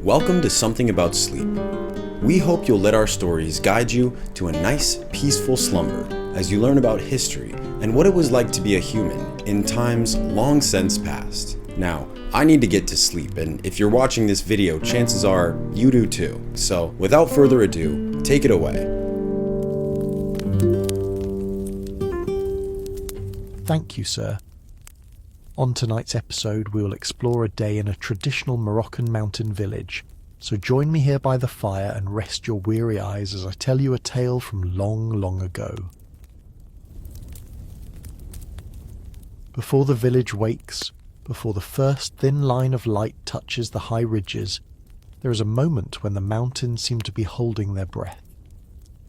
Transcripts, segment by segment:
Welcome to Something About Sleep. We hope you'll let our stories guide you to a nice, peaceful slumber as you learn about history and what it was like to be a human in times long since past. Now, I need to get to sleep, and if you're watching this video, chances are you do too. So, without further ado, take it away. Thank you, sir. On tonight's episode, we will explore a day in a traditional Moroccan mountain village. So join me here by the fire and rest your weary eyes as I tell you a tale from long, long ago. Before the village wakes, before the first thin line of light touches the high ridges, there is a moment when the mountains seem to be holding their breath.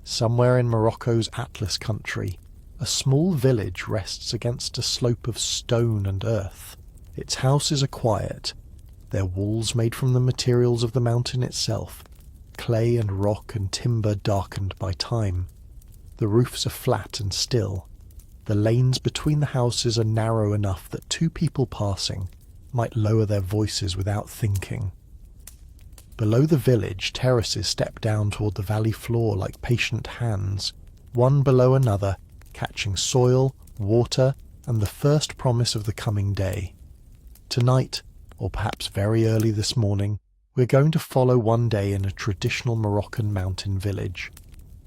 Somewhere in Morocco's Atlas country, a small village rests against a slope of stone and earth. Its houses are quiet, their walls made from the materials of the mountain itself, clay and rock and timber darkened by time. The roofs are flat and still. The lanes between the houses are narrow enough that two people passing might lower their voices without thinking. Below the village, terraces step down toward the valley floor like patient hands, one below another, catching soil, water, and the first promise of the coming day. Tonight, or perhaps very early this morning, we're going to follow one day in a traditional Moroccan mountain village.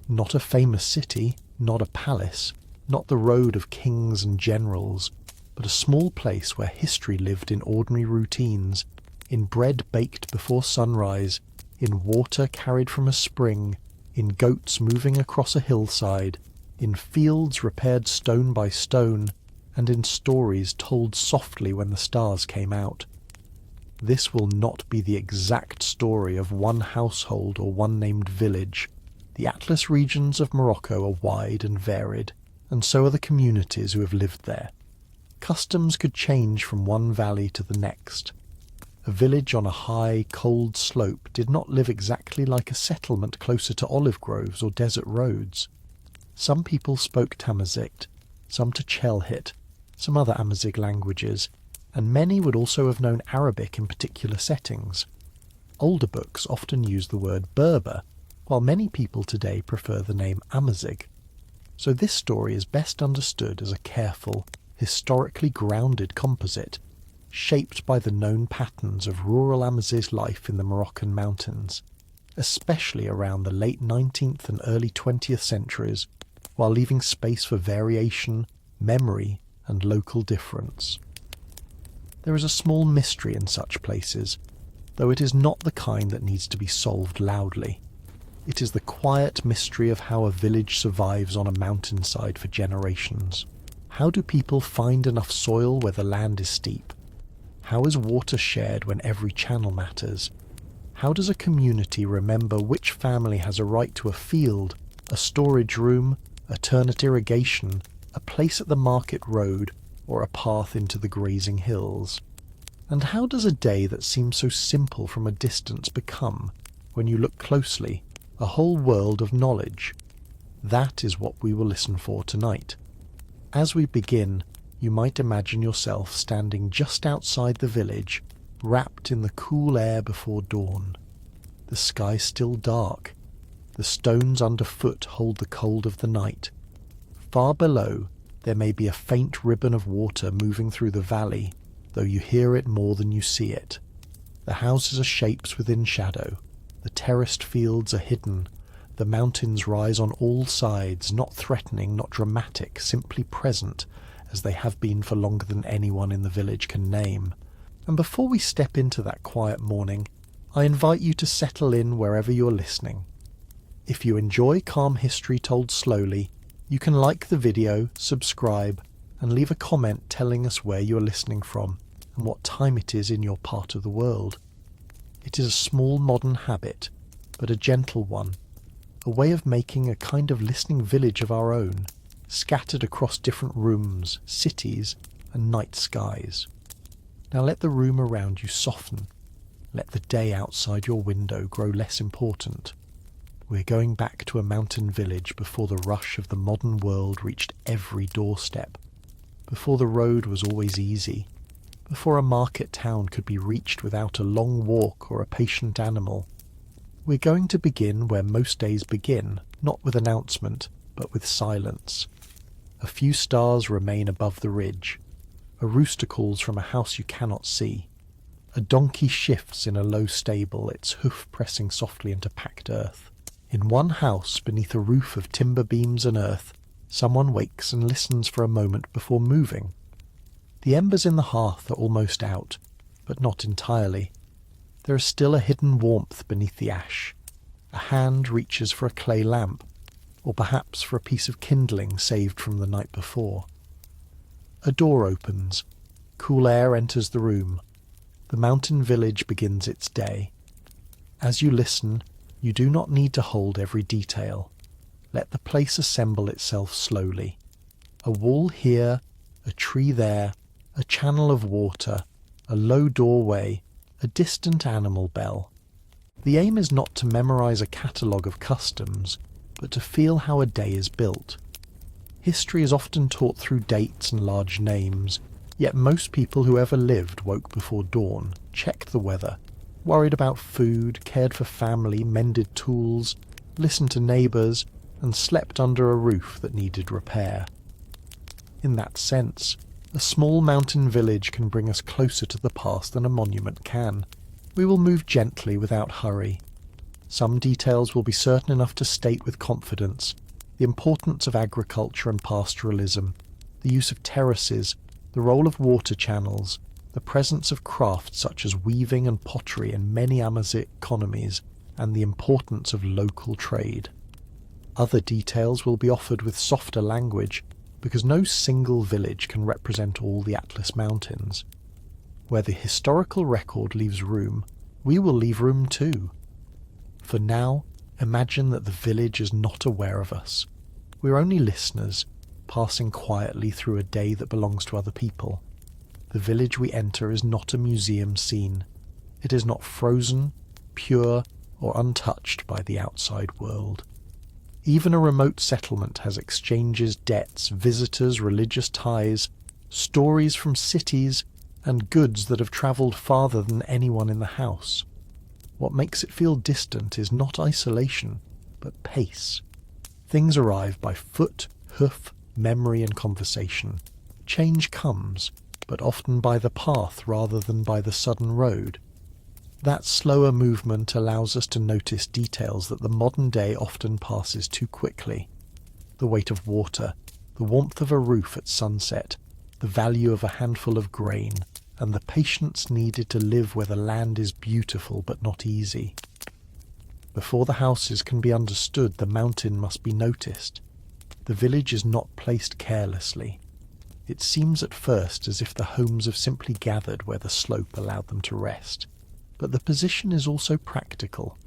Not a famous city, not a palace, not the road of kings and generals, but a small place where history lived in ordinary routines, in bread baked before sunrise, in water carried from a spring, in goats moving across a hillside, in fields repaired stone by stone, and in stories told softly when the stars came out. This will not be the exact story of one household or one named village. The Atlas regions of Morocco are wide and varied, and so are the communities who have lived there. Customs could change from one valley to the next. A village on a high, cold slope did not live exactly like a settlement closer to olive groves or desert roads. Some people spoke Amazigh, some Terraced, some other Amazigh languages, and many would also have known Arabic in particular settings. Older books often use the word Berber, while many people today prefer the name Amazigh. So this story is best understood as a careful, historically grounded composite, shaped by the known patterns of rural Amazigh life in the Moroccan mountains, especially around the late 19th and early 20th centuries, while leaving space for variation, memory, and local difference. There is a small mystery in such places, though it is not the kind that needs to be solved loudly. It is the quiet mystery of how a village survives on a mountainside for generations. How do people find enough soil where the land is steep? How is water shared when every channel matters? How does a community remember which family has a right to a field, a storage room, a turn at irrigation, a place at the market road, or a path into the grazing hills? And how does a day that seems so simple from a distance become, when you look closely, a whole world of knowledge? That is what we will listen for tonight. As we begin, you might imagine yourself standing just outside the village, wrapped in the cool air before dawn. The sky still dark. The stones underfoot hold the cold of the night. Far below, there may be a faint ribbon of water moving through the valley, though you hear it more than you see it. The houses are shapes within shadow. The terraced fields are hidden. The mountains rise on all sides, not threatening, not dramatic, simply present, as they have been for longer than anyone in the village can name. And before we step into that quiet morning, I invite you to settle in wherever you're listening. If you enjoy calm history told slowly, you can like the video, subscribe, and leave a comment telling us where you're listening from and what time it is in your part of the world. It is a small modern habit, but a gentle one, a way of making a kind of listening village of our own, scattered across different rooms, cities, and night skies. Now let the room around you soften. Let the day outside your window grow less important. We're going back to a mountain village before the rush of the modern world reached every doorstep, before the road was always easy, before a market town could be reached without a long walk or a patient animal. We're going to begin where most days begin, not with announcement, but with silence. A few stars remain above the ridge. A rooster calls from a house you cannot see. A donkey shifts in a low stable, its hoof pressing softly into packed earth. In one house, beneath a roof of timber beams and earth, someone wakes and listens for a moment before moving. The embers in the hearth are almost out, but not entirely. There is still a hidden warmth beneath the ash. A hand reaches for a clay lamp, or perhaps for a piece of kindling saved from the night before. A door opens. Cool air enters the room. The mountain village begins its day. As you listen, you do not need to hold every detail. Let the place assemble itself slowly. A wall here, a tree there, a channel of water, a low doorway, a distant animal bell. The aim is not to memorize a catalogue of customs, but to feel how a day is built. History is often taught through dates and large names, yet most people who ever lived woke before dawn, checked the weather, worried about food, cared for family, mended tools, listened to neighbours, and slept under a roof that needed repair. In that sense, a small mountain village can bring us closer to the past than a monument can. We will move gently without hurry. Some details will be certain enough to state with confidence the importance of agriculture and pastoralism, the use of terraces, the role of water channels, the presence of crafts such as weaving and pottery in many Amazigh economies, and the importance of local trade. Other details will be offered with softer language, because no single village can represent all the Atlas Mountains. Where the historical record leaves room, we will leave room too. For now, imagine that the village is not aware of us. We're only listeners, passing quietly through a day that belongs to other people. The village we enter is not a museum scene. It is not frozen, pure, or untouched by the outside world. Even a remote settlement has exchanges, debts, visitors, religious ties, stories from cities, and goods that have travelled farther than anyone in the house. What makes it feel distant is not isolation, but pace. Things arrive by foot, hoof, memory, and conversation. Change comes, but often by the path rather than by the sudden road. That slower movement allows us to notice details that the modern day often passes too quickly. The weight of water, the warmth of a roof at sunset, the value of a handful of grain, and the patience needed to live where the land is beautiful but not easy. Before the houses can be understood, the mountain must be noticed. The village is not placed carelessly. It seems at first as if the homes have simply gathered where the slope allowed them to rest. But the position is also practical.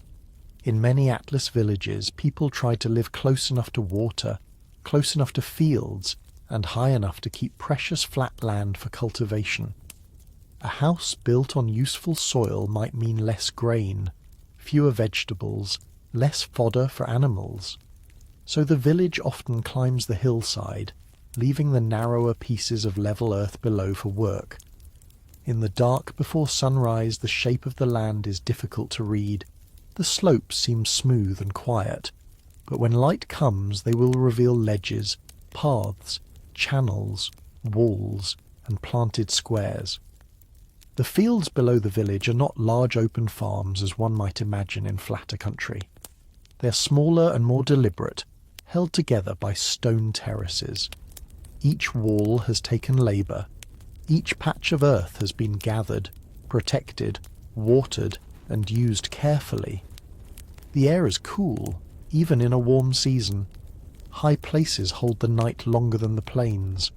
In many Atlas villages, people try to live close enough to water, close enough to fields, and high enough to keep precious flat land for cultivation. A house built on useful soil might mean less grain, fewer vegetables, less fodder for animals. So the village often climbs the hillside, leaving the narrower pieces of level earth below for work. In the dark before sunrise, the shape of the land is difficult to read. The slopes seem smooth and quiet, but when light comes they will reveal ledges, paths, channels, walls, and planted squares. The fields below the village are not large open farms as one might imagine in flatter country. They are smaller and more deliberate, held together by stone terraces. Each wall has taken labour. Each patch of earth has been gathered, protected, watered, and used carefully. The air is cool, even in a warm season. High places hold the night longer than the plains.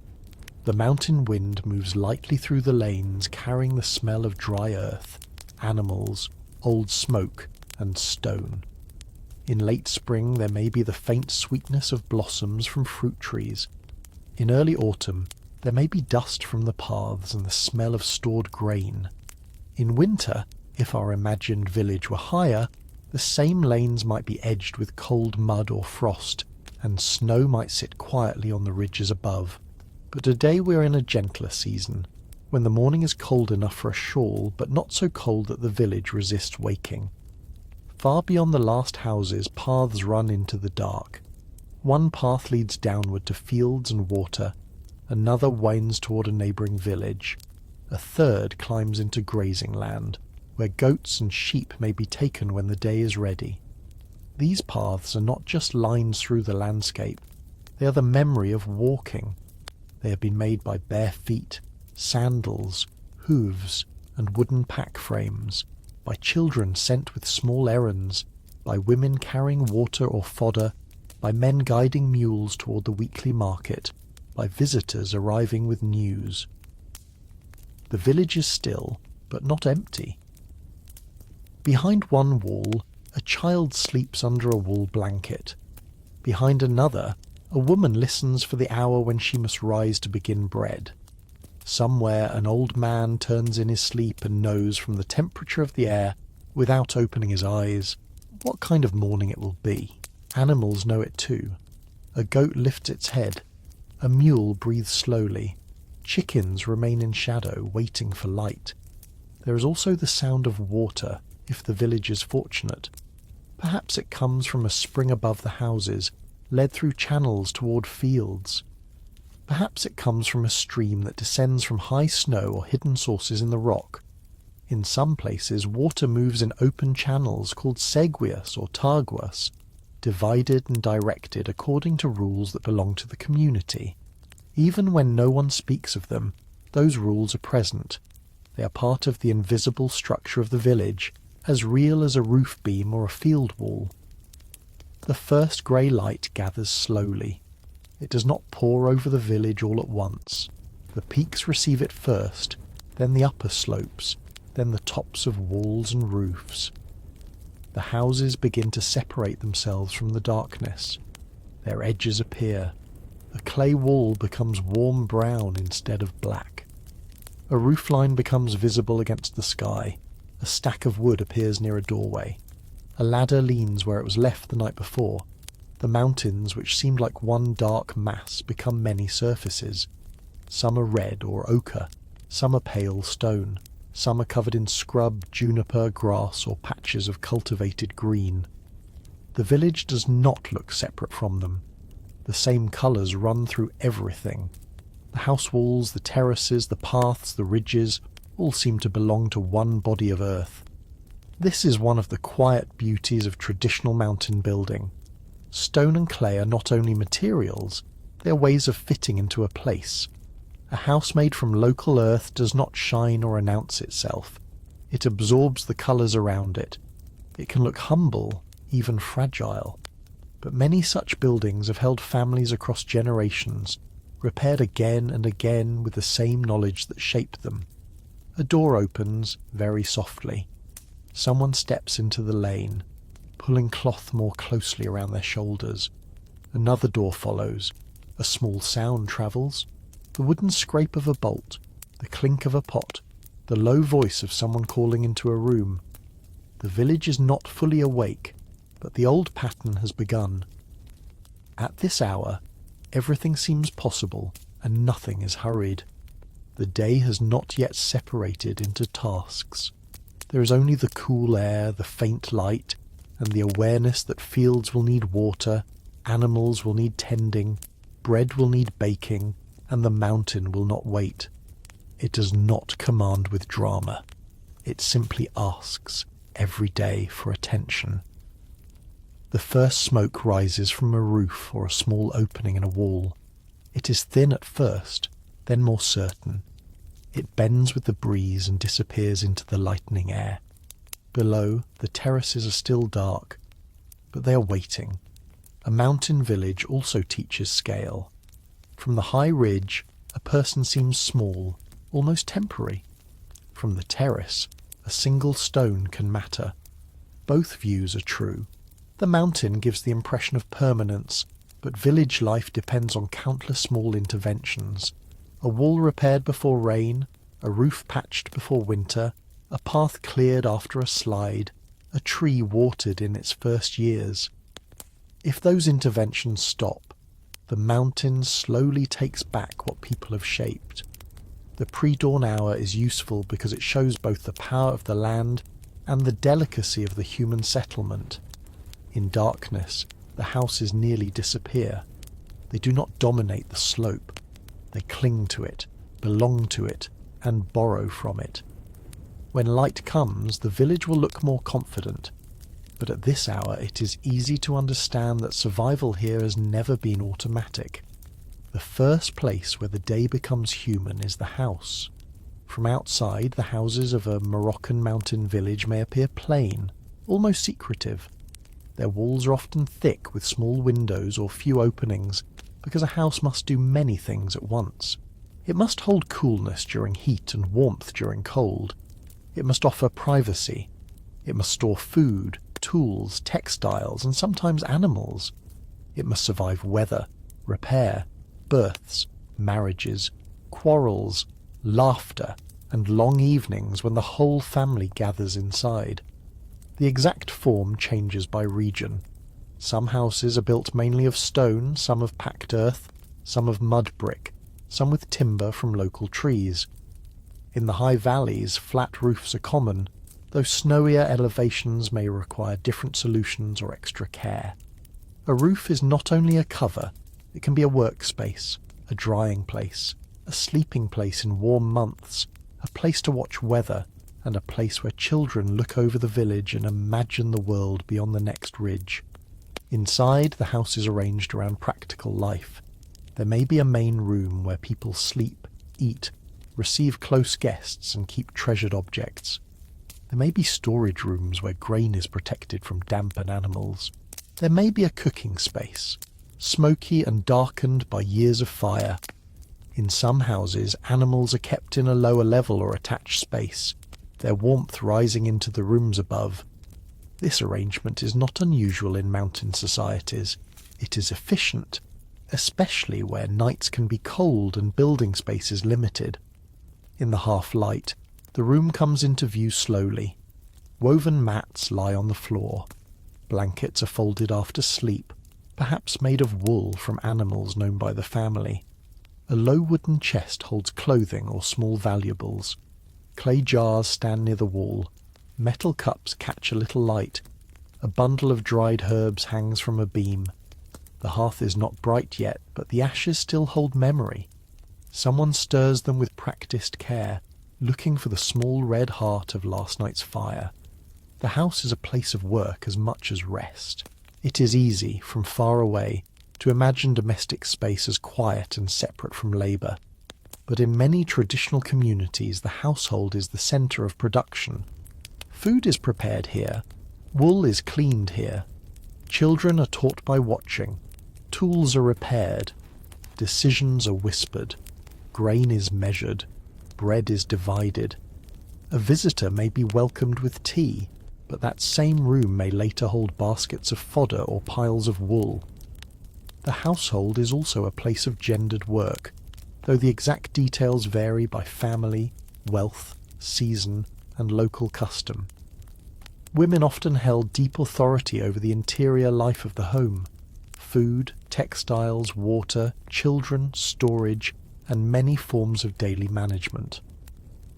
The mountain wind moves lightly through the lanes, carrying the smell of dry earth, animals, old smoke, and stone. In late spring there may be the faint sweetness of blossoms from fruit trees. In early autumn there may be dust from the paths and the smell of stored grain. In winter, if our imagined village were higher, the same lanes might be edged with cold mud or frost, and snow might sit quietly on the ridges above. But today we're in a gentler season. when the morning is cold enough for a shawl but not so cold that the village resists waking. Far beyond the last houses, paths run into the dark. One path leads downward to fields and water, another winds toward a neighbouring village, a third climbs into grazing land, where goats and sheep may be taken when the day is ready. These paths are not just lines through the landscape, they are the memory of walking. They have been made by bare feet, sandals, hooves, and wooden pack frames, by children sent with small errands, by women carrying water or fodder, by men guiding mules toward the weekly market, by visitors arriving with news. The village is still, but not empty. Behind one wall, a child sleeps under a wool blanket. Behind another, a woman listens for the hour when she must rise to begin bread. Somewhere an old man turns in his sleep and knows from the temperature of the air, without opening his eyes, what kind of morning it will be. Animals know it too. A goat lifts its head. A mule breathes slowly. Chickens remain in shadow, waiting for light. There is also the sound of water, if the village is fortunate. Perhaps it comes from a spring above the houses, led through channels toward fields. Perhaps it comes from a stream that descends from high snow or hidden sources in the rock. In some places, water moves in open channels called seguias or targuas, divided and directed according to rules that belong to the community. Even when no one speaks of them, those rules are present. They are part of the invisible structure of the village, as real as a roof beam or a field wall. The first grey light gathers slowly. It does not pour over the village all at once. The peaks receive it first, then the upper slopes, then the tops of walls and roofs. The houses begin to separate themselves from the darkness. Their edges appear. A clay wall becomes warm brown instead of black. A roofline becomes visible against the sky. A stack of wood appears near a doorway. A ladder leans where it was left the night before. The mountains, which seemed like one dark mass, become many surfaces. Some are red or ochre, some are pale stone, some are covered in scrub, juniper, grass, or patches of cultivated green. The village does not look separate from them. The same colours run through everything. The house walls, the terraces, the paths, the ridges, all seem to belong to one body of earth. This is one of the quiet beauties of traditional mountain building. Stone and clay are not only materials, they are ways of fitting into a place. A house made from local earth does not shine or announce itself. It absorbs the colours around it. It can look humble, even fragile. But many such buildings have held families across generations, repaired again and again with the same knowledge that shaped them. A door opens very softly. Someone steps into the lane, pulling cloth more closely around their shoulders. Another door follows. A small sound travels. The wooden scrape of a bolt, the clink of a pot, the low voice of someone calling into a room. The village is not fully awake, but the old pattern has begun. At this hour, everything seems possible, and nothing is hurried. The day has not yet separated into tasks. There is only the cool air, the faint light, and the awareness that fields will need water, animals will need tending, bread will need baking, and the mountain will not wait. It does not command with drama. It simply asks every day for attention. The first smoke rises from a roof or a small opening in a wall. It is thin at first, then more certain. It bends with the breeze and disappears into the lightening air. Below, the terraces are still dark, but they are waiting. A mountain village also teaches scale. From the high ridge, a person seems small, almost temporary. From the terrace, a single stone can matter. Both views are true. The mountain gives the impression of permanence, but village life depends on countless small interventions. A wall repaired before rain, a roof patched before winter, a path cleared after a slide, a tree watered in its first years. If those interventions stop, the mountain slowly takes back what people have shaped. The pre-dawn hour is useful because it shows both the power of the land and the delicacy of the human settlement. In darkness, the houses nearly disappear. They do not dominate the slope. They cling to it, belong to it, and borrow from it. When light comes, the village will look more confident, but at this hour it is easy to understand that survival here has never been automatic. The first place where the day becomes human is the house. From outside, the houses of a Moroccan mountain village may appear plain, almost secretive. Their walls are often thick with small windows or few openings, because a house must do many things at once. It must hold coolness during heat and warmth during cold. It must offer privacy. It must store food, tools, textiles, and sometimes animals. It must survive weather, repair, births, marriages, quarrels, laughter, and long evenings when the whole family gathers inside. The exact form changes by region. Some houses are built mainly of stone, some of packed earth, some of mud brick, some with timber from local trees. In the high valleys, flat roofs are common, though snowier elevations may require different solutions or extra care. A roof is not only a cover, it can be a workspace, a drying place, a sleeping place in warm months, a place to watch weather, and a place where children look over the village and imagine the world beyond the next ridge. Inside, the house is arranged around practical life. There may be a main room where people sleep, eat, receive close guests, and keep treasured objects. There may be storage rooms where grain is protected from damp and animals. There may be a cooking space, smoky and darkened by years of fire. In some houses, animals are kept in a lower level or attached space, their warmth rising into the rooms above. This arrangement is not unusual in mountain societies. It is efficient, especially where nights can be cold and building space is limited. In the half-light, the room comes into view slowly. Woven mats lie on the floor. Blankets are folded after sleep, perhaps made of wool from animals known by the family. A low wooden chest holds clothing or small valuables. Clay jars stand near the wall. Metal cups catch a little light. A bundle of dried herbs hangs from a beam. The hearth is not bright yet, but the ashes still hold memory. Someone stirs them with practiced care, looking for the small red heart of last night's fire. The house is a place of work as much as rest. It is easy, from far away, to imagine domestic space as quiet and separate from labour. But in many traditional communities, the household is the centre of production. Food is prepared here. Wool is cleaned here. Children are taught by watching. Tools are repaired. Decisions are whispered. Grain is measured. Bread is divided. A visitor may be welcomed with tea, but that same room may later hold baskets of fodder or piles of wool. The household is also a place of gendered work, though the exact details vary by family, wealth, season, and local custom. Women often held deep authority over the interior life of the home. Food, textiles, water, children, storage, and many forms of daily management.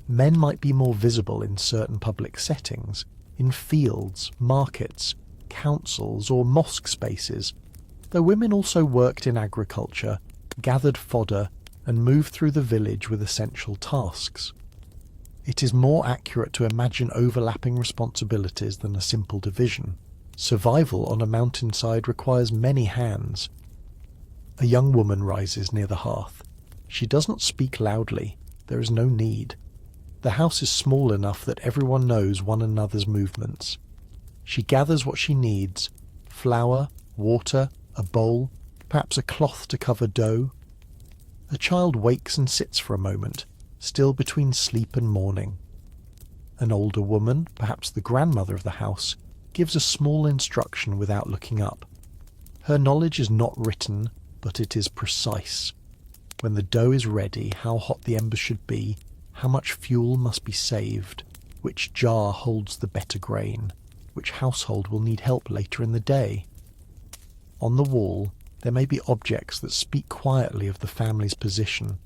Men might be more visible in certain public settings, in fields, markets, councils, or mosque spaces, though women also worked in agriculture, gathered fodder, and moved through the village with essential tasks. It is more accurate to imagine overlapping responsibilities than a simple division. Survival on a mountainside requires many hands. A young woman rises near the hearth. She does not speak loudly. There is no need. The house is small enough that everyone knows one another's movements. She gathers what she needs: flour, water, a bowl, perhaps a cloth to cover dough. A child wakes and sits for a moment, still between sleep and morning. An older woman, perhaps the grandmother of the house, gives a small instruction without looking up. Her knowledge is not written, but it is precise. When the dough is ready, how hot the embers should be, how much fuel must be saved, which jar holds the better grain, which household will need help later in the day. On the wall, there may be objects that speak quietly of the family's position.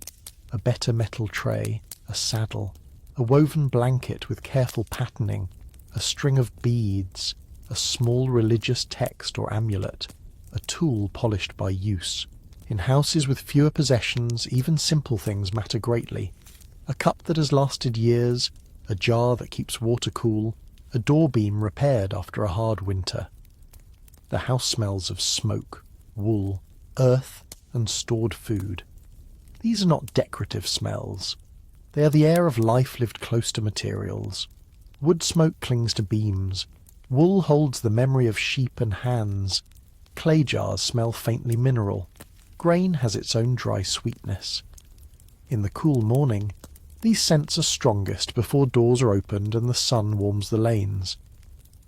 A a better metal tray, a saddle, a woven blanket with careful patterning, a string of beads, a small religious text or amulet, a tool polished by use. In houses with fewer possessions, even simple things matter greatly. A cup that has lasted years, a jar that keeps water cool, a door beam repaired after a hard winter. The house smells of smoke, wool, earth, and stored food. These are not decorative smells. They are the air of life lived close to materials. Wood smoke clings to beams. Wool holds the memory of sheep and hands. Clay jars smell faintly mineral. Grain has its own dry sweetness. In the cool morning, these scents are strongest before doors are opened and the sun warms the lanes.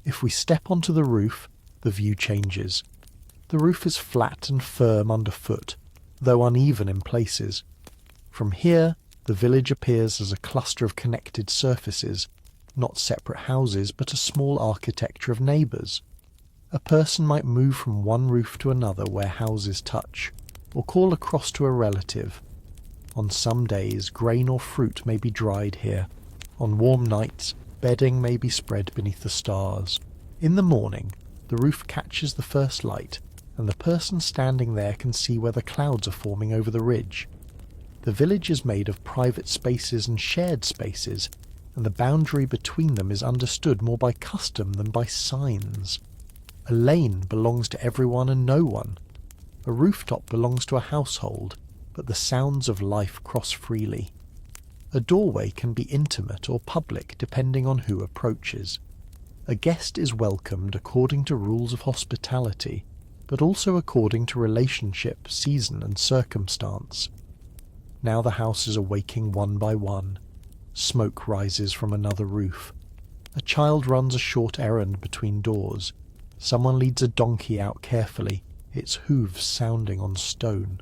If we step onto the roof, the view changes. The roof is flat and firm underfoot, though uneven in places. From here, the village appears as a cluster of connected surfaces, not separate houses, but a small architecture of neighbours. A person might move from one roof to another where houses touch, or call across to a relative. On some days, grain or fruit may be dried here. On warm nights, bedding may be spread beneath the stars. In the morning, the roof catches the first light, and the person standing there can see where the clouds are forming over the ridge. The village is made of private spaces and shared spaces, and the boundary between them is understood more by custom than by signs. A lane belongs to everyone and no one. A rooftop belongs to a household, but the sounds of life cross freely. A doorway can be intimate or public depending on who approaches. A guest is welcomed according to rules of hospitality, but also according to relationship, season, and circumstance. Now the houses are waking one by one. Smoke rises from another roof. A child runs a short errand between doors. Someone leads a donkey out carefully, its hooves sounding on stone.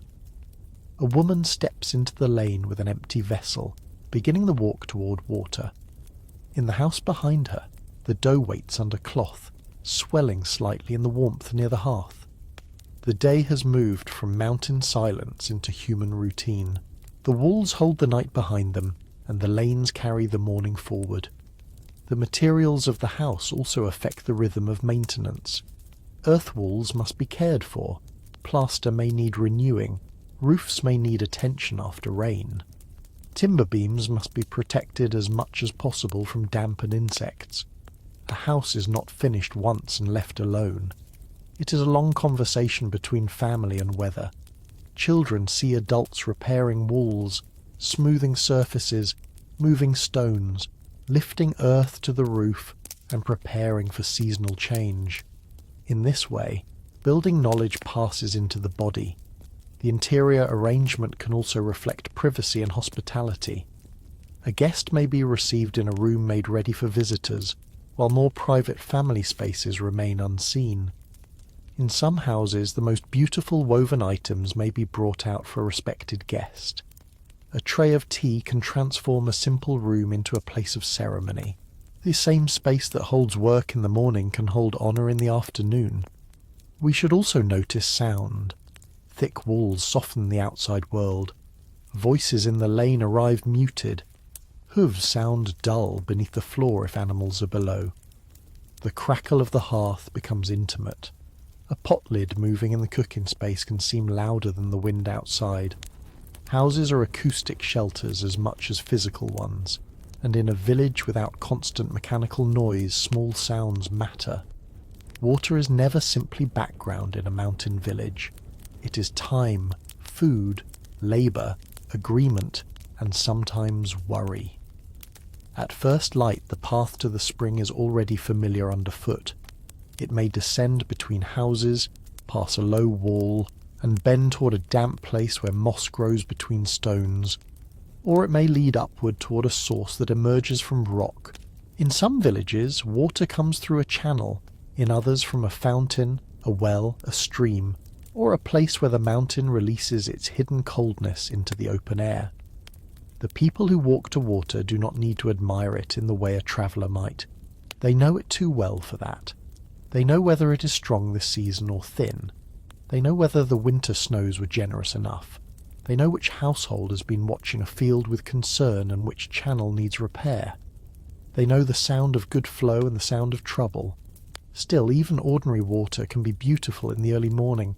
A woman steps into the lane with an empty vessel, beginning the walk toward water. In the house behind her, the dough waits under cloth, swelling slightly in the warmth near the hearth. The day has moved from mountain silence into human routine. The walls hold the night behind them, and the lanes carry the morning forward. The materials of the house also affect the rhythm of maintenance. Earth walls must be cared for, plaster may need renewing, roofs may need attention after rain. Timber beams must be protected as much as possible from damp and insects. A house is not finished once and left alone. It is a long conversation between family and weather. Children see adults repairing walls, smoothing surfaces, moving stones, lifting earth to the roof, and preparing for seasonal change. In this way, building knowledge passes into the body. The interior arrangement can also reflect privacy and hospitality. A guest may be received in a room made ready for visitors, while more private family spaces remain unseen. In some houses, the most beautiful woven items may be brought out for a respected guest. A tray of tea can transform a simple room into a place of ceremony. The same space that holds work in the morning can hold honour in the afternoon. We should also notice sound. Thick walls soften the outside world. Voices in the lane arrive muted. Hooves sound dull beneath the floor if animals are below. The crackle of the hearth becomes intimate. A pot lid moving in the cooking space can seem louder than the wind outside. Houses are acoustic shelters as much as physical ones, and in a village without constant mechanical noise, small sounds matter. Water is never simply background in a mountain village. It is time, food, labour, agreement, and sometimes worry. At first light, the path to the spring is already familiar underfoot. It may descend between houses, pass a low wall, and bend toward a damp place where moss grows between stones, or it may lead upward toward a source that emerges from rock. In some villages, water comes through a channel, in others from a fountain, a well, a stream, or a place where the mountain releases its hidden coldness into the open air. The people who walk to water do not need to admire it in the way a traveller might. They know it too well for that. They know whether it is strong this season or thin. They know whether the winter snows were generous enough. They know which household has been watching a field with concern and which channel needs repair. They know the sound of good flow and the sound of trouble. Still, even ordinary water can be beautiful in the early morning.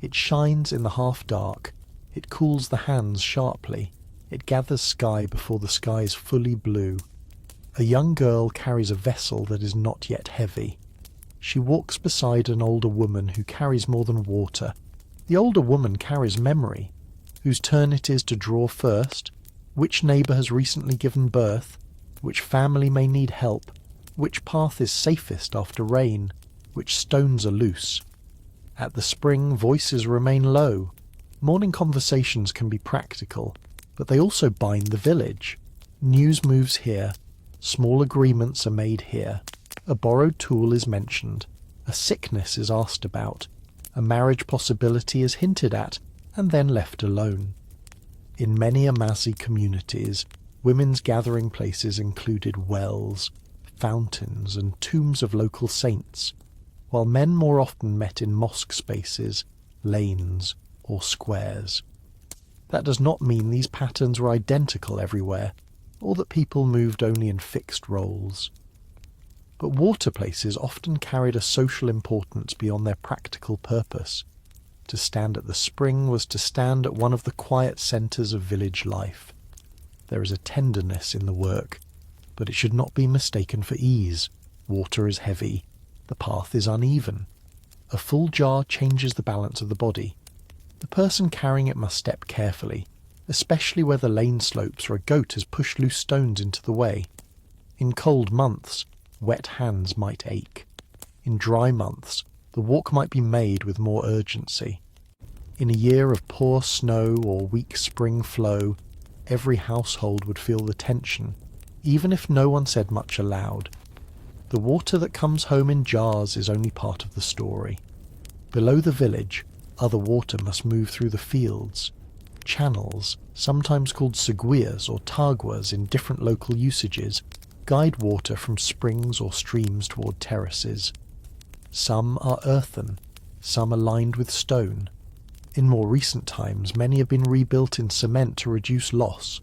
It shines in the half-dark. It cools the hands sharply. It gathers sky before the sky is fully blue. A young girl carries a vessel that is not yet heavy. She walks beside an older woman who carries more than water. The older woman carries memory. Whose turn it is to draw first, which neighbour has recently given birth, which family may need help, which path is safest after rain, which stones are loose. At the spring, voices remain low. Morning conversations can be practical, but they also bind the village. News moves here. Small agreements are made here. A borrowed tool is mentioned. A sickness is asked about. A marriage possibility is hinted at, and then left alone. In many Amazigh communities, women's gathering places included wells, fountains, and tombs of local saints, while men more often met in mosque spaces, lanes, or squares. That does not mean these patterns were identical everywhere, or that people moved only in fixed roles. But water places often carried a social importance beyond their practical purpose. To stand at the spring was to stand at one of the quiet centres of village life. There is a tenderness in the work, but it should not be mistaken for ease. Water is heavy. The path is uneven. A full jar changes the balance of the body. The person carrying it must step carefully, especially where the lane slopes or a goat has pushed loose stones into the way. In cold months, wet hands might ache. In dry months, the walk might be made with more urgency. In a year of poor snow or weak spring flow, every household would feel the tension, even if no one said much aloud. The water that comes home in jars is only part of the story. Below the village, other water must move through the fields. Channels, sometimes called seguias or taguas in different local usages, guide water from springs or streams toward terraces. Some are earthen, some are lined with stone. In more recent times, many have been rebuilt in cement to reduce loss,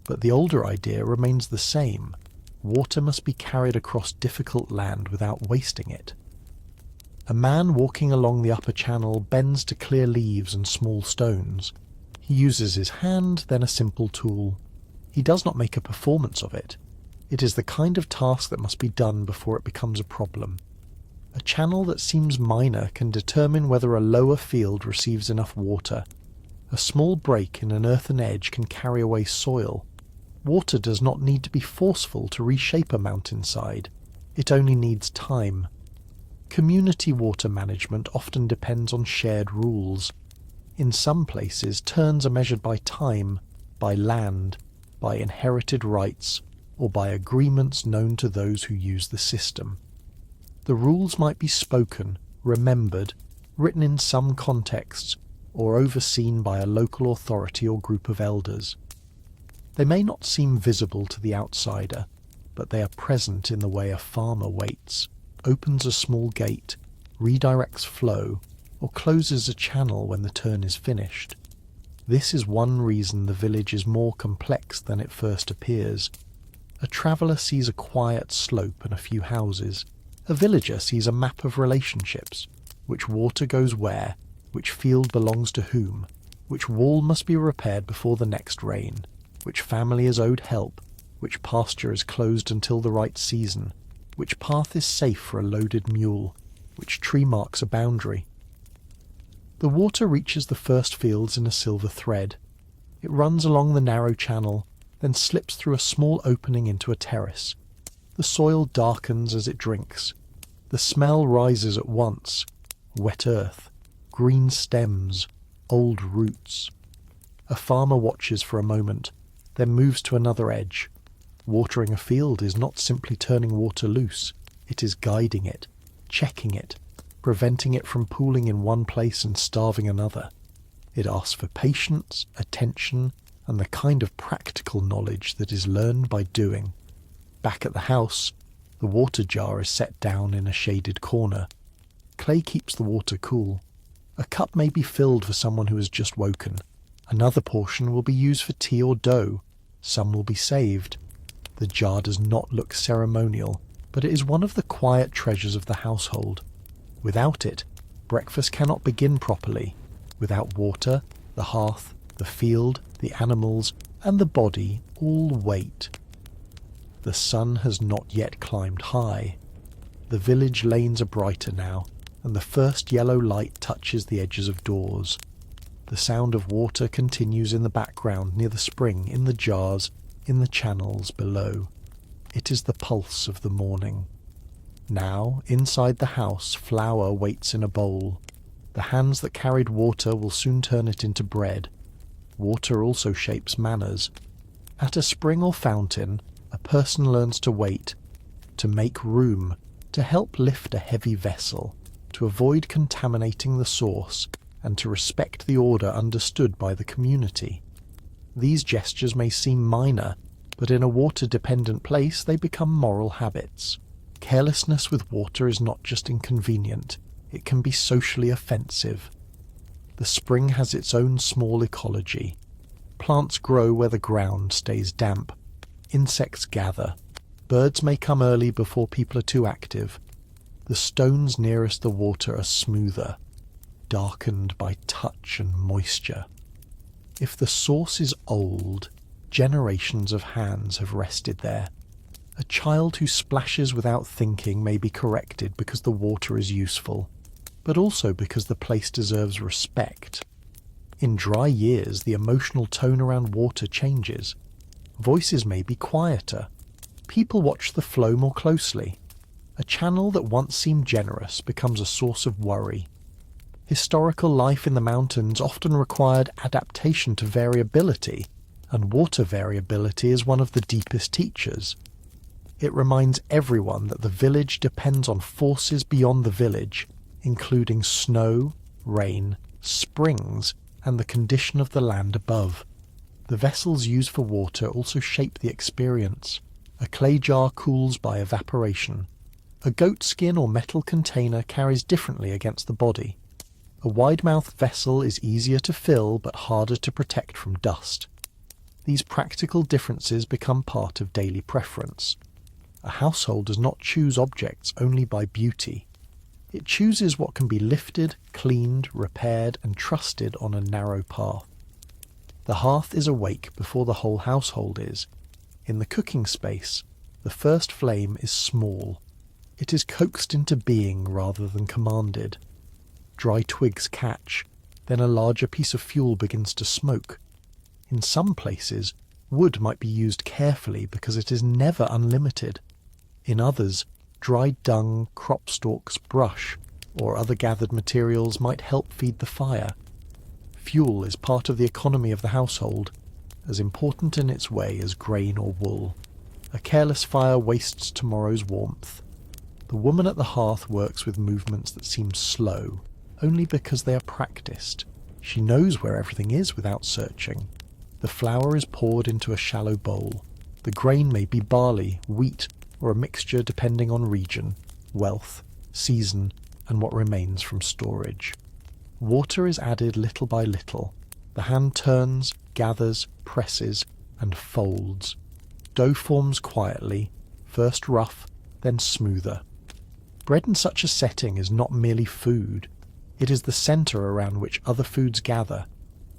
but the older idea remains the same. Water must be carried across difficult land without wasting it. A man walking along the upper channel bends to clear leaves and small stones. He uses his hand, then a simple tool. He does not make a performance of it. It is the kind of task that must be done before it becomes a problem. A channel that seems minor can determine whether a lower field receives enough water. A small break in an earthen edge can carry away soil. Water does not need to be forceful to reshape a mountainside. It only needs time. Community water management often depends on shared rules. In some places, turns are measured by time, by land, by inherited rights, or by agreements known to those who use the system. The rules might be spoken, remembered, written in some contexts, or overseen by a local authority or group of elders. They may not seem visible to the outsider, but they are present in the way a farmer waits, opens a small gate, redirects flow, or closes a channel when the turn is finished. This is one reason the village is more complex than it first appears. A traveller sees a quiet slope and a few houses. A villager sees a map of relationships, which water goes where, which field belongs to whom, which wall must be repaired before the next rain, which family is owed help, which pasture is closed until the right season, which path is safe for a loaded mule, which tree marks a boundary. The water reaches the first fields in a silver thread. It runs along the narrow channel, then slips through a small opening into a terrace. The soil darkens as it drinks. The smell rises at once. Wet earth, green stems, old roots. A farmer watches for a moment, then moves to another edge. Watering a field is not simply turning water loose. It is guiding it, checking it, preventing it from pooling in one place and starving another. It asks for patience, attention, and the kind of practical knowledge that is learned by doing. Back at the house, the water jar is set down in a shaded corner. Clay keeps the water cool. A cup may be filled for someone who has just woken. Another portion will be used for tea or dough. Some will be saved. The jar does not look ceremonial, but it is one of the quiet treasures of the household. Without it, breakfast cannot begin properly. Without water, the hearth, the field, the animals, and the body all wait. The sun has not yet climbed high. The village lanes are brighter now, and the first yellow light touches the edges of doors. The sound of water continues in the background near the spring, in the jars, in the channels below. It is the pulse of the morning. Now, inside the house, flour waits in a bowl. The hands that carried water will soon turn it into bread. Water also shapes manners. At a spring or fountain, a person learns to wait, to make room, to help lift a heavy vessel, to avoid contaminating the source, and to respect the order understood by the community. These gestures may seem minor, but in a water-dependent place they become moral habits. Carelessness with water is not just inconvenient, it can be socially offensive. The spring has its own small ecology. Plants grow where the ground stays damp. Insects gather. Birds may come early before people are too active. The stones nearest the water are smoother, darkened by touch and moisture. If the source is old, generations of hands have rested there. A child who splashes without thinking may be corrected because the water is useful, but also because the place deserves respect. In dry years, the emotional tone around water changes. Voices may be quieter. People watch the flow more closely. A channel that once seemed generous becomes a source of worry. Historical life in the mountains often required adaptation to variability, and water variability is one of the deepest teachers. It reminds everyone that the village depends on forces beyond the village, including snow, rain, springs, and the condition of the land above. The vessels used for water also shape the experience. A clay jar cools by evaporation. A goat skin or metal container carries differently against the body. A wide-mouthed vessel is easier to fill but harder to protect from dust. These practical differences become part of daily preference. A household does not choose objects only by beauty. It chooses what can be lifted, cleaned, repaired, and trusted on a narrow path. The hearth is awake before the whole household is. In the cooking space, the first flame is small. It is coaxed into being rather than commanded. Dry twigs catch, then a larger piece of fuel begins to smoke. In some places, wood might be used carefully because it is never unlimited. In others, dried dung, crop stalks, brush, or other gathered materials might help feed the fire. Fuel is part of the economy of the household, as important in its way as grain or wool. A careless fire wastes tomorrow's warmth. The woman at the hearth works with movements that seem slow, only because they are practiced. She knows where everything is without searching. The flour is poured into a shallow bowl. The grain may be barley, wheat, or a mixture depending on region, wealth, season, and what remains from storage. Water is added little by little. The hand turns, gathers, presses, and folds. Dough forms quietly, first rough, then smoother. Bread in such a setting is not merely food. It is the centre around which other foods gather.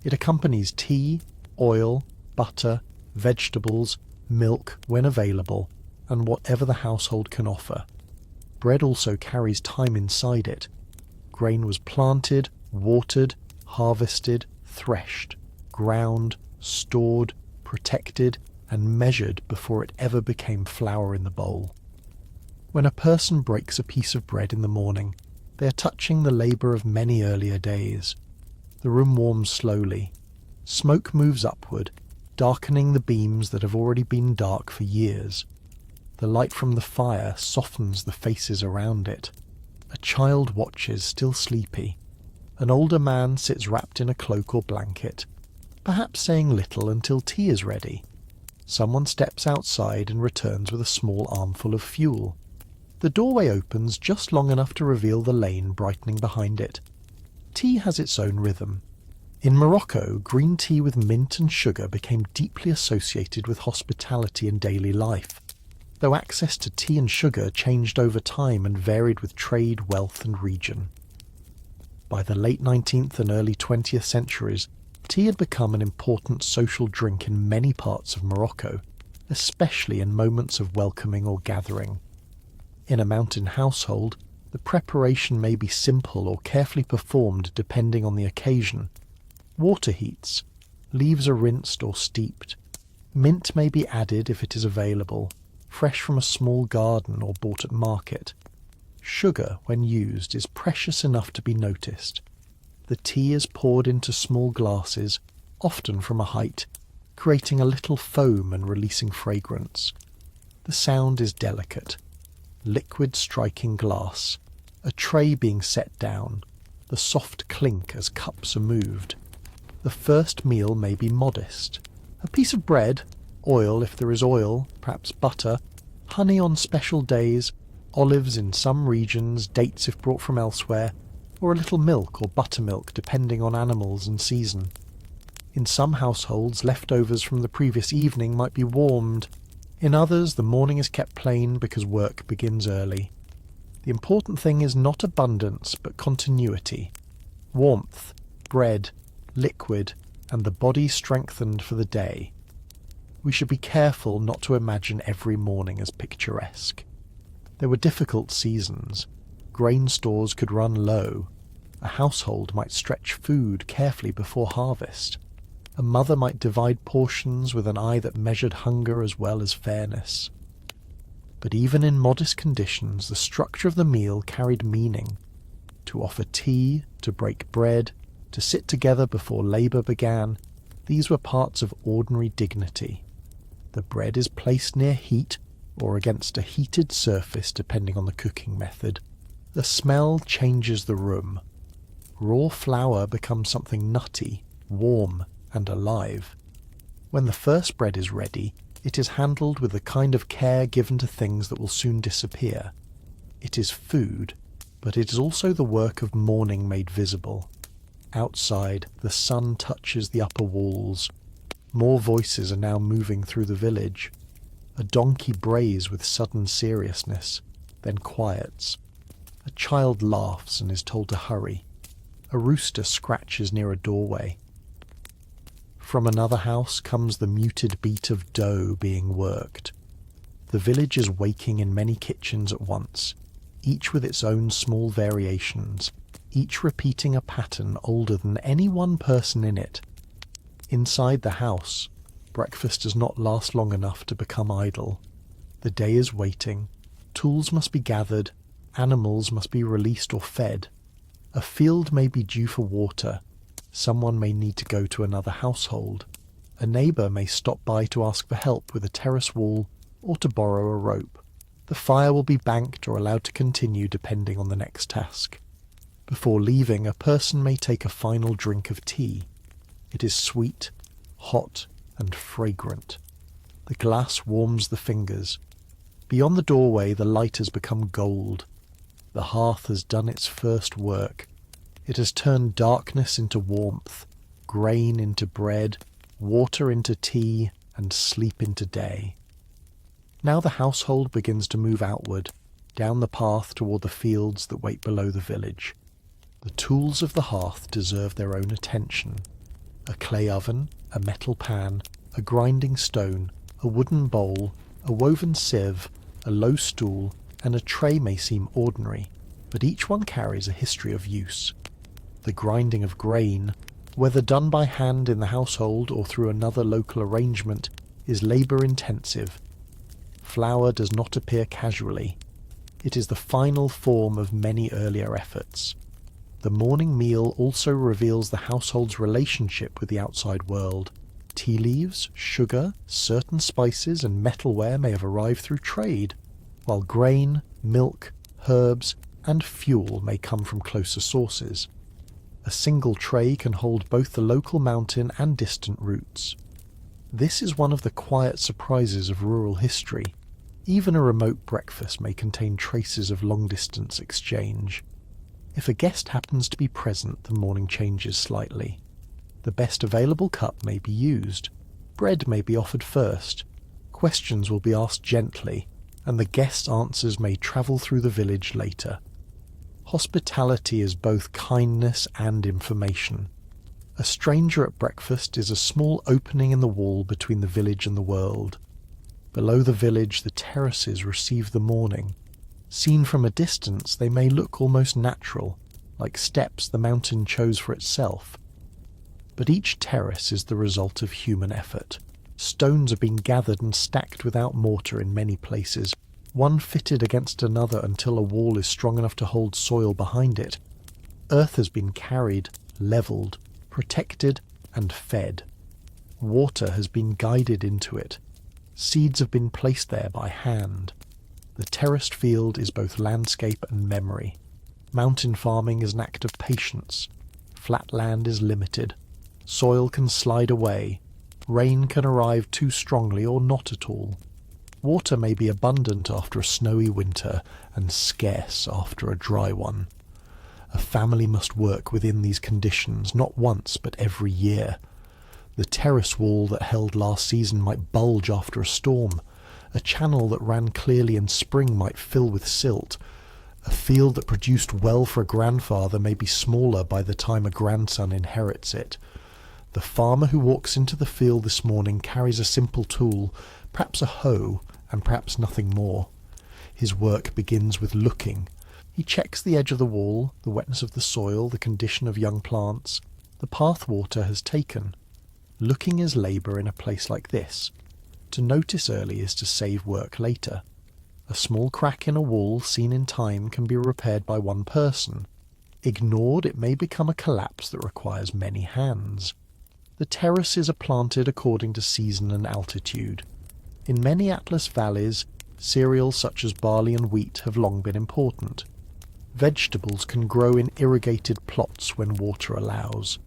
It accompanies tea, oil, butter, vegetables, milk when available, and whatever the household can offer. Bread also carries time inside it. Grain was planted, watered, harvested, threshed, ground, stored, protected, and measured before it ever became flour in the bowl. When a person breaks a piece of bread in the morning, they are touching the labour of many earlier days. The room warms slowly. Smoke moves upward, darkening the beams that have already been dark for years. The light from the fire softens the faces around it. A child watches, still sleepy. An older man sits wrapped in a cloak or blanket, perhaps saying little until tea is ready. Someone steps outside and returns with a small armful of fuel. The doorway opens just long enough to reveal the lane brightening behind it. Tea has its own rhythm. In Morocco, green tea with mint and sugar became deeply associated with hospitality and daily life, though access to tea and sugar changed over time and varied with trade, wealth and region. By the late 19th and early 20th centuries, tea had become an important social drink in many parts of Morocco, especially in moments of welcoming or gathering. In a mountain household, the preparation may be simple or carefully performed depending on the occasion. Water heats, leaves are rinsed or steeped. Mint may be added if it is available, fresh from a small garden or bought at market. Sugar, when used, is precious enough to be noticed. The tea is poured into small glasses, often from a height, creating a little foam and releasing fragrance. The sound is delicate. Liquid striking glass, a tray being set down, the soft clink as cups are moved. The first meal may be modest. A piece of bread, oil if there is oil, perhaps butter, honey on special days, olives in some regions, dates if brought from elsewhere, or a little milk or buttermilk depending on animals and season. In some households, leftovers from the previous evening might be warmed. In others, the morning is kept plain because work begins early. The important thing is not abundance, but continuity. Warmth, bread, liquid, and the body strengthened for the day. We should be careful not to imagine every morning as picturesque. There were difficult seasons. Grain stores could run low. A household might stretch food carefully before harvest. A mother might divide portions with an eye that measured hunger as well as fairness. But even in modest conditions, the structure of the meal carried meaning. To offer tea, to break bread, to sit together before labour began, these were parts of ordinary dignity. The bread is placed near heat or against a heated surface depending on the cooking method. The smell changes the room. Raw flour becomes something nutty, warm, and alive. When the first bread is ready, it is handled with the kind of care given to things that will soon disappear. It is food, but it is also the work of mourning made visible. Outside, the sun touches the upper walls. More voices are now moving through the village. A donkey brays with sudden seriousness, then quiets. A child laughs and is told to hurry. A rooster scratches near a doorway. From another house comes the muted beat of dough being worked. The village is waking in many kitchens at once, each with its own small variations, each repeating a pattern older than any one person in it. Inside the house, breakfast does not last long enough to become idle. The day is waiting, tools must be gathered, animals must be released or fed. A field may be due for water, someone may need to go to another household. A neighbour may stop by to ask for help with a terrace wall or to borrow a rope. The fire will be banked or allowed to continue depending on the next task. Before leaving, a person may take a final drink of tea. It is sweet, hot, and fragrant. The glass warms the fingers. Beyond the doorway, the light has become gold. The hearth has done its first work. It has turned darkness into warmth, grain into bread, water into tea, and sleep into day. Now the household begins to move outward, down the path toward the fields that wait below the village. The tools of the hearth deserve their own attention. A clay oven, a metal pan, a grinding stone, a wooden bowl, a woven sieve, a low stool, and a tray may seem ordinary, but each one carries a history of use. The grinding of grain, whether done by hand in the household or through another local arrangement, is labour-intensive. Flour does not appear casually. It is the final form of many earlier efforts. The morning meal also reveals the household's relationship with the outside world. Tea leaves, sugar, certain spices and metalware may have arrived through trade, while grain, milk, herbs, and fuel may come from closer sources. A single tray can hold both the local mountain and distant routes. This is one of the quiet surprises of rural history. Even a remote breakfast may contain traces of long-distance exchange. If a guest happens to be present, the morning changes slightly. The best available cup may be used. Bread may be offered first. Questions will be asked gently, and the guest's answers may travel through the village later. Hospitality is both kindness and information. A stranger at breakfast is a small opening in the wall between the village and the world. Below the village, the terraces receive the morning. Seen from a distance, they may look almost natural, like steps the mountain chose for itself. But each terrace is the result of human effort. Stones are being gathered and stacked without mortar in many places, one fitted against another until a wall is strong enough to hold soil behind it. Earth has been carried, levelled, protected, and fed. Water has been guided into it. Seeds have been placed there by hand. The terraced field is both landscape and memory. Mountain farming is an act of patience. Flat land is limited. Soil can slide away. Rain can arrive too strongly or not at all. Water may be abundant after a snowy winter and scarce after a dry one. A family must work within these conditions not once but every year. The terrace wall that held last season might bulge after a storm. A channel that ran clearly in spring might fill with silt. A field that produced well for a grandfather may be smaller by the time a grandson inherits it. The farmer who walks into the field this morning carries a simple tool, perhaps a hoe, and perhaps nothing more. His work begins with looking. He checks the edge of the wall, the wetness of the soil, the condition of young plants. The path water has taken. Looking is labour in a place like this. To notice early is to save work later. A small crack in a wall seen in time can be repaired by one person. Ignored, it may become a collapse that requires many hands. The terraces are planted according to season and altitude. In many Atlas valleys, cereals such as barley and wheat have long been important. Vegetables can grow in irrigated plots when water allows.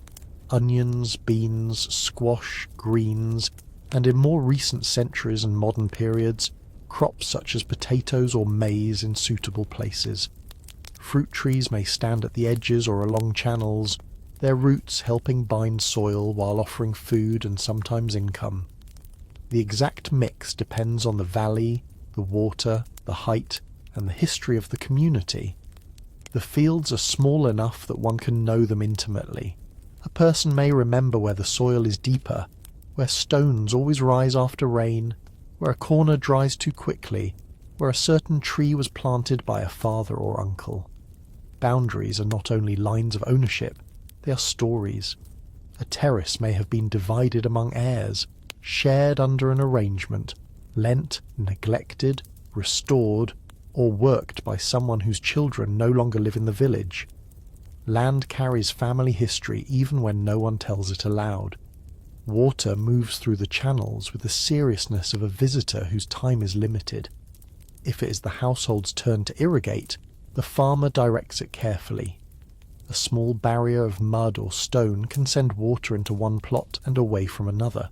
Onions, beans, squash, greens, and in more recent centuries and modern periods, crops such as potatoes or maize in suitable places. Fruit trees may stand at the edges or along channels, their roots helping bind soil while offering food and sometimes income. The exact mix depends on the valley, the water, the height, and the history of the community. The fields are small enough that one can know them intimately. A person may remember where the soil is deeper, where stones always rise after rain, where a corner dries too quickly, where a certain tree was planted by a father or uncle. Boundaries are not only lines of ownership, they are stories. A terrace may have been divided among heirs, shared under an arrangement, lent, neglected, restored, or worked by someone whose children no longer live in the village. Land carries family history even when no one tells it aloud. Water moves through the channels with the seriousness of a visitor whose time is limited. If it is the household's turn to irrigate, the farmer directs it carefully. A small barrier of mud or stone can send water into one plot and away from another.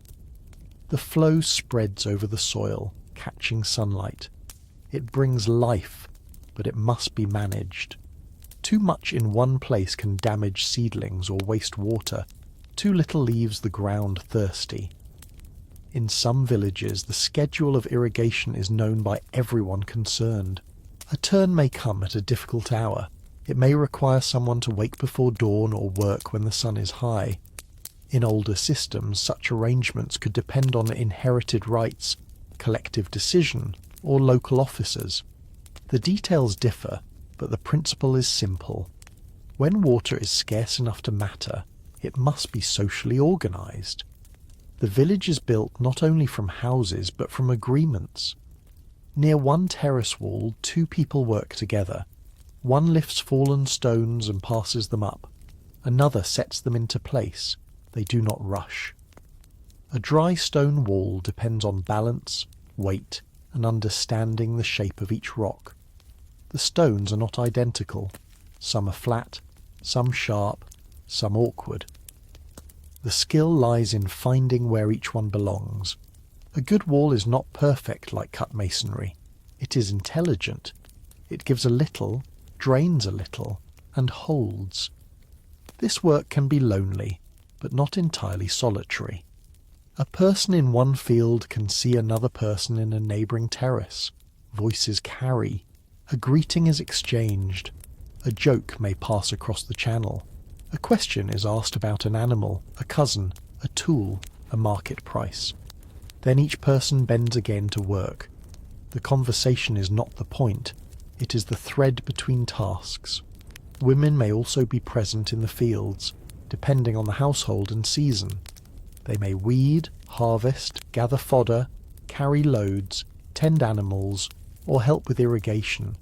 The flow spreads over the soil, catching sunlight. It brings life, but it must be managed. Too much in one place can damage seedlings or waste water. Too little leaves the ground thirsty. In some villages, the schedule of irrigation is known by everyone concerned. A turn may come at a difficult hour. It may require someone to wake before dawn or work when the sun is high. In older systems, such arrangements could depend on inherited rights, collective decision, or local officers. The details differ, but the principle is simple. When water is scarce enough to matter, it must be socially organised. The village is built not only from houses but from agreements. Near one terrace wall, two people work together. One lifts fallen stones and passes them up. Another sets them into place. They do not rush. A dry stone wall depends on balance, weight, and understanding the shape of each rock. The stones are not identical. Some are flat, some sharp, some awkward. The skill lies in finding where each one belongs. A good wall is not perfect like cut masonry. It is intelligent. It gives a little, drains a little, and holds. This work can be lonely, but not entirely solitary. A person in one field can see another person in a neighbouring terrace. Voices carry. A greeting is exchanged. A joke may pass across the channel. A question is asked about an animal, a cousin, a tool, a market price. Then each person bends again to work. The conversation is not the point. It is the thread between tasks. Women may also be present in the fields, depending on the household and season. They may weed, harvest, gather fodder, carry loads, tend animals, or help with irrigation.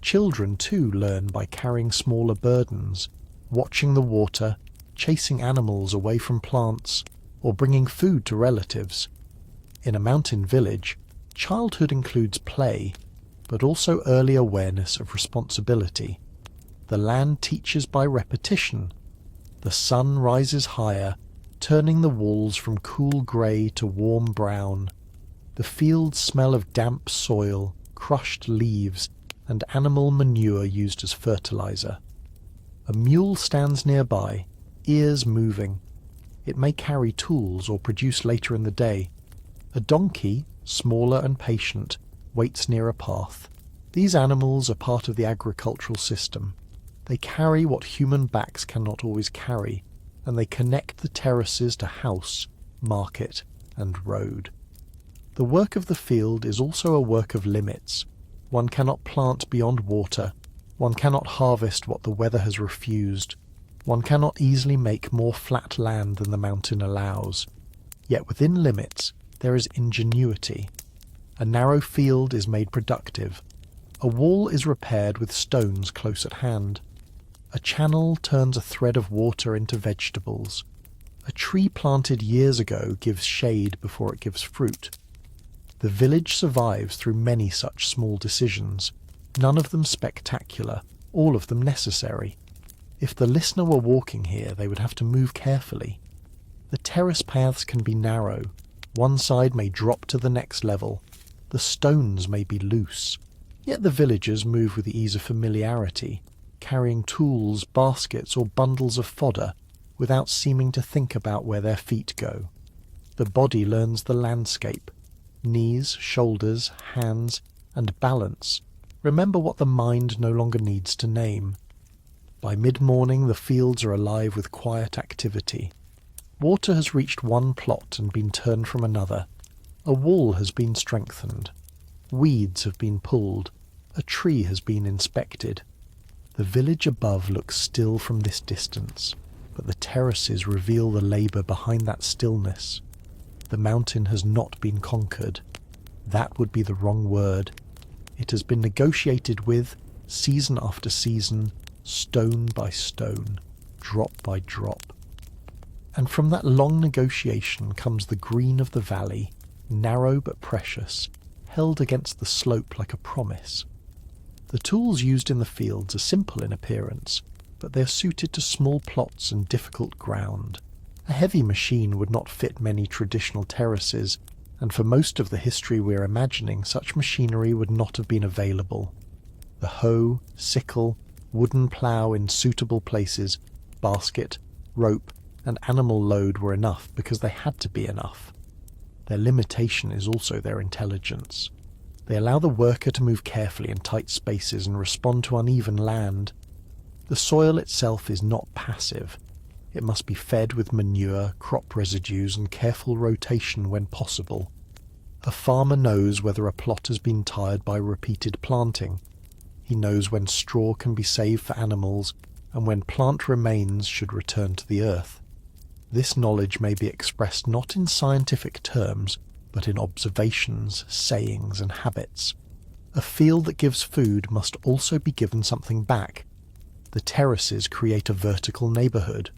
Children too learn by carrying smaller burdens, watching the water, chasing animals away from plants, or bringing food to relatives. In a mountain village, childhood includes play, but also early awareness of responsibility. The land teaches by repetition. The sun rises higher, turning the walls from cool grey to warm brown. The fields smell of damp soil, crushed leaves, and animal manure used as fertilizer. A mule stands nearby, ears moving. It may carry tools or produce later in the day. A donkey, smaller and patient, waits near a path. These animals are part of the agricultural system. They carry what human backs cannot always carry, and they connect the terraces to house, market, and road. The work of the field is also a work of limits. One cannot plant beyond water. One cannot harvest what the weather has refused. One cannot easily make more flat land than the mountain allows. Yet within limits, there is ingenuity. A narrow field is made productive. A wall is repaired with stones close at hand. A channel turns a thread of water into vegetables. A tree planted years ago gives shade before it gives fruit. The village survives through many such small decisions, none of them spectacular, all of them necessary. If the listener were walking here, they would have to move carefully. The terrace paths can be narrow. One side may drop to the next level. The stones may be loose. Yet the villagers move with the ease of familiarity, carrying tools, baskets, or bundles of fodder without seeming to think about where their feet go. The body learns the landscape. Knees, shoulders, hands, and balance. Remember what the mind no longer needs to name. By mid-morning the fields are alive with quiet activity. Water has reached one plot and been turned from another. A wall has been strengthened. Weeds have been pulled. A tree has been inspected. The village above looks still from this distance, but the terraces reveal the labour behind that stillness. The mountain has not been conquered. That would be the wrong word. It has been negotiated with, season after season, stone by stone, drop by drop. And from that long negotiation comes the green of the valley, narrow but precious, held against the slope like a promise. The tools used in the fields are simple in appearance, but they are suited to small plots and difficult ground. A heavy machine would not fit many traditional terraces, and for most of the history we're imagining, such machinery would not have been available. The hoe, sickle, wooden plough in suitable places, basket, rope, and animal load were enough because they had to be enough. Their limitation is also their intelligence. They allow the worker to move carefully in tight spaces and respond to uneven land. The soil itself is not passive. It must be fed with manure, crop residues, and careful rotation when possible. A farmer knows whether a plot has been tired by repeated planting. He knows when straw can be saved for animals and when plant remains should return to the earth. This knowledge may be expressed not in scientific terms, but in observations, sayings, and habits. A field that gives food must also be given something back. The terraces create a vertical neighbourhood.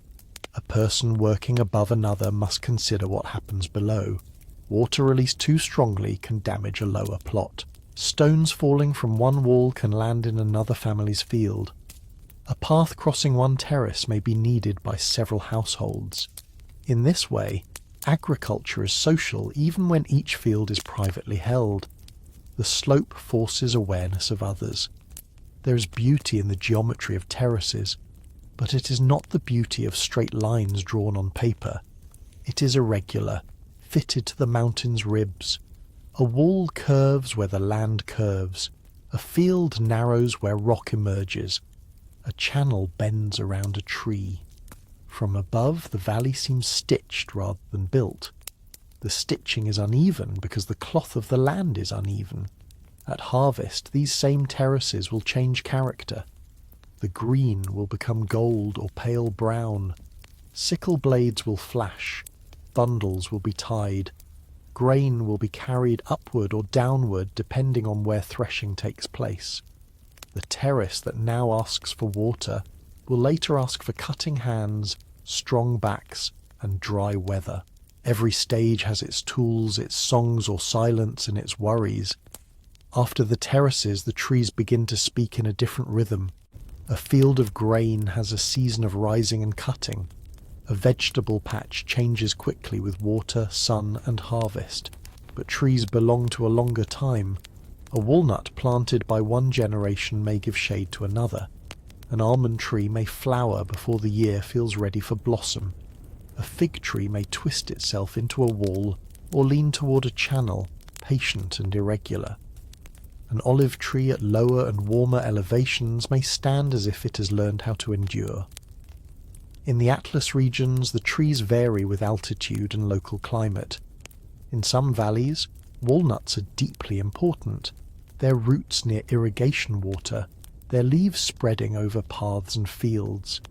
A person working above another must consider what happens below. Water released too strongly can damage a lower plot. Stones falling from one wall can land in another family's field. A path crossing one terrace may be needed by several households. In this way, agriculture is social even when each field is privately held. The slope forces awareness of others. There is beauty in the geometry of terraces. But it is not the beauty of straight lines drawn on paper. It is irregular, fitted to the mountain's ribs. A wall curves where the land curves. A field narrows where rock emerges. A channel bends around a tree. From above, the valley seems stitched rather than built. The stitching is uneven because the cloth of the land is uneven. At harvest, these same terraces will change character. The green will become gold or pale brown. Sickle blades will flash. Bundles will be tied. Grain will be carried upward or downward depending on where threshing takes place. The terrace that now asks for water will later ask for cutting hands, strong backs, and dry weather. Every stage has its tools, its songs or silence, and its worries. After the terraces, the trees begin to speak in a different rhythm. A field of grain has a season of rising and cutting. A vegetable patch changes quickly with water, sun, and harvest, but trees belong to a longer time. A walnut planted by one generation may give shade to another. An almond tree may flower before the year feels ready for blossom. A fig tree may twist itself into a wall or lean toward a channel, patient and irregular. An olive tree at lower and warmer elevations may stand as if it has learned how to endure. In the Atlas regions, the trees vary with altitude and local climate. In some valleys, walnuts are deeply important, their roots near irrigation water, their leaves spreading over paths and fields.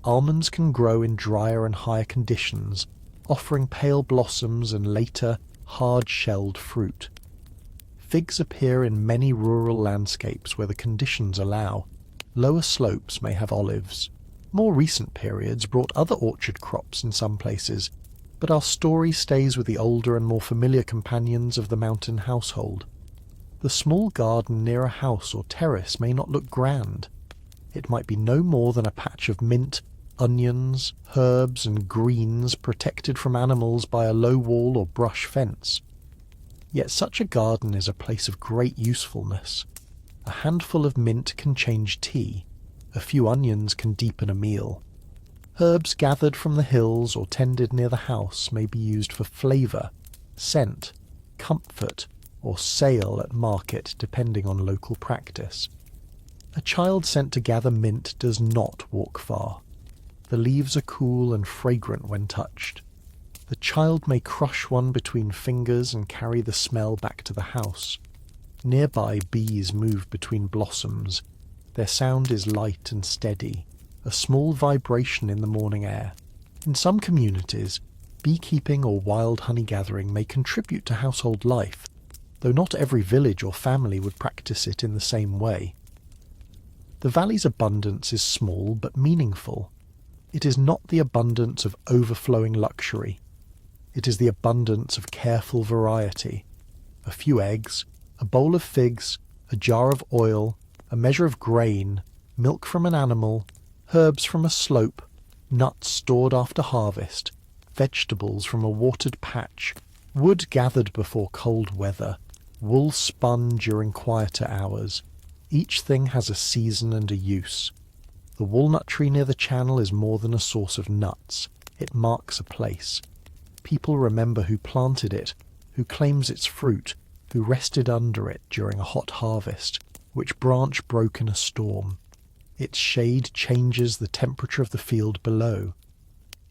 Almonds can grow in drier and higher conditions, offering pale blossoms and later hard-shelled fruit. Figs appear in many rural landscapes where the conditions allow. Lower slopes may have olives. More recent periods brought other orchard crops in some places, but our story stays with the older and more familiar companions of the mountain household. The small garden near a house or terrace may not look grand. It might be no more than a patch of mint, onions, herbs, and greens protected from animals by a low wall or brush fence. Yet such a garden is a place of great usefulness. A handful of mint can change tea. A few onions can deepen a meal. Herbs gathered from the hills or tended near the house may be used for flavour, scent, comfort, or sale at market depending on local practice. A child sent to gather mint does not walk far. The leaves are cool and fragrant when touched. The child may crush one between fingers and carry the smell back to the house. Nearby, bees move between blossoms. Their sound is light and steady, a small vibration in the morning air. In some communities, beekeeping or wild honey gathering may contribute to household life, though not every village or family would practice it in the same way. The valley's abundance is small but meaningful. It is not the abundance of overflowing luxury. It is the abundance of careful variety. A few eggs, a bowl of figs, a jar of oil, a measure of grain, milk from an animal, herbs from a slope, nuts stored after harvest, vegetables from a watered patch, wood gathered before cold weather, wool spun during quieter hours. Each thing has a season and a use. The walnut tree near the channel is more than a source of nuts. It marks a place. People remember who planted it, who claims its fruit, who rested under it during a hot harvest, which branch broke in a storm. Its shade changes the temperature of the field below.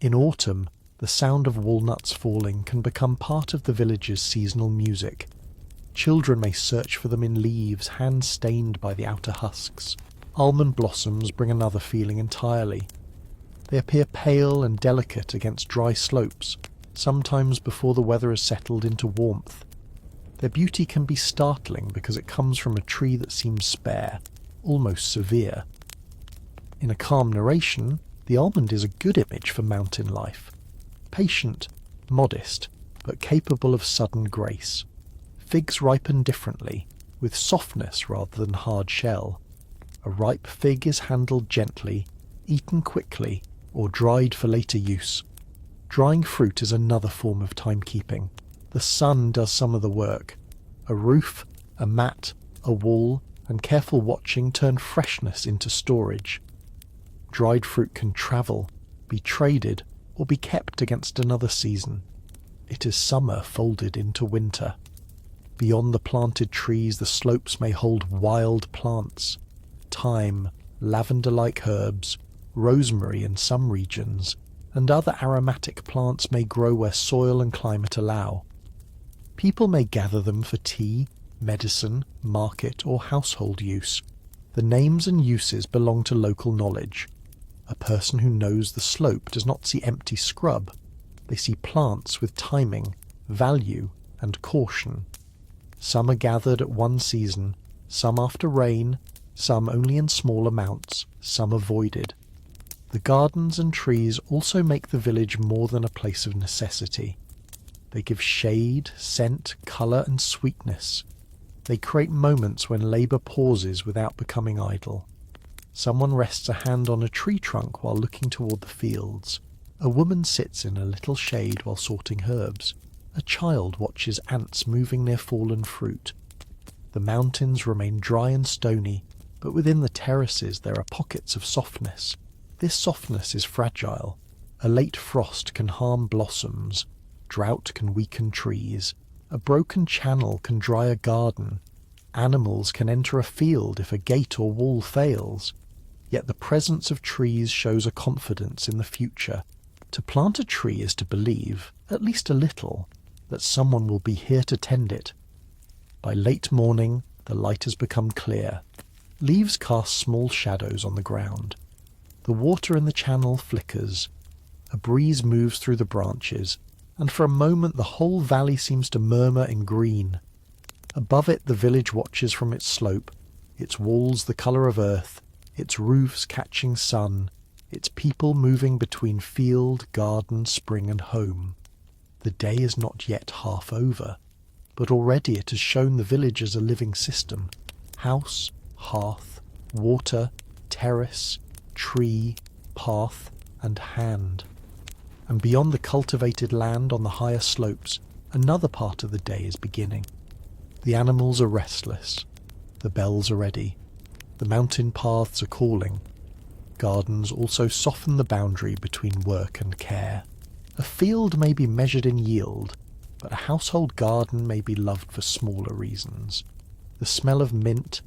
In autumn, the sound of walnuts falling can become part of the village's seasonal music. Children may search for them in leaves hand-stained by the outer husks. Almond blossoms bring another feeling entirely. They appear pale and delicate against dry slopes, sometimes before the weather has settled into warmth. Their beauty can be startling because it comes from a tree that seems spare, almost severe. In a calm narration, the almond is a good image for mountain life. Patient, modest, but capable of sudden grace. Figs ripen differently, with softness rather than hard shell. A ripe fig is handled gently, eaten quickly, or dried for later use. Drying fruit is another form of timekeeping. The sun does some of the work. A roof, a mat, a wall, and careful watching turn freshness into storage. Dried fruit can travel, be traded, or be kept against another season. It is summer folded into winter. Beyond the planted trees, the slopes may hold wild plants, thyme, lavender-like herbs, rosemary in some regions, and other aromatic plants may grow where soil and climate allow. People may gather them for tea, medicine, market, or household use. The names and uses belong to local knowledge. A person who knows the slope does not see empty scrub. They see plants with timing, value, and caution. Some are gathered at one season, some after rain, some only in small amounts, some avoided. The gardens and trees also make the village more than a place of necessity. They give shade, scent, colour, and sweetness. They create moments when labour pauses without becoming idle. Someone rests a hand on a tree trunk while looking toward the fields. A woman sits in a little shade while sorting herbs. A child watches ants moving near fallen fruit. The mountains remain dry and stony, but within the terraces there are pockets of softness. This softness is fragile. A late frost can harm blossoms. Drought can weaken trees. A broken channel can dry a garden. Animals can enter a field if a gate or wall fails. Yet the presence of trees shows a confidence in the future. To plant a tree is to believe, at least a little, that someone will be here to tend it. By late morning, the light has become clear. Leaves cast small shadows on the ground. The water in the channel flickers. A breeze moves through the branches, and for a moment the whole valley seems to murmur in green. Above it the village watches from its slope, its walls the colour of earth, its roofs catching sun, its people moving between field, garden, spring and home. The day is not yet half over, but already it has shown the village as a living system. House, hearth, water, terrace, tree, path, and hand. And beyond the cultivated land on the higher slopes, another part of the day is beginning. The animals are restless. The bells are ready. The mountain paths are calling. Gardens also soften the boundary between work and care. A field may be measured in yield, but a household garden may be loved for smaller reasons. The smell of mint,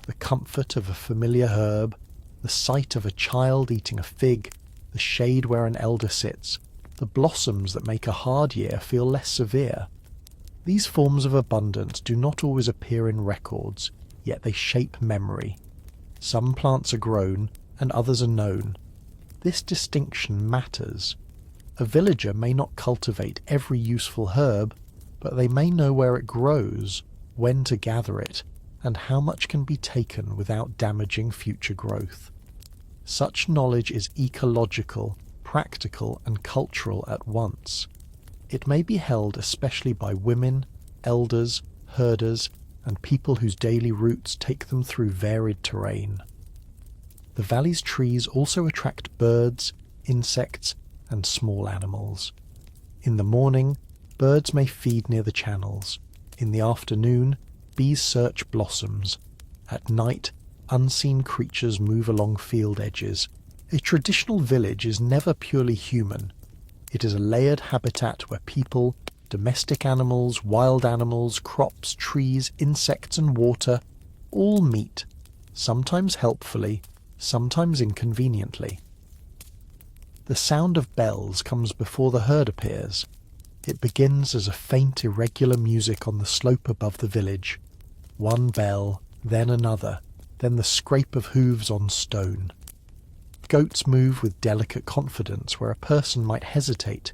the comfort of a familiar herb, the sight of a child eating a fig, the shade where an elder sits, the blossoms that make a hard year feel less severe. These forms of abundance do not always appear in records, yet they shape memory. Some plants are grown, and others are known. This distinction matters. A villager may not cultivate every useful herb, but they may know where it grows, when to gather it, and how much can be taken without damaging future growth. Such knowledge is ecological, practical, and cultural at once. It may be held especially by women, elders, herders, and people whose daily routes take them through varied terrain. The valley's trees also attract birds, insects, and small animals. In the morning, birds may feed near the channels. In the afternoon, bees search blossoms. At night, unseen creatures move along field edges. A traditional village is never purely human. It is a layered habitat where people, domestic animals, wild animals, crops, trees, insects and water all meet, sometimes helpfully, sometimes inconveniently. The sound of bells comes before the herd appears. It begins as a faint irregular music on the slope above the village. One bell, then another, then the scrape of hooves on stone. Goats move with delicate confidence where a person might hesitate.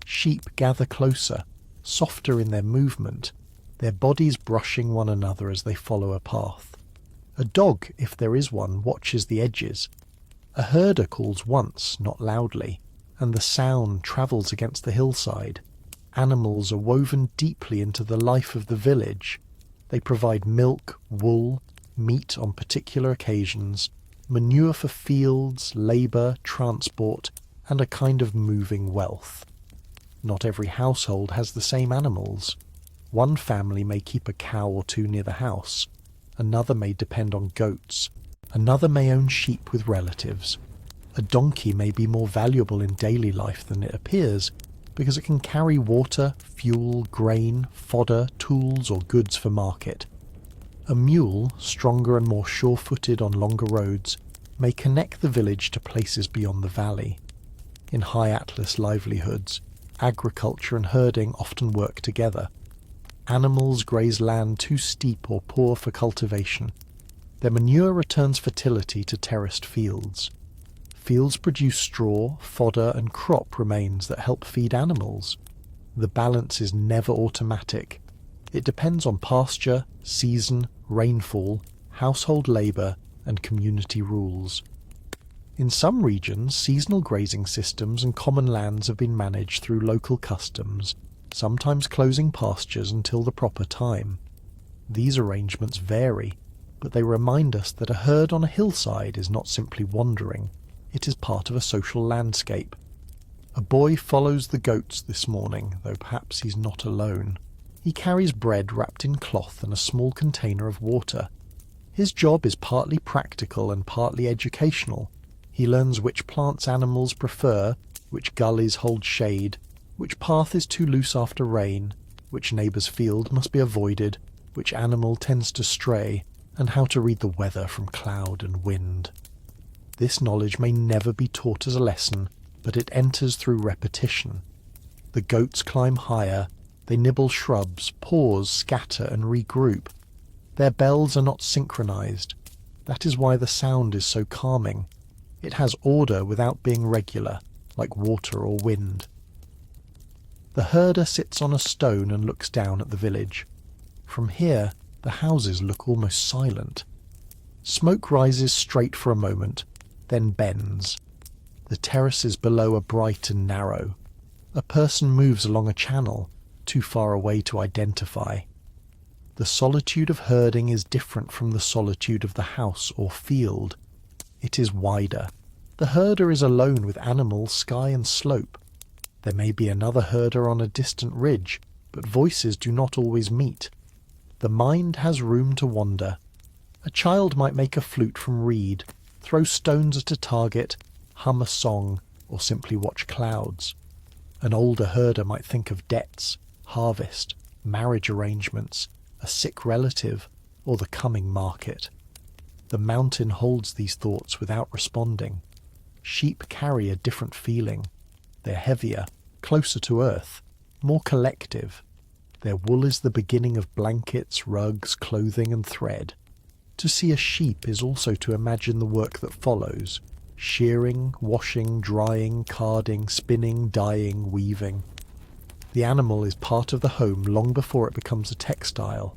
Sheep gather closer, softer in their movement, their bodies brushing one another as they follow a path. A dog, if there is one, watches the edges. A herder calls once, not loudly, and the sound travels against the hillside. Animals are woven deeply into the life of the village. They provide milk, wool, meat on particular occasions, manure for fields, labour, transport, and a kind of moving wealth. Not every household has the same animals. One family may keep a cow or two near the house. Another may depend on goats. Another may own sheep with relatives. A donkey may be more valuable in daily life than it appears because it can carry water, fuel, grain, fodder, tools or goods for market. A mule, stronger and more sure-footed on longer roads, may connect the village to places beyond the valley. In high Atlas livelihoods, agriculture and herding often work together. Animals graze land too steep or poor for cultivation. Their manure returns fertility to terraced fields. Fields produce straw, fodder and crop remains that help feed animals. The balance is never automatic. It depends on pasture, season, rainfall, household labour and community rules. In some regions, seasonal grazing systems and common lands have been managed through local customs, sometimes closing pastures until the proper time. These arrangements vary, but they remind us that a herd on a hillside is not simply wandering. It is part of a social landscape. A boy follows the goats this morning, though perhaps he's not alone. He carries bread wrapped in cloth and a small container of water. His job is partly practical and partly educational. He learns which plants animals prefer, which gullies hold shade, which path is too loose after rain, which neighbour's field must be avoided, which animal tends to stray, and how to read the weather from cloud and wind. This knowledge may never be taught as a lesson, but it enters through repetition. The goats climb higher, they nibble shrubs, pause, scatter and regroup. Their bells are not synchronized. That is why the sound is so calming. It has order without being regular, like water or wind. The herder sits on a stone and looks down at the village. From here, the houses look almost silent. Smoke rises straight for a moment, then bends. The terraces below are bright and narrow. A person moves along a channel, too far away to identify. The solitude of herding is different from the solitude of the house or field. It is wider. The herder is alone with animals, sky and slope. There may be another herder on a distant ridge, but voices do not always meet. The mind has room to wander. A child might make a flute from reed, throw stones at a target, hum a song, or simply watch clouds. An older herder might think of debts, harvest, marriage arrangements, a sick relative, or the coming market. The mountain holds these thoughts without responding. Sheep carry a different feeling. They're heavier, closer to earth, more collective. Their wool is the beginning of blankets, rugs, clothing and thread. To see a sheep is also to imagine the work that follows: shearing, washing, drying, carding, spinning, dyeing, weaving. The animal is part of the home long before it becomes a textile.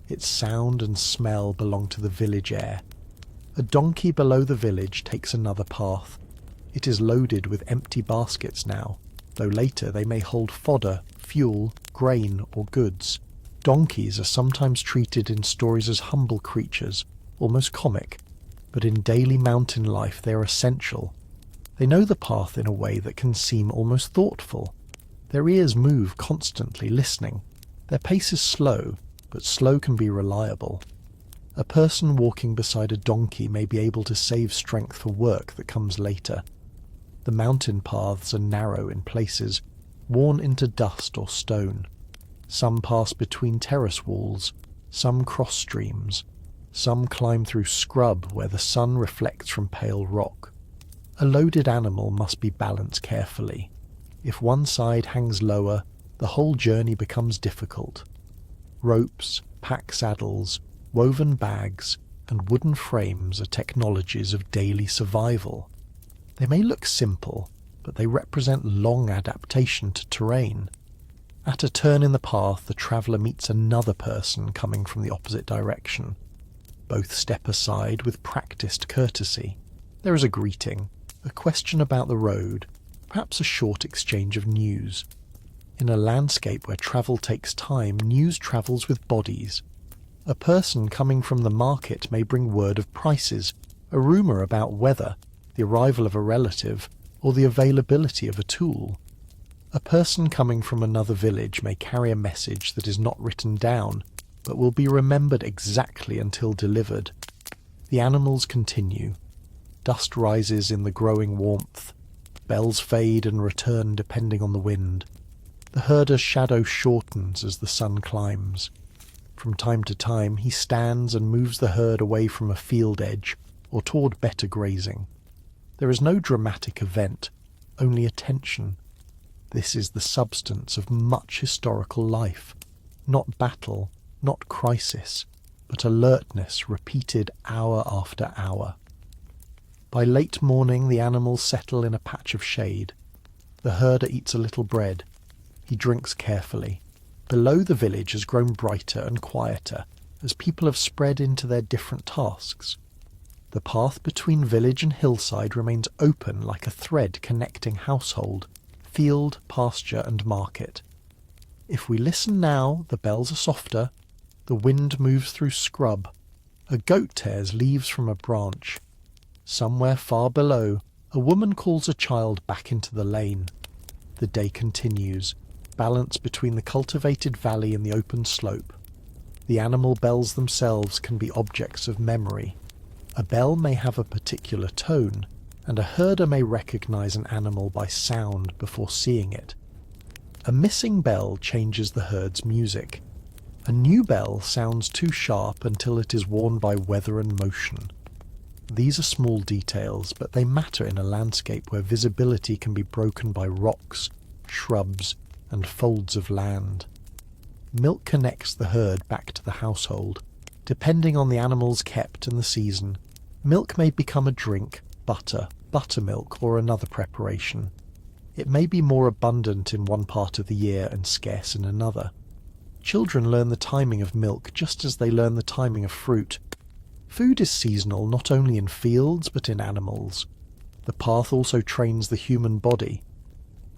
Its sound and smell belong to the village air. A donkey below the village takes another path. It is loaded with empty baskets now, though later they may hold fodder, fuel, grain or goods. Donkeys are sometimes treated in stories as humble creatures, almost comic, but in daily mountain life they are essential. They know the path in a way that can seem almost thoughtful. Their ears move constantly, listening. Their pace is slow, but slow can be reliable. A person walking beside a donkey may be able to save strength for work that comes later. The mountain paths are narrow in places, worn into dust or stone. Some pass between terrace walls, some cross streams, some climb through scrub where the sun reflects from pale rock. A loaded animal must be balanced carefully. If one side hangs lower, the whole journey becomes difficult. Ropes, pack saddles, woven bags, and wooden frames are technologies of daily survival. They may look simple, but they represent long adaptation to terrain. At a turn in the path, the traveller meets another person coming from the opposite direction. Both step aside with practised courtesy. There is a greeting, a question about the road, perhaps a short exchange of news. In a landscape where travel takes time, news travels with bodies. A person coming from the market may bring word of prices, a rumour about weather, the arrival of a relative, or the availability of a tool. A person coming from another village may carry a message that is not written down, but will be remembered exactly until delivered. The animals continue. Dust rises in the growing warmth. Bells fade and return depending on the wind. The herder's shadow shortens as the sun climbs. From time to time he stands and moves the herd away from a field edge or toward better grazing. There is no dramatic event, only attention. This is the substance of much historical life. Not battle, not crisis, but alertness repeated hour after hour. By late morning the animals settle in a patch of shade. The herder eats a little bread. He drinks carefully. Below the village has grown brighter and quieter as people have spread into their different tasks. The path between village and hillside remains open like a thread connecting household, field, pasture and market. If we listen now, the bells are softer. The wind moves through scrub. A goat tears leaves from a branch. Somewhere far below, a woman calls a child back into the lane. The day continues, balance between the cultivated valley and the open slope. The animal bells themselves can be objects of memory. A bell may have a particular tone, and a herder may recognize an animal by sound before seeing it. A missing bell changes the herd's music. A new bell sounds too sharp until it is worn by weather and motion. These are small details, but they matter in a landscape where visibility can be broken by rocks, shrubs, and folds of land. Milk connects the herd back to the household. Depending on the animals kept and the season, milk may become a drink, butter, buttermilk, or another preparation. It may be more abundant in one part of the year and scarce in another. Children learn the timing of milk just as they learn the timing of fruit. Food is seasonal not only in fields but in animals. The path also trains the human body.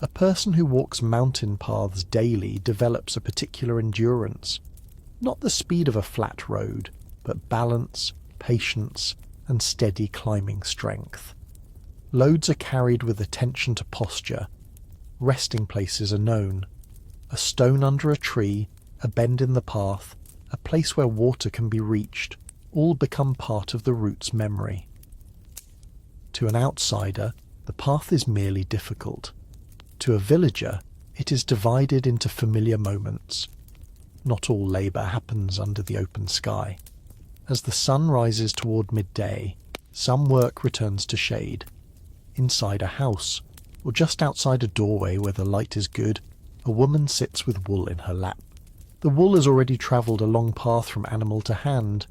A person who walks mountain paths daily develops a particular endurance. Not the speed of a flat road, but balance, patience, and steady climbing strength. Loads are carried with attention to posture. Resting places are known. A stone under a tree, a bend in the path, a place where water can be reached, all become part of the route's memory. To an outsider, the path is merely difficult. To a villager, it is divided into familiar moments. Not all labour happens under the open sky. As the sun rises toward midday, some work returns to shade. Inside a house, or just outside a doorway where the light is good, a woman sits with wool in her lap. The wool has already travelled a long path from animal to hand.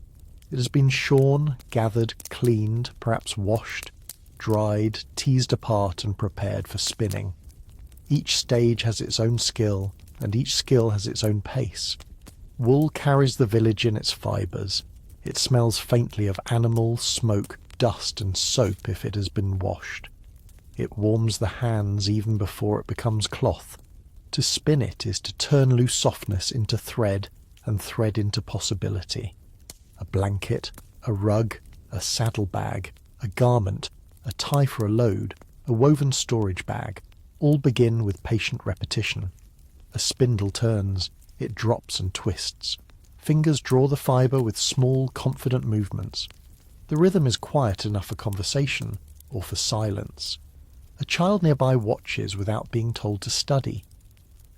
It has been shorn, gathered, cleaned, perhaps washed, dried, teased apart and prepared for spinning. Each stage has its own skill, and each skill has its own pace. Wool carries the village in its fibres. It smells faintly of animal, smoke, dust and soap if it has been washed. It warms the hands even before it becomes cloth. To spin it is to turn loose softness into thread and thread into possibility. A blanket, a rug, a saddlebag, a garment, a tie for a load, a woven storage bag, all begin with patient repetition. A spindle turns, it drops and twists. Fingers draw the fibre with small, confident movements. The rhythm is quiet enough for conversation or for silence. A child nearby watches without being told to study.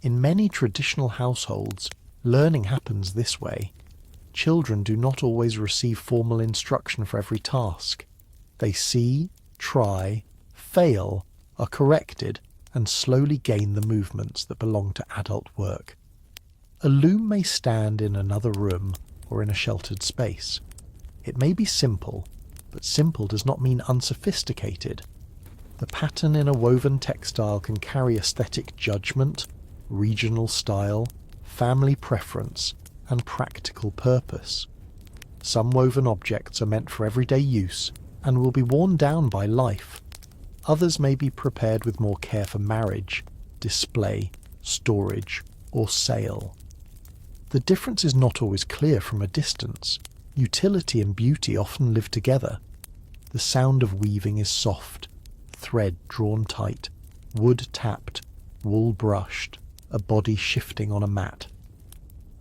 In many traditional households, learning happens this way. Children do not always receive formal instruction for every task. They see, try, fail, are corrected, and slowly gain the movements that belong to adult work. A loom may stand in another room or in a sheltered space. It may be simple, but simple does not mean unsophisticated. The pattern in a woven textile can carry aesthetic judgment, regional style, family preference, and practical purpose. Some woven objects are meant for everyday use and will be worn down by life. Others may be prepared with more care for marriage, display, storage, or sale. The difference is not always clear from a distance. Utility and beauty often live together. The sound of weaving is soft, thread drawn tight, wood tapped, wool brushed, a body shifting on a mat.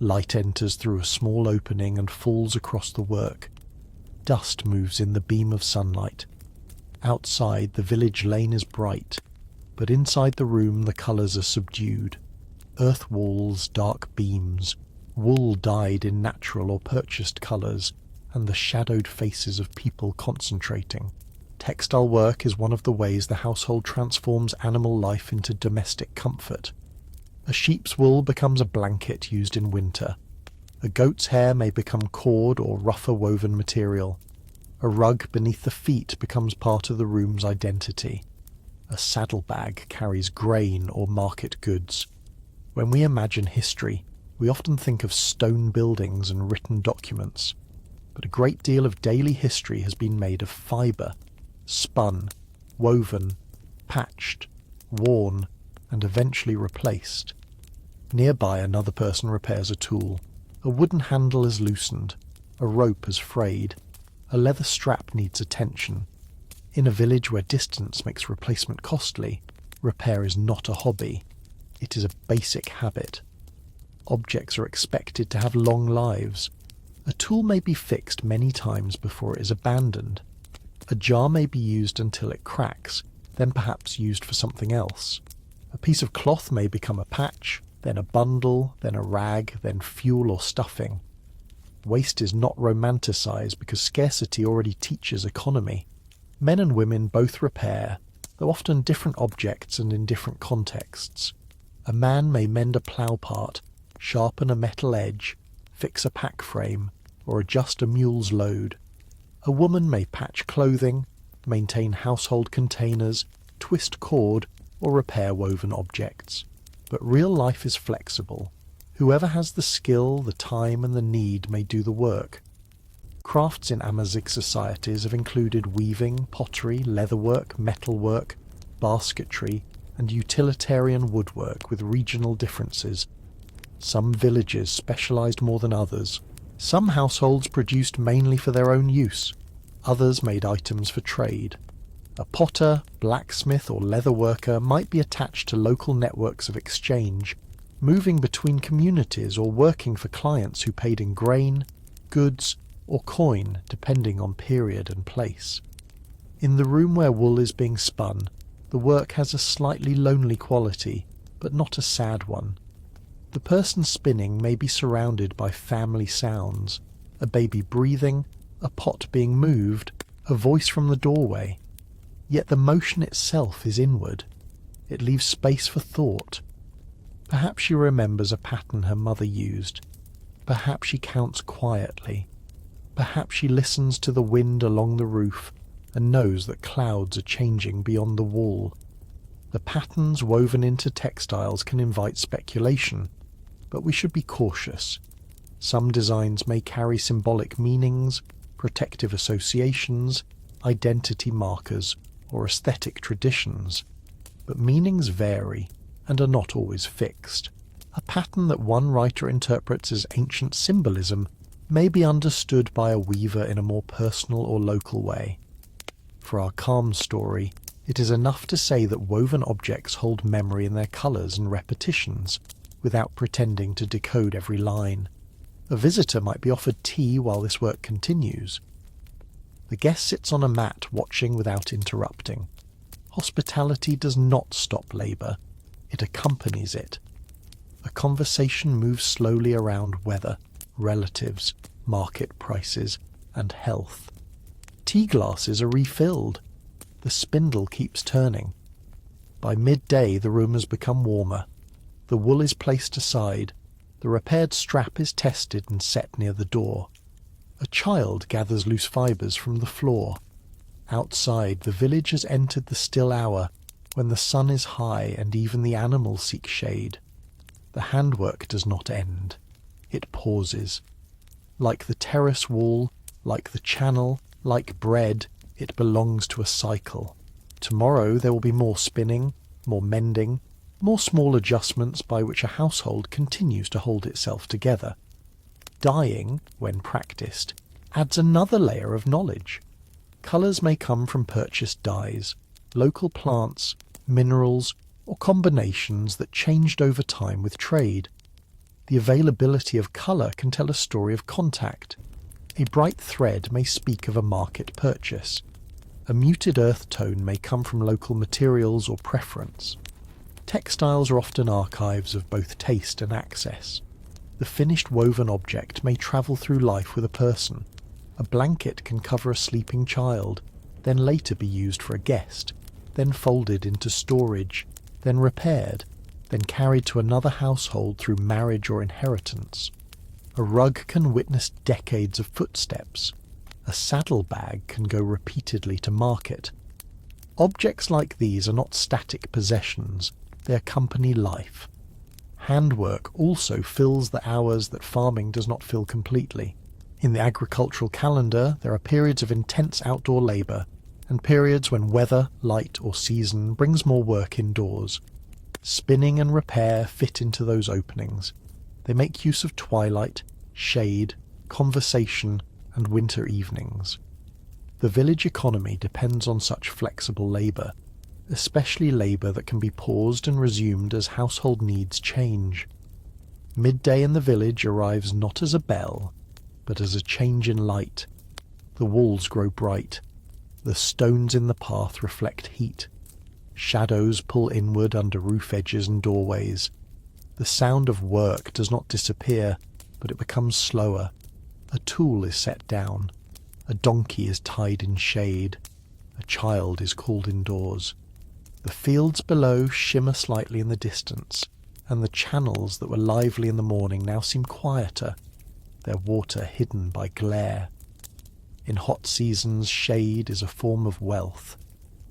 Light enters through a small opening and falls across the work. Dust moves in the beam of sunlight. Outside, the village lane is bright, but inside the room the colours are subdued. Earth walls, dark beams, wool dyed in natural or purchased colours, and the shadowed faces of people concentrating. Textile work is one of the ways the household transforms animal life into domestic comfort. A sheep's wool becomes a blanket used in winter. A goat's hair may become cord or rougher woven material. A rug beneath the feet becomes part of the room's identity. A saddlebag carries grain or market goods. When we imagine history, we often think of stone buildings and written documents. But a great deal of daily history has been made of fibre, spun, woven, patched, worn, and eventually replaced. Nearby, another person repairs a tool. A wooden handle is loosened, a rope is frayed, a leather strap needs attention. In a village where distance makes replacement costly, repair is not a hobby. It is a basic habit. Objects are expected to have long lives. A tool may be fixed many times before it is abandoned. A jar may be used until it cracks, then perhaps used for something else. A piece of cloth may become a patch, then a bundle, then a rag, then fuel or stuffing. Waste is not romanticised because scarcity already teaches economy. Men and women both repair, though often different objects and in different contexts. A man may mend a plough part, sharpen a metal edge, fix a pack frame, or adjust a mule's load. A woman may patch clothing, maintain household containers, twist cord, or repair woven objects. But real life is flexible. Whoever has the skill, the time, and the need may do the work. Crafts in Amazigh societies have included weaving, pottery, leatherwork, metalwork, basketry, and utilitarian woodwork with regional differences. Some villages specialised more than others. Some households produced mainly for their own use. Others made items for trade. A potter, blacksmith, or leather worker might be attached to local networks of exchange, moving between communities or working for clients who paid in grain, goods, or coin, depending on period and place. In the room where wool is being spun, the work has a slightly lonely quality, but not a sad one. The person spinning may be surrounded by family sounds, a baby breathing, a pot being moved, a voice from the doorway. Yet the motion itself is inward. It leaves space for thought. Perhaps she remembers a pattern her mother used. Perhaps she counts quietly. Perhaps she listens to the wind along the roof and knows that clouds are changing beyond the wall. The patterns woven into textiles can invite speculation, but we should be cautious. Some designs may carry symbolic meanings, protective associations, identity markers, or aesthetic traditions, but meanings vary and are not always fixed. A pattern that one writer interprets as ancient symbolism may be understood by a weaver in a more personal or local way. For our calm story, it is enough to say that woven objects hold memory in their colours and repetitions, without pretending to decode every line. A visitor might be offered tea while this work continues. The guest sits on a mat watching without interrupting. Hospitality does not stop labour, it accompanies it. A conversation moves slowly around weather, relatives, market prices, and health. Tea glasses are refilled. The spindle keeps turning. By midday the room has become warmer. The wool is placed aside. The repaired strap is tested and set near the door. A child gathers loose fibres from the floor. Outside, the village has entered the still hour, when the sun is high and even the animals seek shade. The handwork does not end. It pauses. Like the terrace wall, like the channel, like bread, it belongs to a cycle. Tomorrow there will be more spinning, more mending, more small adjustments by which a household continues to hold itself together. Dyeing, when practiced, adds another layer of knowledge. Colours may come from purchased dyes, local plants, minerals, or combinations that changed over time with trade. The availability of colour can tell a story of contact. A bright thread may speak of a market purchase. A muted earth tone may come from local materials or preference. Textiles are often archives of both taste and access. The finished woven object may travel through life with a person. A blanket can cover a sleeping child, then later be used for a guest, then folded into storage, then repaired, then carried to another household through marriage or inheritance. A rug can witness decades of footsteps. A saddlebag can go repeatedly to market. Objects like these are not static possessions, they accompany life. Handwork also fills the hours that farming does not fill completely. In the agricultural calendar, there are periods of intense outdoor labour, and periods when weather, light or season brings more work indoors. Spinning and repair fit into those openings. They make use of twilight, shade, conversation, and winter evenings. The village economy depends on such flexible labour, especially labour that can be paused and resumed as household needs change. Midday in the village arrives not as a bell, but as a change in light. The walls grow bright. The stones in the path reflect heat. Shadows pull inward under roof edges and doorways. The sound of work does not disappear, but it becomes slower. A tool is set down. A donkey is tied in shade. A child is called indoors. The fields below shimmer slightly in the distance, and the channels that were lively in the morning now seem quieter, their water hidden by glare. In hot seasons, shade is a form of wealth.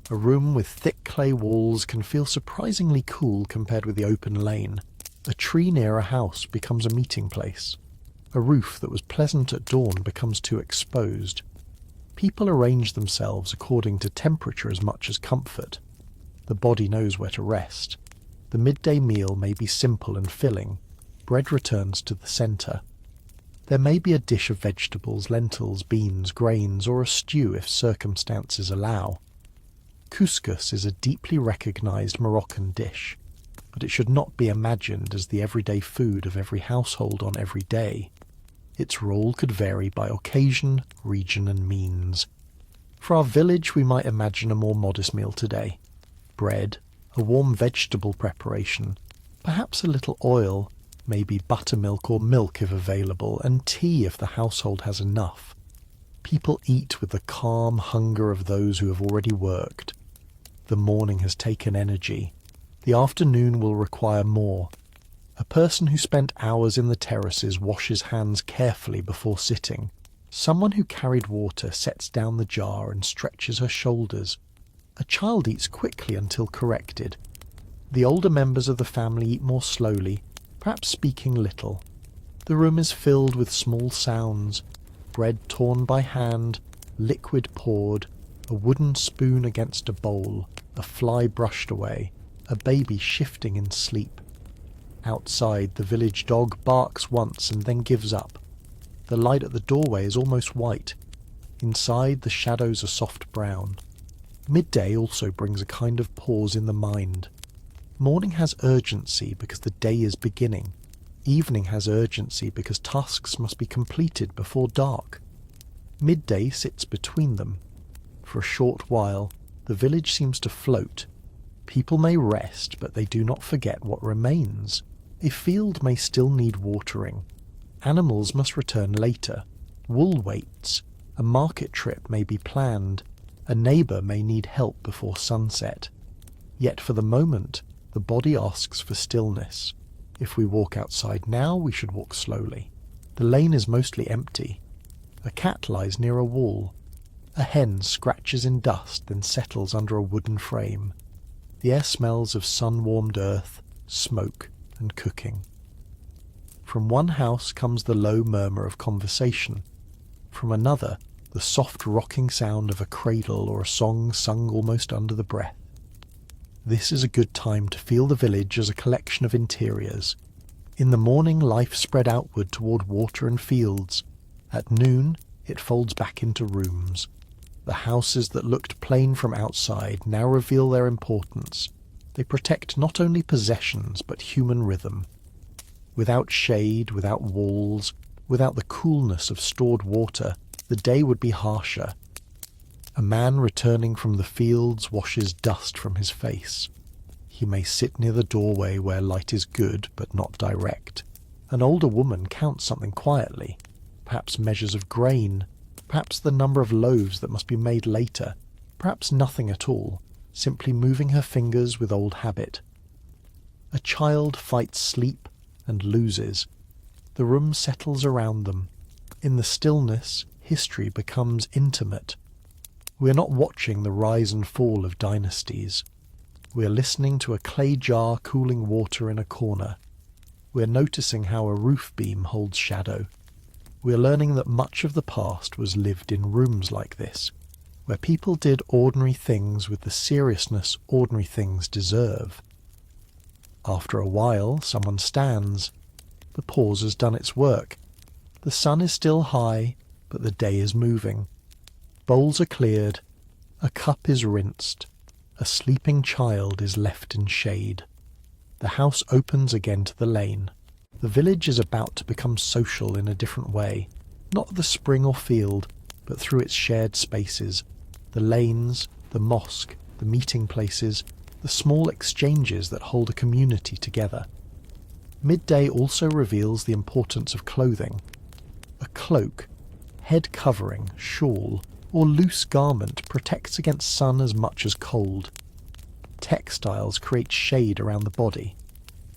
A room with thick clay walls can feel surprisingly cool compared with the open lane. A tree near a house becomes a meeting place. A roof that was pleasant at dawn becomes too exposed. People arrange themselves according to temperature as much as comfort. The body knows where to rest. The midday meal may be simple and filling. Bread returns to the centre. There may be a dish of vegetables, lentils, beans, grains, or a stew if circumstances allow. Couscous is a deeply recognised Moroccan dish, but it should not be imagined as the everyday food of every household on every day. Its role could vary by occasion, region and means. For our village we might imagine a more modest meal today. Bread, a warm vegetable preparation, perhaps a little oil, maybe buttermilk or milk if available, and tea if the household has enough. People eat with the calm hunger of those who have already worked. The morning has taken energy. The afternoon will require more. A person who spent hours in the terraces washes hands carefully before sitting. Someone who carried water sets down the jar and stretches her shoulders. A child eats quickly until corrected. The older members of the family eat more slowly, perhaps speaking little. The room is filled with small sounds: bread torn by hand, liquid poured, a wooden spoon against a bowl, a fly brushed away, a baby shifting in sleep. Outside, the village dog barks once and then gives up. The light at the doorway is almost white. Inside, the shadows are soft brown. Midday also brings a kind of pause in the mind. Morning has urgency because the day is beginning. Evening has urgency because tasks must be completed before dark. Midday sits between them. For a short while, the village seems to float. People may rest, but they do not forget what remains. A field may still need watering. Animals must return later. Wool waits. A market trip may be planned. A neighbour may need help before sunset. Yet for the moment, the body asks for stillness. If we walk outside now, we should walk slowly. The lane is mostly empty. A cat lies near a wall. A hen scratches in dust, then settles under a wooden frame. The air smells of sun-warmed earth, smoke, and cooking. From one house comes the low murmur of conversation. From another, the soft rocking sound of a cradle or a song sung almost under the breath. This is a good time to feel the village as a collection of interiors. In the morning, life spread outward toward water and fields. At noon, it folds back into rooms. The houses that looked plain from outside now reveal their importance. They protect not only possessions, but human rhythm. Without shade, without walls, without the coolness of stored water, the day would be harsher. A man returning from the fields washes dust from his face. He may sit near the doorway where light is good but not direct. An older woman counts something quietly, perhaps measures of grain, perhaps the number of loaves that must be made later, perhaps nothing at all, simply moving her fingers with old habit. A child fights sleep and loses. The room settles around them. In the stillness, history becomes intimate. We are not watching the rise and fall of dynasties. We are listening to a clay jar cooling water in a corner. We are noticing how a roof beam holds shadow. We are learning that much of the past was lived in rooms like this, where people did ordinary things with the seriousness ordinary things deserve. After a while, someone stands. The pause has done its work. The sun is still high, but the day is moving. Bowls are cleared. A cup is rinsed. A sleeping child is left in shade. The house opens again to the lane. The village is about to become social in a different way, not the spring or field, but through its shared spaces, the lanes, the mosque, the meeting places, the small exchanges that hold a community together. Midday also reveals the importance of clothing. A cloak, head covering, shawl, or loose garment protects against sun as much as cold. Textiles create shade around the body.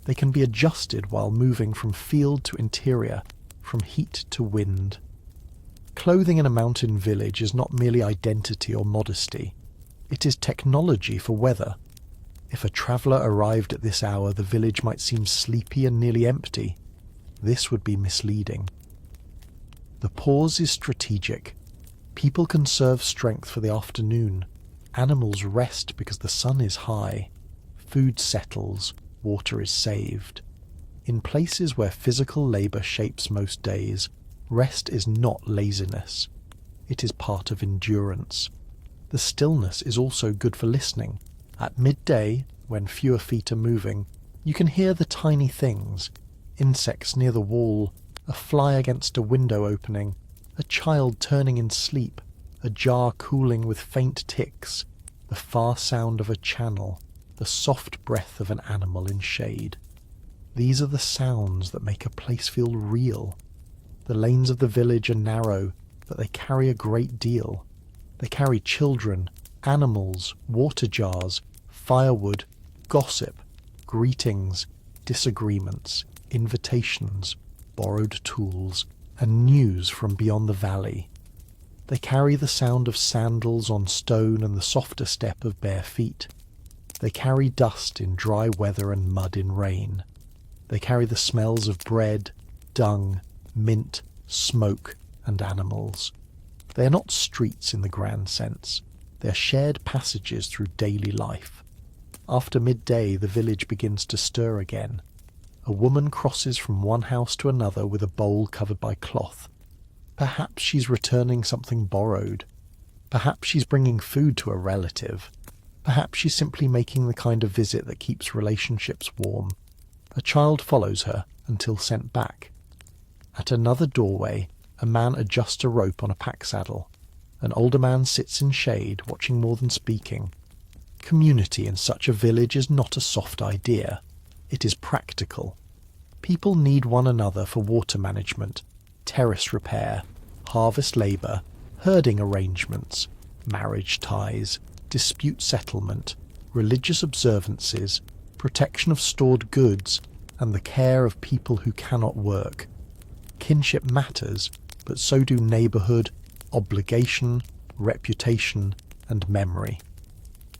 They can be adjusted while moving from field to interior, from heat to wind. Clothing in a mountain village is not merely identity or modesty. It is technology for weather. If a traveller arrived at this hour, the village might seem sleepy and nearly empty. This would be misleading. The pause is strategic. People conserve strength for the afternoon. Animals rest because the sun is high. Food settles. Water is saved. In places where physical labour shapes most days, rest is not laziness. It is part of endurance. The stillness is also good for listening. At midday, when fewer feet are moving, you can hear the tiny things: insects near the wall, a fly against a window opening, a child turning in sleep, a jar cooling with faint ticks, the far sound of a channel, the soft breath of an animal in shade. These are the sounds that make a place feel real. The lanes of the village are narrow, but they carry a great deal. They carry children, animals, water jars, firewood, gossip, greetings, disagreements, invitations, borrowed tools, and news from beyond the valley. They carry the sound of sandals on stone and the softer step of bare feet. They carry dust in dry weather and mud in rain. They carry the smells of bread, dung, mint, smoke, and animals. They are not streets in the grand sense. They are shared passages through daily life. After midday, the village begins to stir again. A woman crosses from one house to another with a bowl covered by cloth. Perhaps she's returning something borrowed. Perhaps she's bringing food to a relative. Perhaps she's simply making the kind of visit that keeps relationships warm. A child follows her until sent back. At another doorway, a man adjusts a rope on a pack saddle. An older man sits in shade, watching more than speaking. Community in such a village is not a soft idea. It is practical. People need one another for water management, terrace repair, harvest labour, herding arrangements, marriage ties, dispute settlement, religious observances, protection of stored goods, and the care of people who cannot work. Kinship matters, but so do neighbourhood, obligation, reputation, and memory.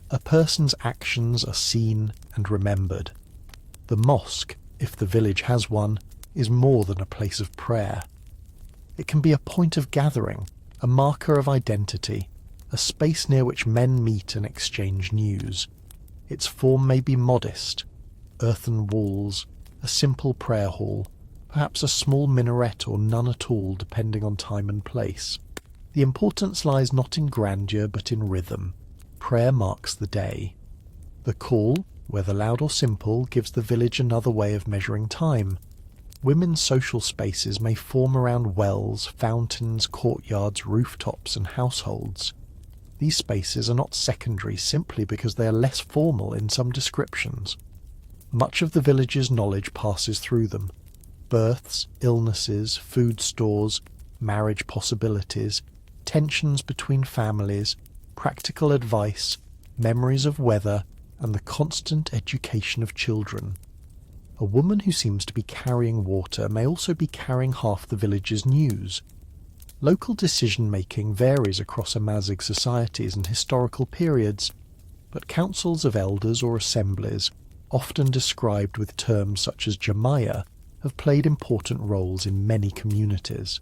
A person's actions are seen and remembered. The mosque, if the village has one, is more than a place of prayer. It can be a point of gathering, a marker of identity, a space near which men meet and exchange news. Its form may be modest: earthen walls, a simple prayer hall, perhaps a small minaret or none at all depending on time and place. The importance lies not in grandeur but in rhythm. Prayer marks the day. The call, whether loud or simple, gives the village another way of measuring time. Women's social spaces may form around wells, fountains, courtyards, rooftops and households. These spaces are not secondary simply because they are less formal in some descriptions. Much of the village's knowledge passes through them. Births, illnesses, food stores, marriage possibilities, tensions between families, practical advice, memories of weather, and the constant education of children. A woman who seems to be carrying water may also be carrying half the village's news. Local decision-making varies across Amazigh societies and historical periods, but councils of elders or assemblies, often described with terms such as jamaya, have played important roles in many communities.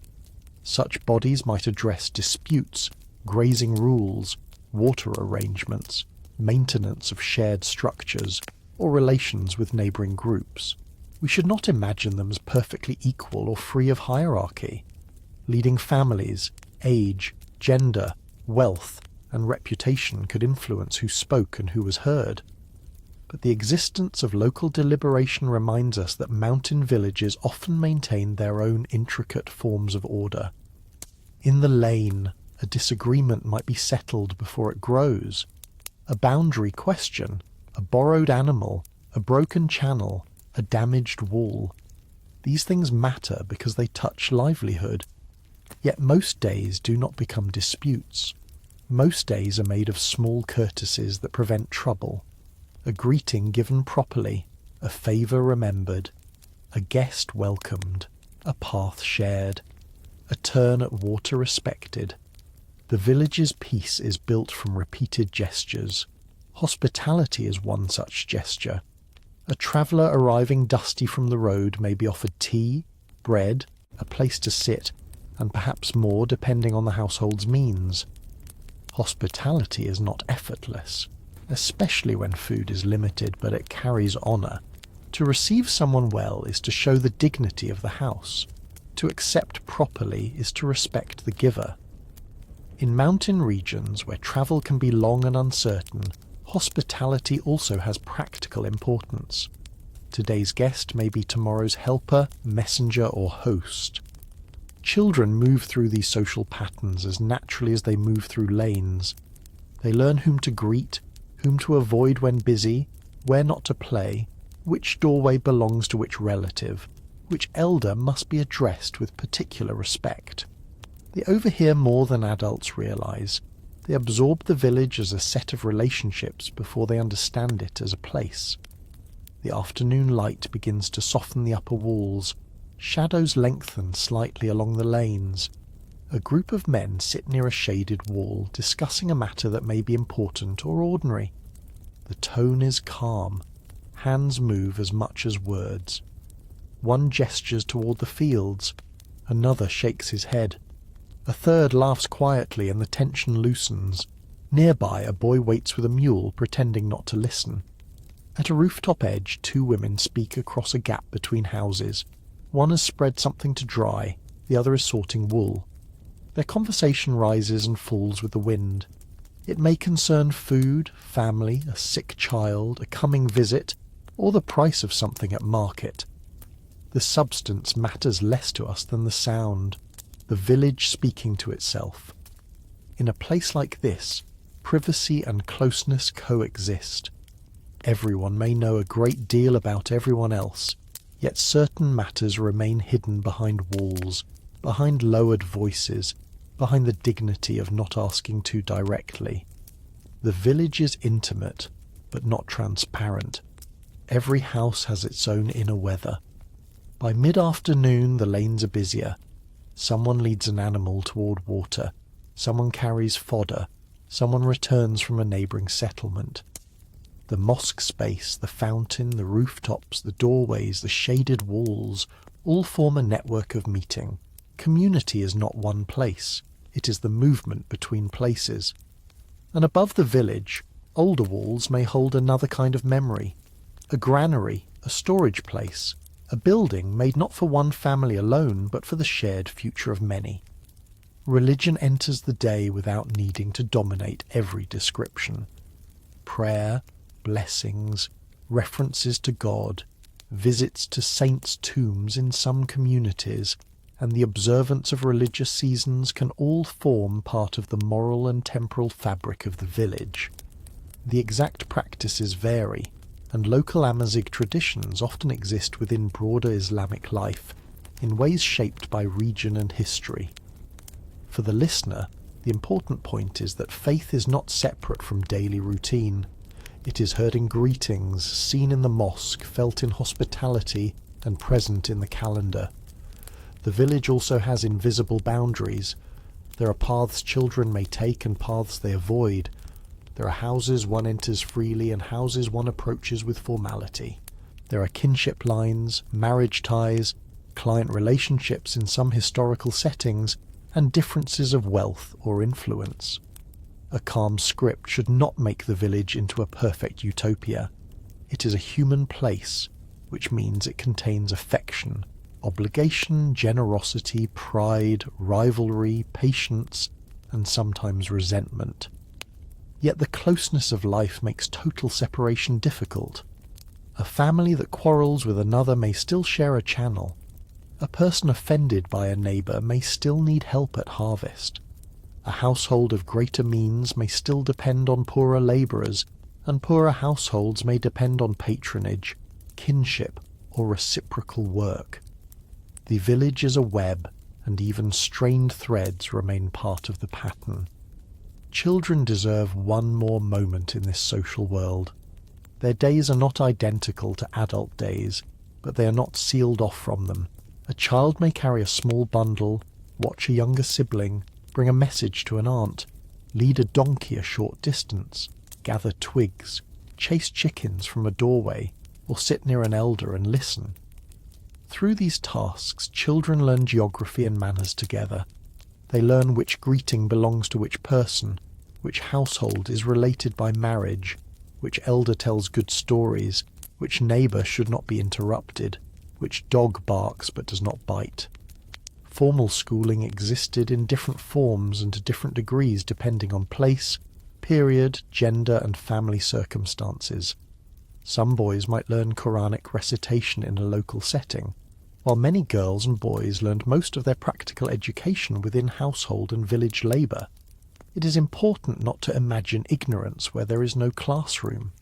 Such bodies might address disputes, grazing rules, water arrangements, maintenance of shared structures, or relations with neighbouring groups. We should not imagine them as perfectly equal or free of hierarchy. Leading families, age, gender, wealth, and reputation could influence who spoke and who was heard. But the existence of local deliberation reminds us that mountain villages often maintain their own intricate forms of order. In the lane, a disagreement might be settled before it grows. A boundary question, a borrowed animal, a broken channel, a damaged wall. These things matter because they touch livelihood. Yet most days do not become disputes. Most days are made of small courtesies that prevent trouble. A greeting given properly, a favour remembered, a guest welcomed, a path shared, a turn at water respected. The village's peace is built from repeated gestures. Hospitality is one such gesture. A traveller arriving dusty from the road may be offered tea, bread, a place to sit, and perhaps more depending on the household's means. Hospitality is not effortless, especially when food is limited, but it carries honour. To receive someone well is to show the dignity of the house. To accept properly is to respect the giver. In mountain regions where travel can be long and uncertain, hospitality also has practical importance. Today's guest may be tomorrow's helper, messenger, or host. Children move through these social patterns as naturally as they move through lanes. They learn whom to greet, whom to avoid when busy, where not to play, which doorway belongs to which relative, which elder must be addressed with particular respect. They overhear more than adults realise. They absorb the village as a set of relationships before they understand it as a place. The afternoon light begins to soften the upper walls. Shadows lengthen slightly along the lanes. A group of men sit near a shaded wall, discussing a matter that may be important or ordinary. The tone is calm. Hands move as much as words. One gestures toward the fields. Another shakes his head. A third laughs quietly and the tension loosens. Nearby, a boy waits with a mule, pretending not to listen. At a rooftop edge, two women speak across a gap between houses. One has spread something to dry, the other is sorting wool. Their conversation rises and falls with the wind. It may concern food, family, a sick child, a coming visit, or the price of something at market. The substance matters less to us than the sound, the village speaking to itself. In a place like this, privacy and closeness coexist. Everyone may know a great deal about everyone else, yet certain matters remain hidden behind walls, behind lowered voices, behind the dignity of not asking too directly. The village is intimate, but not transparent. Every house has its own inner weather. By mid-afternoon the lanes are busier. Someone leads an animal toward water. Someone carries fodder. Someone returns from a neighbouring settlement. The mosque space, the fountain, the rooftops, the doorways, the shaded walls, all form a network of meeting. Community is not one place. It is the movement between places. And above the village, older walls may hold another kind of memory. A granary, a storage place, a building made not for one family alone, but for the shared future of many. Religion enters the day without needing to dominate every description. Prayer, blessings, references to God, visits to saints' tombs in some communities, and the observance of religious seasons can all form part of the moral and temporal fabric of the village. The exact practices vary, and local Amazigh traditions often exist within broader Islamic life, in ways shaped by region and history. For the listener, the important point is that faith is not separate from daily routine. It is heard in greetings, seen in the mosque, felt in hospitality, and present in the calendar. The village also has invisible boundaries. There are paths children may take and paths they avoid. There are houses one enters freely and houses one approaches with formality. There are kinship lines, marriage ties, client relationships in some historical settings, and differences of wealth or influence. A calm script should not make the village into a perfect utopia. It is a human place, which means it contains affection, obligation, generosity, pride, rivalry, patience, and sometimes resentment. Yet the closeness of life makes total separation difficult. A family that quarrels with another may still share a channel. A person offended by a neighbour may still need help at harvest. A household of greater means may still depend on poorer labourers, and poorer households may depend on patronage, kinship, or reciprocal work. The village is a web, and even strained threads remain part of the pattern. Children deserve one more moment in this social world. Their days are not identical to adult days, but they are not sealed off from them. A child may carry a small bundle, watch a younger sibling, bring a message to an aunt, lead a donkey a short distance, gather twigs, chase chickens from a doorway, or sit near an elder and listen. Through these tasks, children learn geography and manners together. They learn which greeting belongs to which person, which household is related by marriage, which elder tells good stories, which neighbour should not be interrupted, which dog barks but does not bite. Formal schooling existed in different forms and to different degrees depending on place, period, gender and family circumstances. Some boys might learn Quranic recitation in a local setting, while many girls and boys learned most of their practical education within household and village labour. It is important not to imagine ignorance where there is no classroom.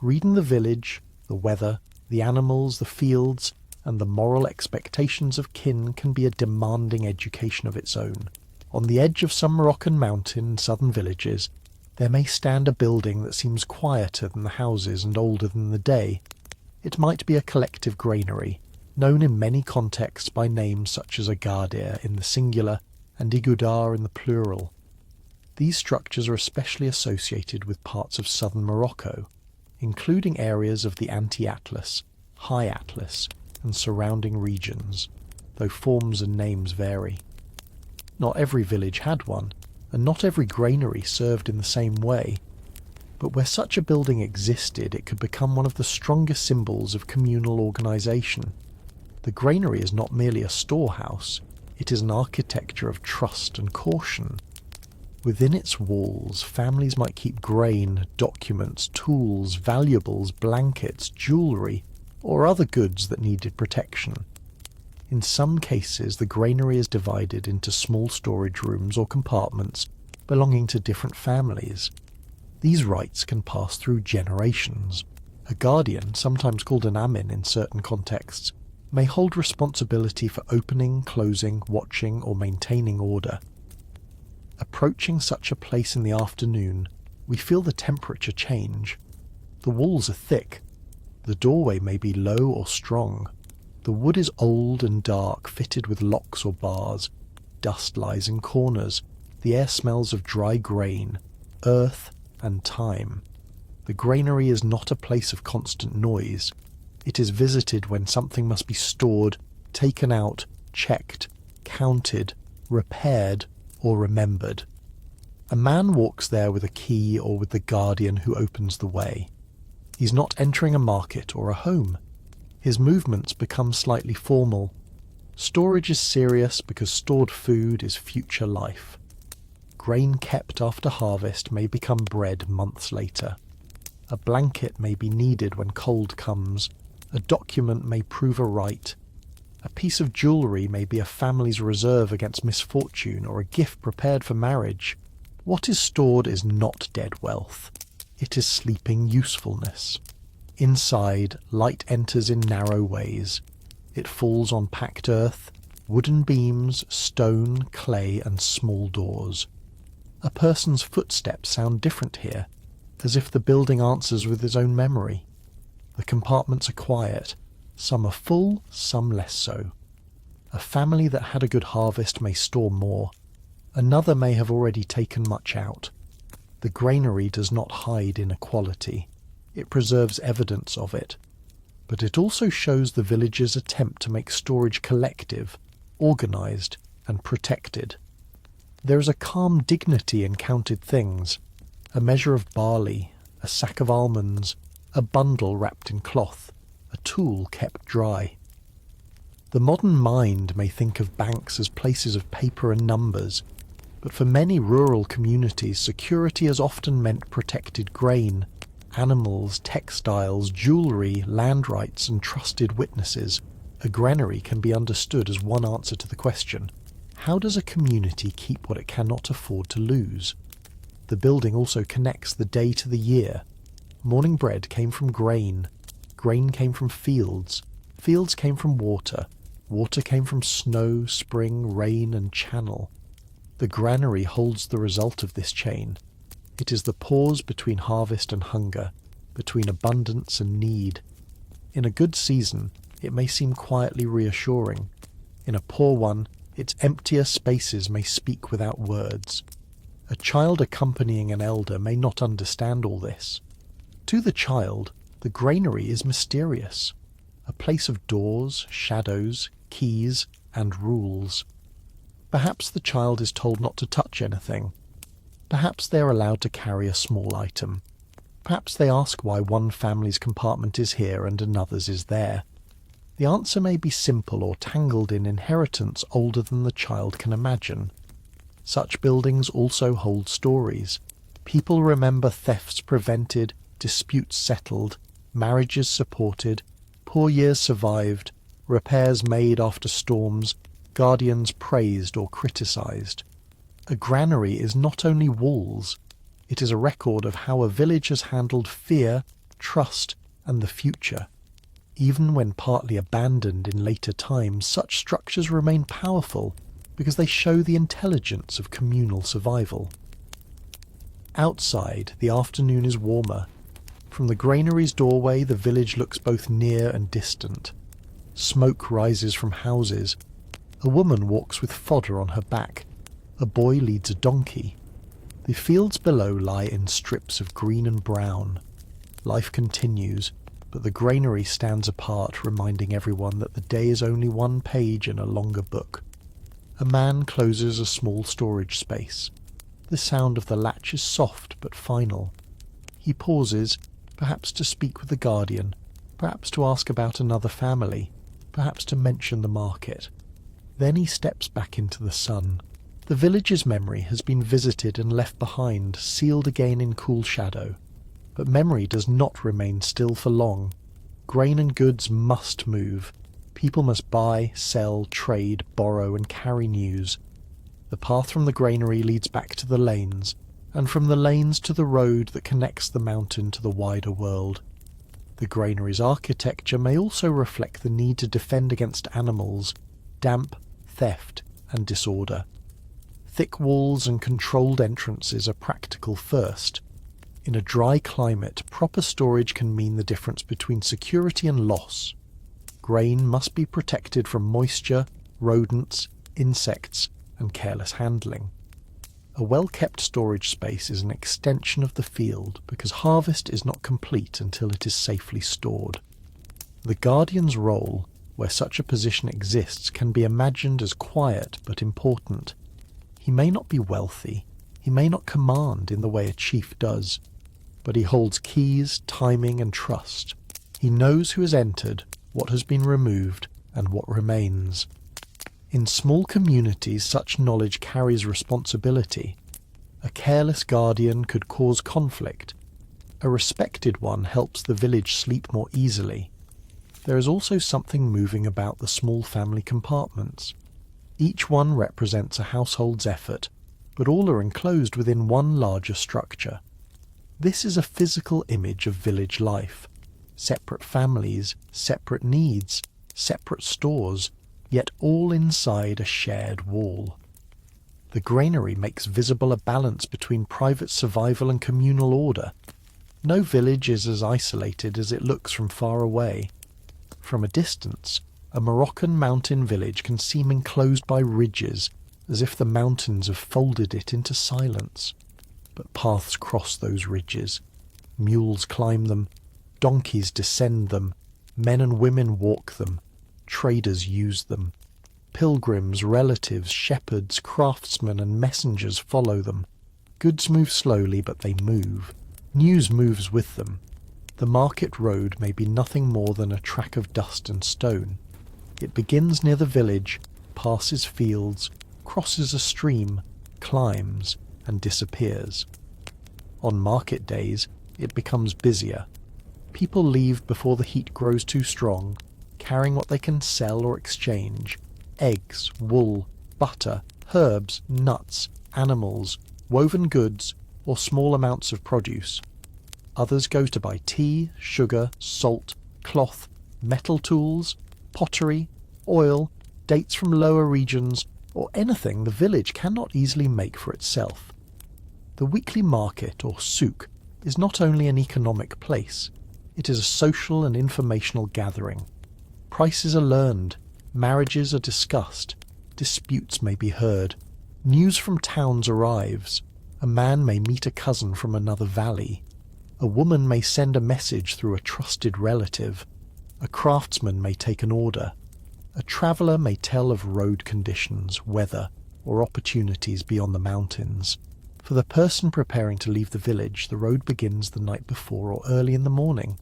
Reading the village, the weather, the animals, the fields, and the moral expectations of kin can be a demanding education of its own. On the edge of some Moroccan mountain in southern villages, there may stand a building that seems quieter than the houses and older than the day. It might be a collective granary, known in many contexts by names such as agadir in the singular and igudar in the plural. These structures are especially associated with parts of southern Morocco, including areas of the Anti-Atlas, High Atlas, and surrounding regions, though forms and names vary. Not every village had one, and not every granary served in the same way, but where such a building existed it could become one of the strongest symbols of communal organisation. The granary is not merely a storehouse, it is an architecture of trust and caution. Within its walls, families might keep grain, documents, tools, valuables, blankets, jewellery, or other goods that needed protection. In some cases, the granary is divided into small storage rooms or compartments belonging to different families. These rights can pass through generations. A guardian, sometimes called an amin in certain contexts, may hold responsibility for opening, closing, watching, or maintaining order. Approaching such a place in the afternoon, we feel the temperature change. The walls are thick. The doorway may be low or strong. The wood is old and dark, fitted with locks or bars. Dust lies in corners. The air smells of dry grain, earth, and time. The granary is not a place of constant noise. It is visited when something must be stored, taken out, checked, counted, repaired, or remembered. A man walks there with a key or with the guardian who opens the way. He's not entering a market or a home. His movements become slightly formal. Storage is serious because stored food is future life. Grain kept after harvest may become bread months later. A blanket may be needed when cold comes. A document may prove a right. A piece of jewellery may be a family's reserve against misfortune or a gift prepared for marriage. What is stored is not dead wealth. It is sleeping usefulness. Inside, light enters in narrow ways. It falls on packed earth, wooden beams, stone, clay, and small doors. A person's footsteps sound different here, as if the building answers with his own memory. The compartments are quiet. Some are full, some less so. A family that had a good harvest may store more. Another may have already taken much out. The granary does not hide inequality. It preserves evidence of it. But it also shows the villagers' attempt to make storage collective, organised, and protected. There is a calm dignity in counted things. A measure of barley, a sack of almonds, a bundle wrapped in cloth, a tool kept dry. The modern mind may think of banks as places of paper and numbers, but for many rural communities security has often meant protected grain, animals, textiles, jewellery, land rights and trusted witnesses. A granary can be understood as one answer to the question, how does a community keep what it cannot afford to lose? The building also connects the day to the year. Morning bread came from grain. Grain came from fields. Fields came from water. Water came from snow, spring, rain, and channel. The granary holds the result of this chain. It is the pause between harvest and hunger, between abundance and need. In a good season, it may seem quietly reassuring. In a poor one, its emptier spaces may speak without words. A child accompanying an elder may not understand all this. To the child, the granary is mysterious, a place of doors, shadows, keys, and rules. Perhaps the child is told not to touch anything. Perhaps they are allowed to carry a small item. Perhaps they ask why one family's compartment is here and another's is there. The answer may be simple or tangled in inheritance older than the child can imagine. Such buildings also hold stories. People remember thefts prevented, disputes settled, marriages supported, poor years survived, repairs made after storms, guardians praised or criticised. A granary is not only walls, it is a record of how a village has handled fear, trust, and the future. Even when partly abandoned in later times, such structures remain powerful because they show the intelligence of communal survival. Outside, the afternoon is warmer. From the granary's doorway, the village looks both near and distant. Smoke rises from houses. A woman walks with fodder on her back. A boy leads a donkey. The fields below lie in strips of green and brown. Life continues, but the granary stands apart, reminding everyone that the day is only one page in a longer book. A man closes a small storage space. The sound of the latch is soft but final. He pauses, perhaps to speak with the guardian, perhaps to ask about another family, perhaps to mention the market. Then he steps back into the sun. The village's memory has been visited and left behind, sealed again in cool shadow. But memory does not remain still for long. Grain and goods must move. People must buy, sell, trade, borrow, and carry news. The path from the granary leads back to the lanes, and from the lanes to the road that connects the mountain to the wider world. The granary's architecture may also reflect the need to defend against animals, damp, theft, and disorder. Thick walls and controlled entrances are practical first. In a dry climate, proper storage can mean the difference between security and loss. Grain must be protected from moisture, rodents, insects, and careless handling. A well-kept storage space is an extension of the field because harvest is not complete until it is safely stored. The guardian's role, where such a position exists, can be imagined as quiet but important. He may not be wealthy, he may not command in the way a chief does, but he holds keys, timing, and trust. He knows who has entered, what has been removed, and what remains. In small communities, such knowledge carries responsibility. A careless guardian could cause conflict. A respected one helps the village sleep more easily. there is also something moving about the small family compartments. Each one represents a household's effort, but all are enclosed within one larger structure. This is a physical image of village life. Separate families, separate needs, separate stores, yet all inside a shared wall. The granary makes visible a balance between private survival and communal order. No village is as isolated as it looks from far away. From a distance, a Moroccan mountain village can seem enclosed by ridges, as if the mountains have folded it into silence. But paths cross those ridges. Mules climb them, donkeys descend them, men and women walk them, traders use them. Pilgrims, relatives, shepherds, craftsmen and messengers follow them. Goods move slowly, but they move. News moves with them. The market road may be nothing more than a track of dust and stone. It begins near the village, passes fields, crosses a stream, climbs, and disappears. On market days, it becomes busier. People leave before the heat grows too strong, carrying what they can sell or exchange: eggs, wool, butter, herbs, nuts, animals, woven goods, or small amounts of produce. Others go to buy tea, sugar, salt, cloth, metal tools, pottery, oil, dates from lower regions, or anything the village cannot easily make for itself. The weekly market, or souk, is not only an economic place, it is a social and informational gathering. Prices are learned, marriages are discussed, disputes may be heard, news from towns arrives, a man may meet a cousin from another valley, a woman may send a message through a trusted relative, a craftsman may take an order, a traveller may tell of road conditions, weather, or opportunities beyond the mountains. For the person preparing to leave the village, the road begins the night before or early in the morning.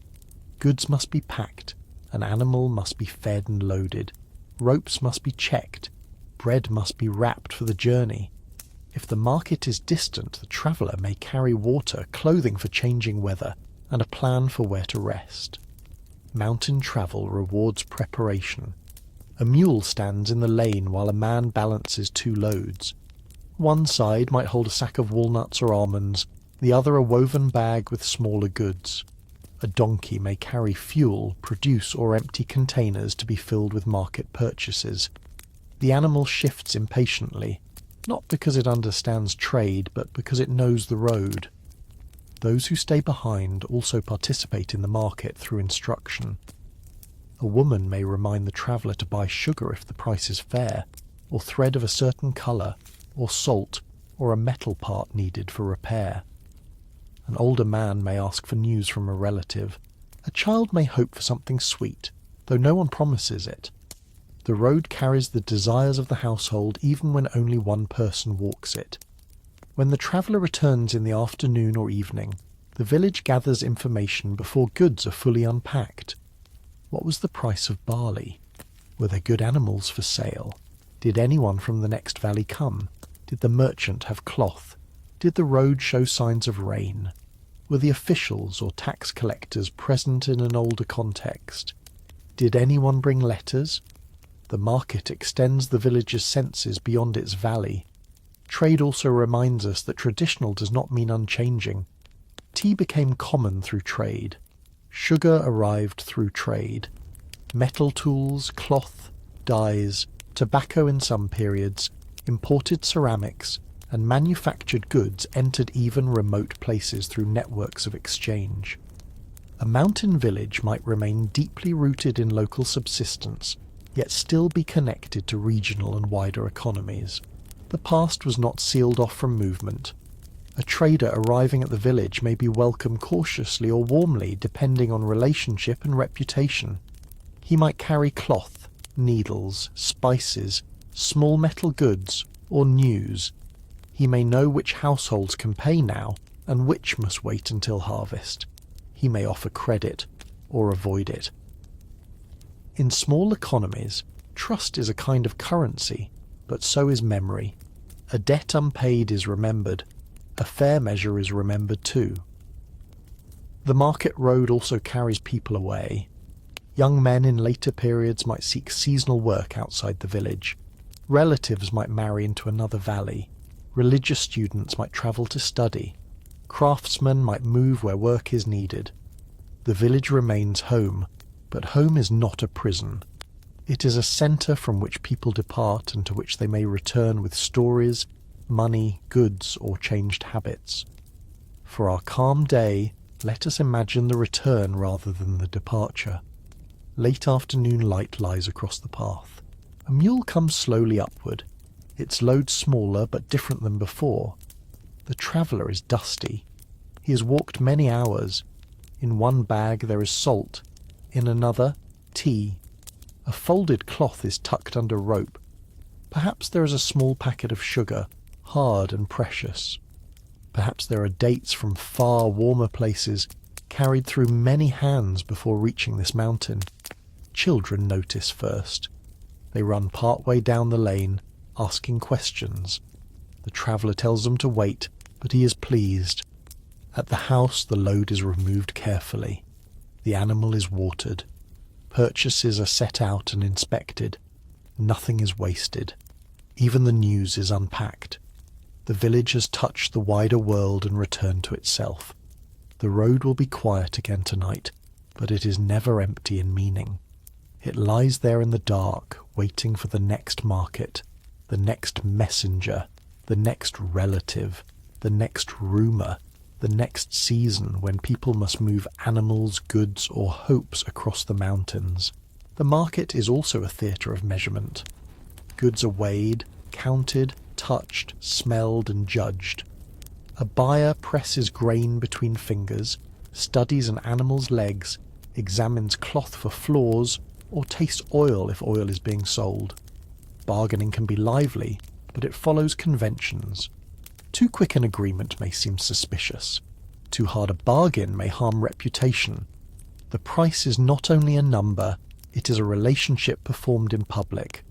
Goods must be packed, an animal must be fed and loaded, ropes must be checked, bread must be wrapped for the journey. If the market is distant, the traveller may carry water, clothing for changing weather, and a plan for where to rest. Mountain travel rewards preparation. A mule stands in the lane while a man balances two loads. One side might hold a sack of walnuts or almonds, the other a woven bag with smaller goods. A donkey may carry fuel, produce, or empty containers to be filled with market purchases. The animal shifts impatiently, not because it understands trade, but because it knows the road. Those who stay behind also participate in the market through instruction. A woman may remind the traveller to buy sugar if the price is fair, or thread of a certain colour, or salt, or a metal part needed for repair. An older man may ask for news from a relative. A child may hope for something sweet, though no one promises it. The road carries the desires of the household even when only one person walks it. When the traveller returns in the afternoon or evening, the village gathers information before goods are fully unpacked. What was the price of barley? Were there good animals for sale? Did anyone from the next valley come? Did the merchant have cloth? Did the road show signs of rain? Were the officials or tax collectors present in an older context? Did anyone bring letters? The market extends the village's senses beyond its valley. Trade also reminds us that traditional does not mean unchanging. Tea became common through trade. Sugar arrived through trade. Metal tools, cloth, dyes, tobacco in some periods, imported ceramics, and manufactured goods entered even remote places through networks of exchange. A mountain village might remain deeply rooted in local subsistence, yet still be connected to regional and wider economies. The past was not sealed off from movement. A trader arriving at the village may be welcomed cautiously or warmly depending on relationship and reputation. He might carry cloth, needles, spices, small metal goods, or news. He may know which households can pay now and which must wait until harvest. He may offer credit or avoid it. In small economies, trust is a kind of currency, but so is memory. A debt unpaid is remembered. A fair measure is remembered too. The market road also carries people away. Young men in later periods might seek seasonal work outside the village. Relatives might marry into another valley. Religious students might travel to study. Craftsmen might move where work is needed. The village remains home, but home is not a prison. It is a centre from which people depart and to which they may return with stories, money, goods, or changed habits. For our calm day, let us imagine the return rather than the departure. Late afternoon light lies across the path. A mule comes slowly upward, its load smaller but different than before. The traveller is dusty. He has walked many hours. In one bag there is salt, in another, tea. A folded cloth is tucked under rope. Perhaps there is a small packet of sugar, hard and precious. Perhaps there are dates from far warmer places, carried through many hands before reaching this mountain. Children notice first. They run part way down the lane, asking questions. The traveller tells them to wait, but he is pleased. At the house the load is removed carefully. The animal is watered. Purchases are set out and inspected. Nothing is wasted. Even the news is unpacked. The village has touched the wider world and returned to itself. The road will be quiet again tonight, but it is never empty in meaning. It lies there in the dark, waiting for the next market, the next messenger, the next relative, the next rumour, the next season when people must move animals, goods, or hopes across the mountains. The market is also a theatre of measurement. Goods are weighed, counted, touched, smelled, and judged. A buyer presses grain between fingers, studies an animal's legs, examines cloth for flaws, or tastes oil if oil is being sold. Bargaining can be lively, but it follows conventions. Too quick an agreement may seem suspicious. Too hard a bargain may harm reputation. The price is not only a number, it is a relationship performed in public.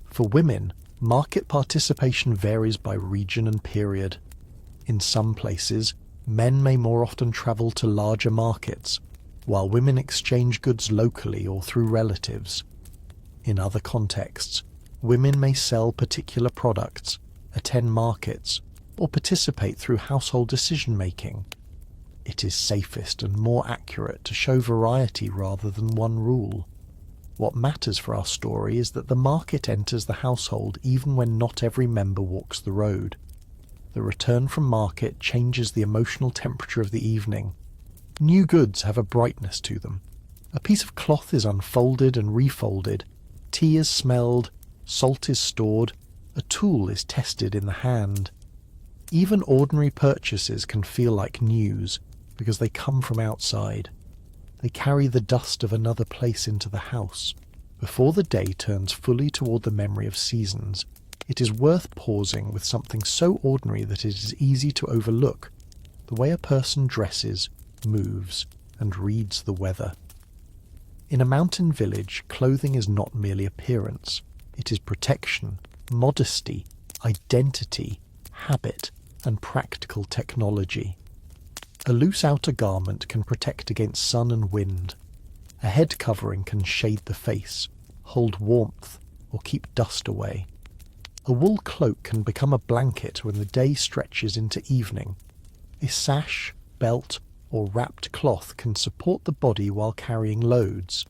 For women, market participation varies by region and period. In some places, men may more often travel to larger markets, while women exchange goods locally or through relatives. In other contexts, women may sell particular products, attend markets, or participate through household decision-making. It is safest and more accurate to show variety rather than one rule. What matters for our story is that the market enters the household even when not every member walks the road. The return from market changes the emotional temperature of the evening. New goods have a brightness to them. A piece of cloth is unfolded and refolded, tea is smelled, salt is stored, a tool is tested in the hand. Even ordinary purchases can feel like news because they come from outside. They carry the dust of another place into the house. Before the day turns fully toward the memory of seasons, it is worth pausing with something so ordinary that it is easy to overlook, the way a person dresses, moves, and reads the weather. In a mountain village, clothing is not merely appearance. It is protection, modesty, identity, habit, and practical technology. A loose outer garment can protect against sun and wind. A head covering can shade the face, hold warmth, or keep dust away. A wool cloak can become a blanket when the day stretches into evening. A sash, belt, or wrapped cloth can support the body while carrying loads.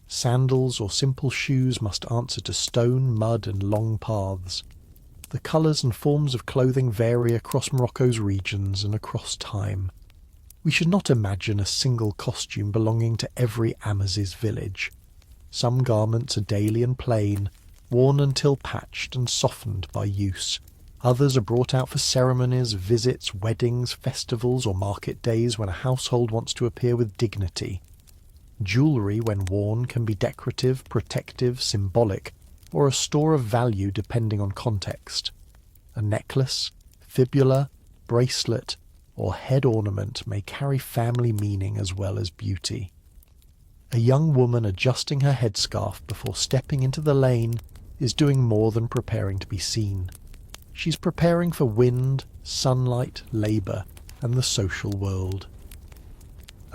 Sandals or simple shoes must answer to stone, mud, and long paths. The colours and forms of clothing vary across Morocco's regions and across time. We should not imagine a single costume belonging to every Amazigh's village. Some garments are daily and plain, worn until patched and softened by use. Others are brought out for ceremonies, visits, weddings, festivals, or market days when a household wants to appear with dignity. Jewellery, when worn, can be decorative, protective, symbolic, or a store of value depending on context. A necklace, fibula, bracelet, or head ornament may carry family meaning as well as beauty. A young woman adjusting her headscarf before stepping into the lane is doing more than preparing to be seen. She's preparing for wind, sunlight, labour, and the social world.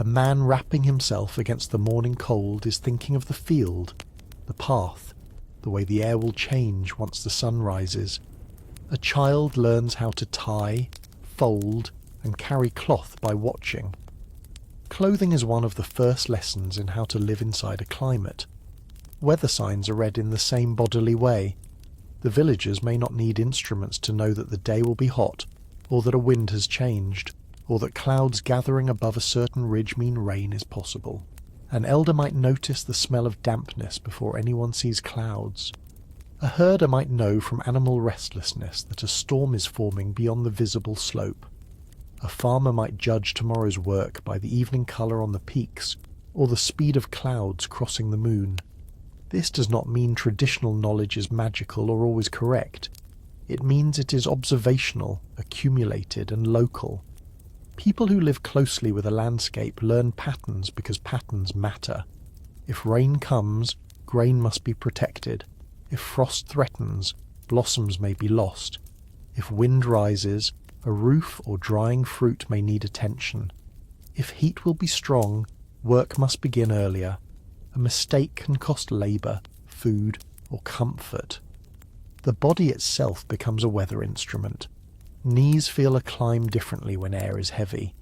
A man wrapping himself against the morning cold is thinking of the field, the path, the way the air will change once the sun rises. A child learns how to tie, fold, and carry cloth by watching. Clothing is one of the first lessons in how to live inside a climate. Weather signs are read in the same bodily way. The villagers may not need instruments to know that the day will be hot, or that a wind has changed, or that clouds gathering above a certain ridge mean rain is possible. An elder might notice the smell of dampness before anyone sees clouds. A herder might know from animal restlessness that a storm is forming beyond the visible slope. A farmer might judge tomorrow's work by the evening colour on the peaks, or the speed of clouds crossing the moon. This does not mean traditional knowledge is magical or always correct. It means it is observational, accumulated, and local. People who live closely with a landscape learn patterns because patterns matter. If rain comes, grain must be protected. If frost threatens, blossoms may be lost. If wind rises, a roof or drying fruit may need attention. If heat will be strong, work must begin earlier. A mistake can cost labour, food, or comfort. The body itself becomes a weather instrument. Knees feel a climb differently when air is heavy.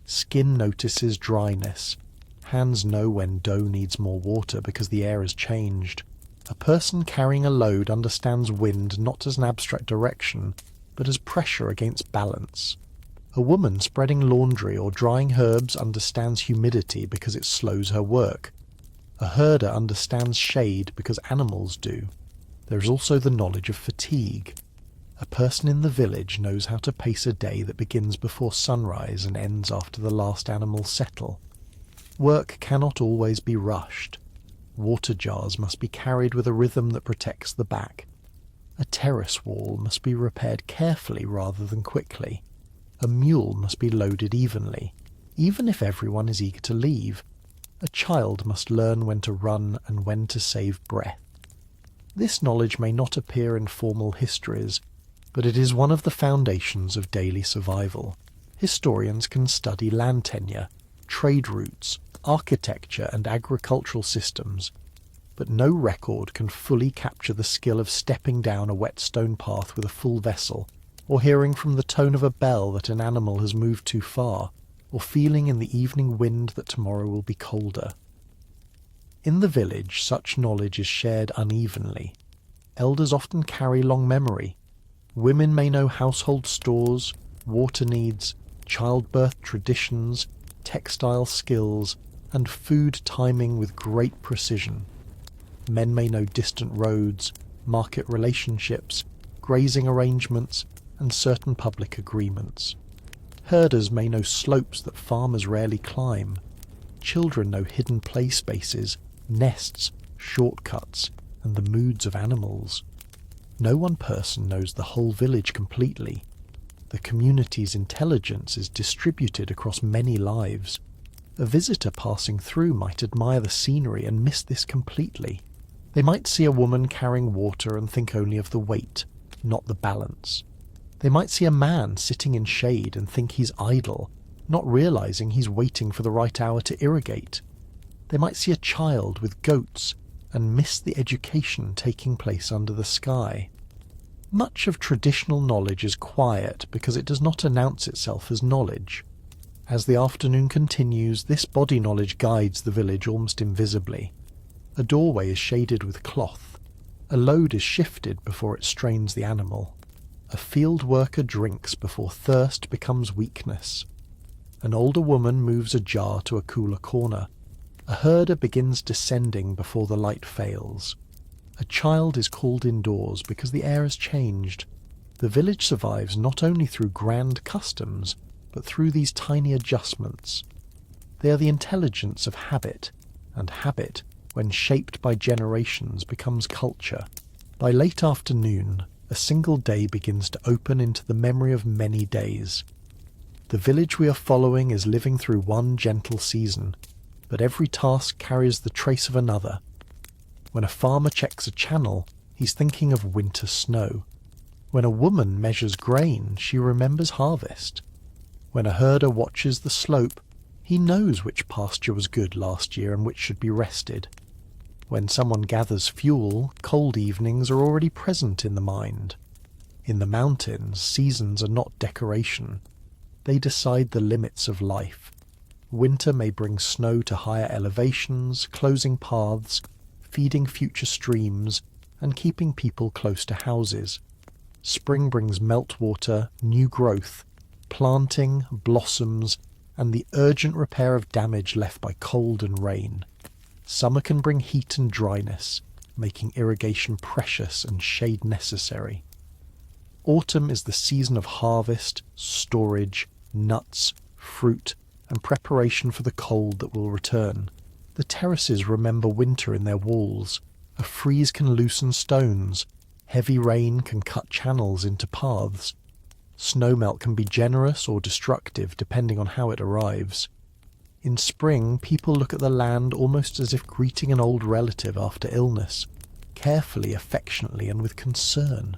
Skin notices dryness. Hands know when dough needs more water because the air has changed. A person carrying a load understands wind not as an abstract direction, but as pressure against balance. A woman spreading laundry or drying herbs understands humidity because it slows her work. A herder understands shade because animals do. There is also the knowledge of fatigue. A person in the village knows how to pace a day that begins before sunrise and ends after the last animals settle. Work cannot always be rushed. Water jars must be carried with a rhythm that protects the back. A terrace wall must be repaired carefully rather than quickly. A mule must be loaded evenly, even if everyone is eager to leave. A child must learn when to run and when to save breath. This knowledge may not appear in formal histories, but it is one of the foundations of daily survival. Historians can study land tenure, trade routes, architecture and agricultural systems, but no record can fully capture the skill of stepping down a wet stone path with a full vessel, or hearing from the tone of a bell that an animal has moved too far, or feeling in the evening wind that tomorrow will be colder. In the village, such knowledge is shared unevenly. Elders often carry long memory. Women may know household stores, water needs, childbirth traditions, textile skills, and food timing with great precision. Men may know distant roads, market relationships, grazing arrangements, and certain public agreements. Herders may know slopes that farmers rarely climb. Children know hidden play spaces, nests, shortcuts, and the moods of animals. No one person knows the whole village completely. The community's intelligence is distributed across many lives. A visitor passing through might admire the scenery and miss this completely. They might see a woman carrying water and think only of the weight, not the balance. They might see a man sitting in shade and think he's idle, not realizing he's waiting for the right hour to irrigate. They might see a child with goats and miss the education taking place under the sky. Much of traditional knowledge is quiet because it does not announce itself as knowledge. As the afternoon continues, this body knowledge guides the village almost invisibly. A doorway is shaded with cloth. A load is shifted before it strains the animal. A field worker drinks before thirst becomes weakness. An older woman moves a jar to a cooler corner. A herder begins descending before the light fails. A child is called indoors because the air has changed. The village survives not only through grand customs, but through these tiny adjustments. They are the intelligence of habit, and habit, when shaped by generations, becomes culture. By late afternoon, a single day begins to open into the memory of many days. The village we are following is living through one gentle season, but every task carries the trace of another. When a farmer checks a channel, he's thinking of winter snow. When a woman measures grain, she remembers harvest. When a herder watches the slope, He knows which pasture was good last year and which should be rested. When someone gathers fuel, cold evenings are already present in the mind. In the mountains, seasons are not decoration. They decide the limits of life. Winter may bring snow to higher elevations, closing paths, feeding future streams, and keeping people close to houses. Spring brings meltwater, new growth, planting, blossoms, and the urgent repair of damage left by cold and rain. Summer can bring heat and dryness, making irrigation precious and shade necessary. Autumn is the season of harvest, storage, nuts, fruit, and preparation for the cold that will return. The terraces remember winter in their walls. A freeze can loosen stones. Heavy rain can cut channels into paths. Snowmelt can be generous or destructive depending on how it arrives. In spring, people look at the land almost as if greeting an old relative after illness, carefully, affectionately, and with concern.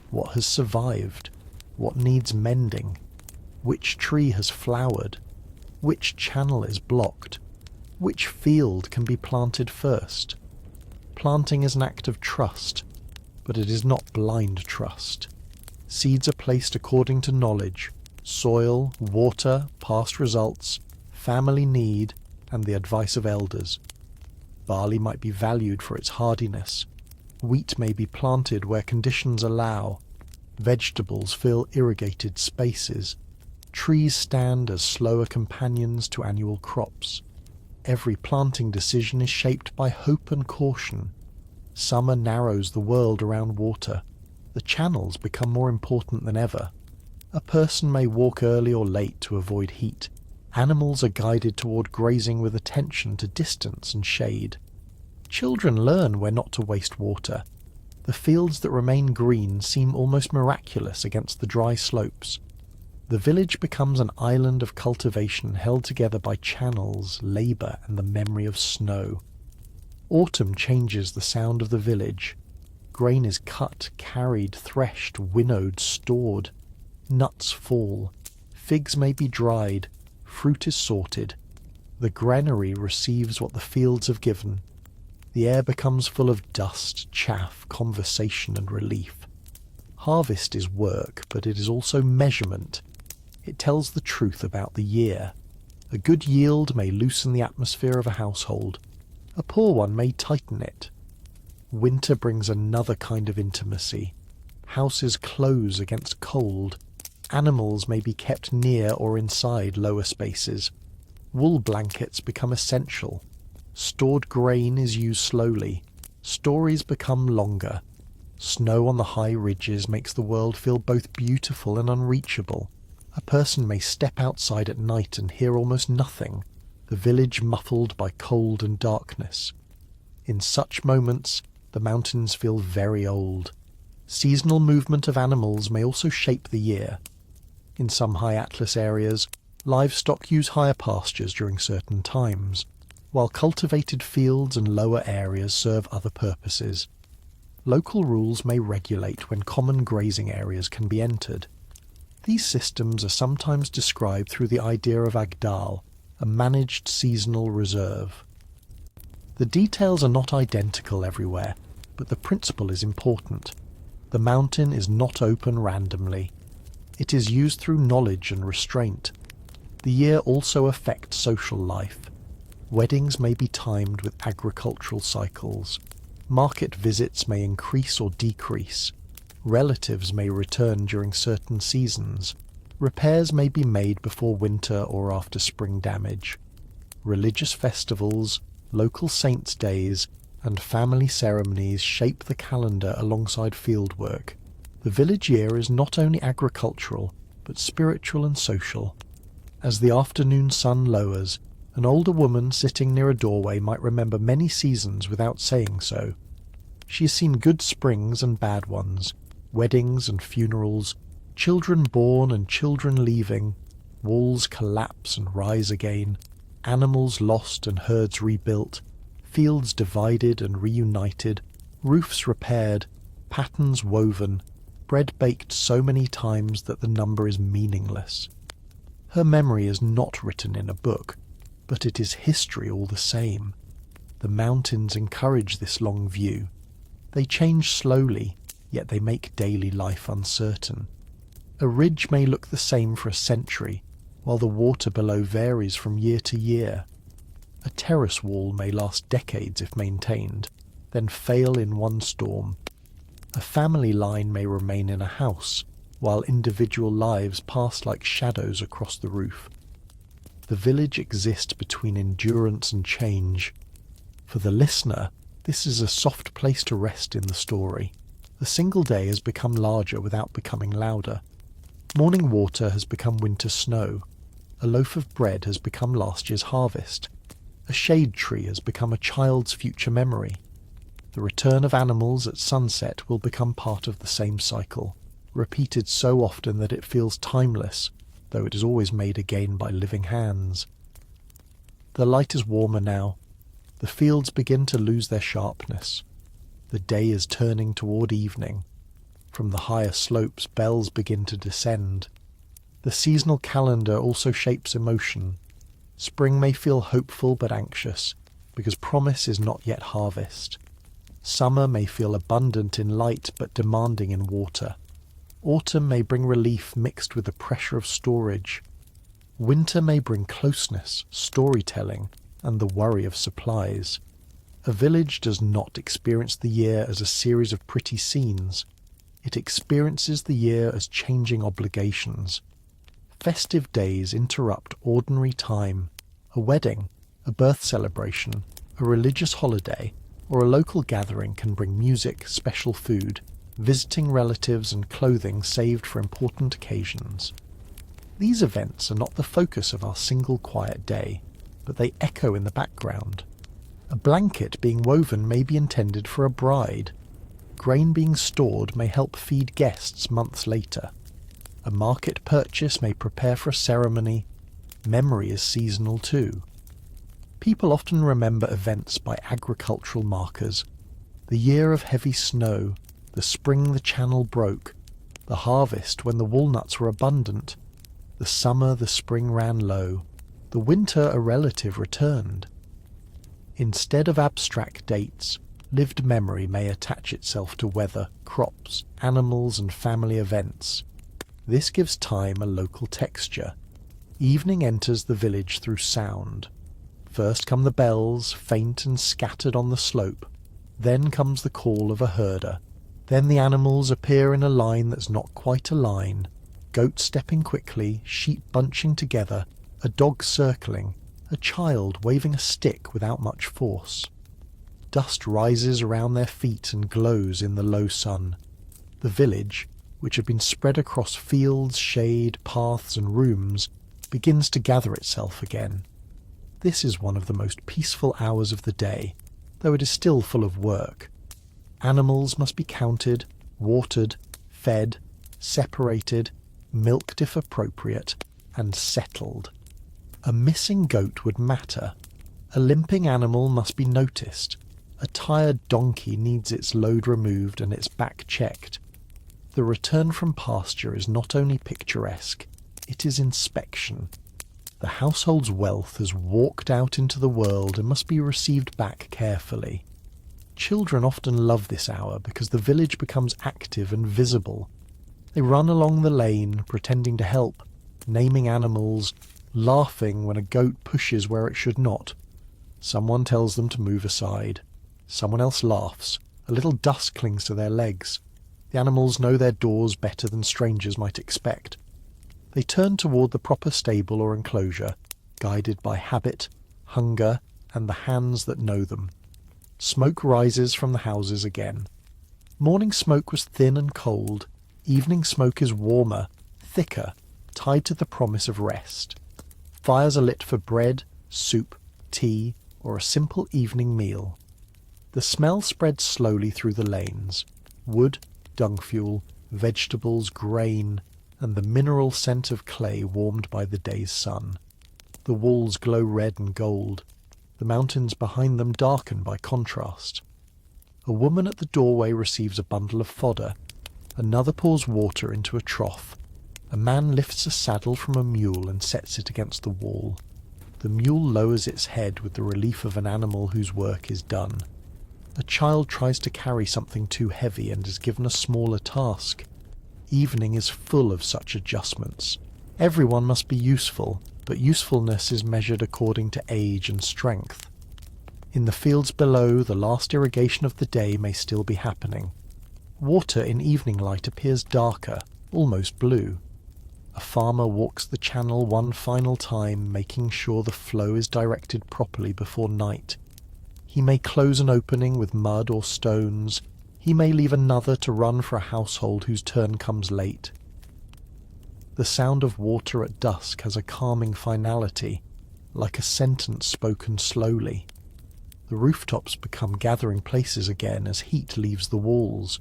What has survived? What needs mending? Which tree has flowered? Which channel is blocked? Which field can be planted first? Planting is an act of trust, but it is not blind trust. Seeds are placed according to knowledge, soil, water, past results, family need, and the advice of elders. Barley might be valued for its hardiness. Wheat may be planted where conditions allow. Vegetables fill irrigated spaces. Trees stand as slower companions to annual crops. Every planting decision is shaped by hope and caution. Summer narrows the world around water. The channels become more important than ever. A person may walk early or late to avoid heat. Animals are guided toward grazing with attention to distance and shade. Children learn where not to waste water. The fields that remain green seem almost miraculous against the dry slopes. The village becomes an island of cultivation held together by channels, labour, and the memory of snow. Autumn changes the sound of the village. Grain is cut, carried, threshed, winnowed, stored. Nuts fall. Figs may be dried. Fruit is sorted. The granary receives what the fields have given. The air becomes full of dust, chaff, conversation, and relief. Harvest is work, but it is also measurement. It tells the truth about the year. A good yield may loosen the atmosphere of a household. A poor one may tighten it. Winter brings another kind of intimacy. Houses close against cold. Animals may be kept near or inside lower spaces. Wool blankets become essential. Stored grain is used slowly. Stories become longer. Snow on the high ridges makes the world feel both beautiful and unreachable. A person may step outside at night and hear almost nothing, the village muffled by cold and darkness. In such moments, the mountains feel very old. Seasonal movement of animals may also shape the year. In some high Atlas areas, livestock use higher pastures during certain times, while cultivated fields and lower areas serve other purposes. Local rules may regulate when common grazing areas can be entered. These systems are sometimes described through the idea of Agdal, a managed seasonal reserve. The details are not identical everywhere, but the principle is important. The mountain is not open randomly. It is used through knowledge and restraint. The year also affects social life. Weddings may be timed with agricultural cycles. Market visits may increase or decrease. Relatives may return during certain seasons. Repairs may be made before winter or after spring damage. Religious festivals, local saints' days, and family ceremonies shape the calendar alongside fieldwork. The village year is not only agricultural, but spiritual and social. As the afternoon sun lowers, an older woman sitting near a doorway might remember many seasons without saying so. She has seen good springs and bad ones, weddings and funerals, children born and children leaving, walls collapse and rise again, animals lost and herds rebuilt, fields divided and reunited, roofs repaired, patterns woven, bread baked so many times that the number is meaningless. Her memory is not written in a book, but it is history all the same. The mountains encourage this long view. They change slowly, yet they make daily life uncertain. A ridge may look the same for a century, while the water below varies from year to year. A terrace wall may last decades if maintained, then fail in one storm. A family line may remain in a house, while individual lives pass like shadows across the roof. The village exists between endurance and change. For the listener, this is a soft place to rest in the story. The single day has become larger without becoming louder. Morning water has become winter snow. A loaf of bread has become last year's harvest. A shade tree has become a child's future memory. The return of animals at sunset will become part of the same cycle, repeated so often that it feels timeless, though it is always made again by living hands. The light is warmer now. The fields begin to lose their sharpness. The day is turning toward evening. From the higher slopes, bells begin to descend. The seasonal calendar also shapes emotion. Spring may feel hopeful but anxious, because promise is not yet harvest. Summer may feel abundant in light but demanding in water. Autumn may bring relief mixed with the pressure of storage. Winter may bring closeness, storytelling, and the worry of supplies. A village does not experience the year as a series of pretty scenes. It experiences the year as changing obligations. Festive days interrupt ordinary time. A wedding, a birth celebration, a religious holiday, or a local gathering can bring music, special food, visiting relatives, and clothing saved for important occasions. These events are not the focus of our single quiet day, but they echo in the background. A blanket being woven may be intended for a bride. Grain being stored may help feed guests months later. A market purchase may prepare for a ceremony. Memory is seasonal too. People often remember events by agricultural markers. The year of heavy snow, the spring the channel broke, the harvest when the walnuts were abundant, the summer the spring ran low, the winter a relative returned. Instead of abstract dates, lived memory may attach itself to weather, crops, animals, and family events. This gives time a local texture. Evening enters the village through sound. First come the bells, faint and scattered on the slope. Then comes the call of a herder. Then the animals appear in a line that's not quite a line. Goats stepping quickly, sheep bunching together, a dog circling, a child waving a stick without much force. Dust rises around their feet and glows in the low sun. The village, which had been spread across fields, shade, paths, and rooms, begins to gather itself again. This is one of the most peaceful hours of the day, though it is still full of work. Animals must be counted, watered, fed, separated, milked if appropriate, and settled. A missing goat would matter. A limping animal must be noticed. A tired donkey needs its load removed and its back checked. The return from pasture is not only picturesque, it is inspection. The household's wealth has walked out into the world and must be received back carefully. Children often love this hour because the village becomes active and visible. They run along the lane, pretending to help, naming animals, laughing when a goat pushes where it should not. Someone tells them to move aside. Someone else laughs. A little dust clings to their legs. The animals know their doors better than strangers might expect. They turn toward the proper stable or enclosure, guided by habit, hunger, and the hands that know them. Smoke rises from the houses again. Morning smoke was thin and cold. Evening smoke is warmer, thicker, tied to the promise of rest. Fires are lit for bread, soup, tea, or a simple evening meal. The smell spreads slowly through the lanes. Wood, dung fuel, vegetables, grain, and the mineral scent of clay warmed by the day's sun. The walls glow red and gold. The mountains behind them darken by contrast. A woman at the doorway receives a bundle of fodder. Another pours water into a trough. A man lifts a saddle from a mule and sets it against the wall. The mule lowers its head with the relief of an animal whose work is done. A child tries to carry something too heavy and is given a smaller task. Evening is full of such adjustments. Everyone must be useful, but usefulness is measured according to age and strength. In the fields below, the last irrigation of the day may still be happening. Water in evening light appears darker, almost blue. A farmer walks the channel one final time, making sure the flow is directed properly before night. He may close an opening with mud or stones. He may leave another to run for a household whose turn comes late. The sound of water at dusk has a calming finality, like a sentence spoken slowly. The rooftops become gathering places again as heat leaves the walls.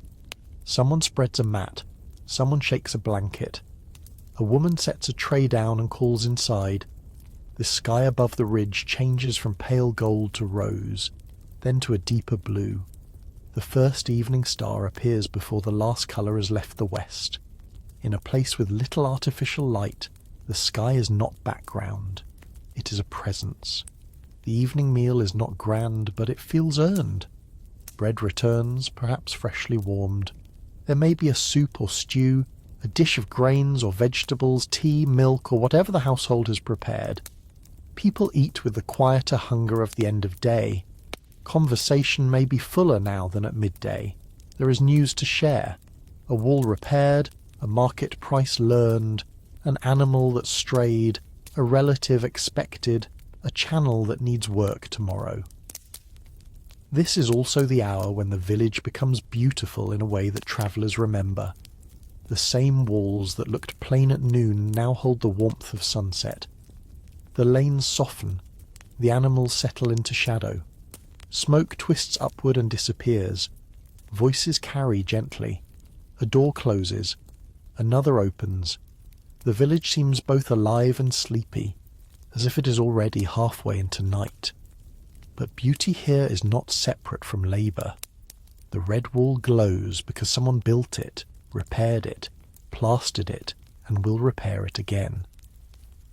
Someone spreads a mat. Someone shakes a blanket. A woman sets a tray down and calls inside. The sky above the ridge changes from pale gold to rose, then to a deeper blue. The first evening star appears before the last colour has left the west. In a place with little artificial light, the sky is not background. It is a presence. The evening meal is not grand, but it feels earned. Bread returns, perhaps freshly warmed. There may be a soup or stew, a dish of grains or vegetables, tea, milk, or whatever the household has prepared. People eat with the quieter hunger of the end of day. Conversation may be fuller now than at midday. There is news to share. A wall repaired, a market price learned, an animal that strayed, a relative expected, a channel that needs work tomorrow. This is also the hour when the village becomes beautiful in a way that travellers remember. The same walls that looked plain at noon now hold the warmth of sunset. The lanes soften. The animals settle into shadow. Smoke twists upward and disappears. Voices carry gently. A door closes. Another opens. The village seems both alive and sleepy, as if it is already halfway into night. But beauty here is not separate from labour. The red wall glows because someone built it, repaired it, plastered it, and will repair it again.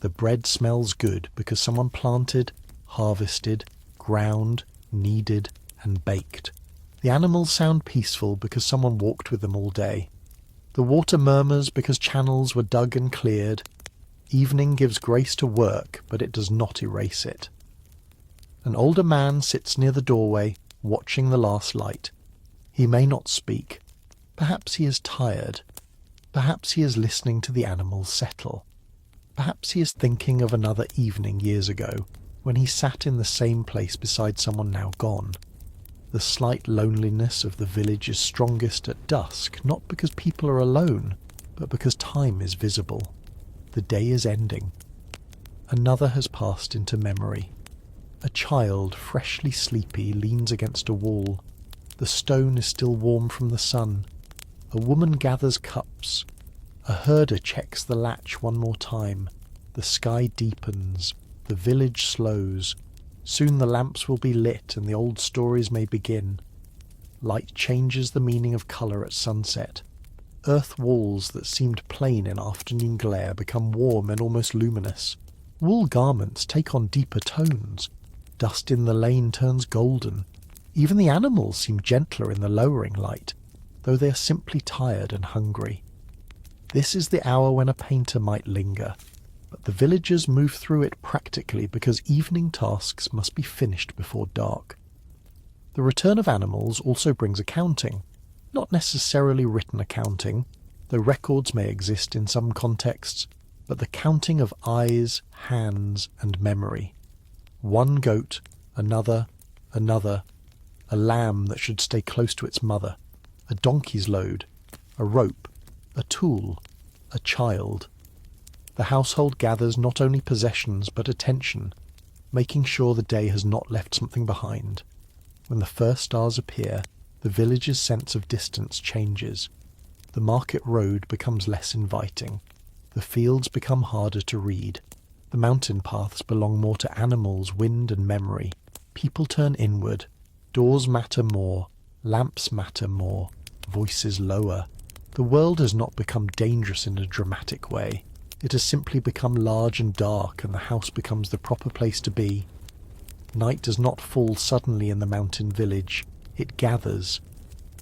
The bread smells good because someone planted, harvested, ground, kneaded, and baked. The animals sound peaceful because someone walked with them all day. The water murmurs because channels were dug and cleared. Evening gives grace to work, but it does not erase it. An older man sits near the doorway, watching the last light. He may not speak. Perhaps he is tired. Perhaps he is listening to the animals settle. Perhaps he is thinking of another evening years ago, when he sat in the same place beside someone now gone. The slight loneliness of the village is strongest at dusk, not because people are alone, but because time is visible. The day is ending. Another has passed into memory. A child, freshly sleepy, leans against a wall. The stone is still warm from the sun. A woman gathers cups. A herder checks the latch one more time. The sky deepens. The village slows. Soon the lamps will be lit and the old stories may begin. Light changes the meaning of colour at sunset. Earth walls that seemed plain in afternoon glare become warm and almost luminous. Wool garments take on deeper tones. Dust in the lane turns golden. Even the animals seem gentler in the lowering light, though they are simply tired and hungry. This is the hour when a painter might linger, but the villagers move through it practically because evening tasks must be finished before dark. The return of animals also brings accounting, not necessarily written accounting, though records may exist in some contexts, but the counting of eyes, hands, and memory. One goat, another, a lamb that should stay close to its mother, a donkey's load, a rope, a tool, a child. The household gathers not only possessions but attention, making sure the day has not left something behind. When the first stars appear, the village's sense of distance changes. The market road becomes less inviting. The fields become harder to read. The mountain paths belong more to animals, wind and memory. People turn inward. Doors matter more. Lamps matter more. Voices lower. The world has not become dangerous in a dramatic way. It has simply become large and dark, and the house becomes the proper place to be. Night does not fall suddenly in the mountain village. It gathers.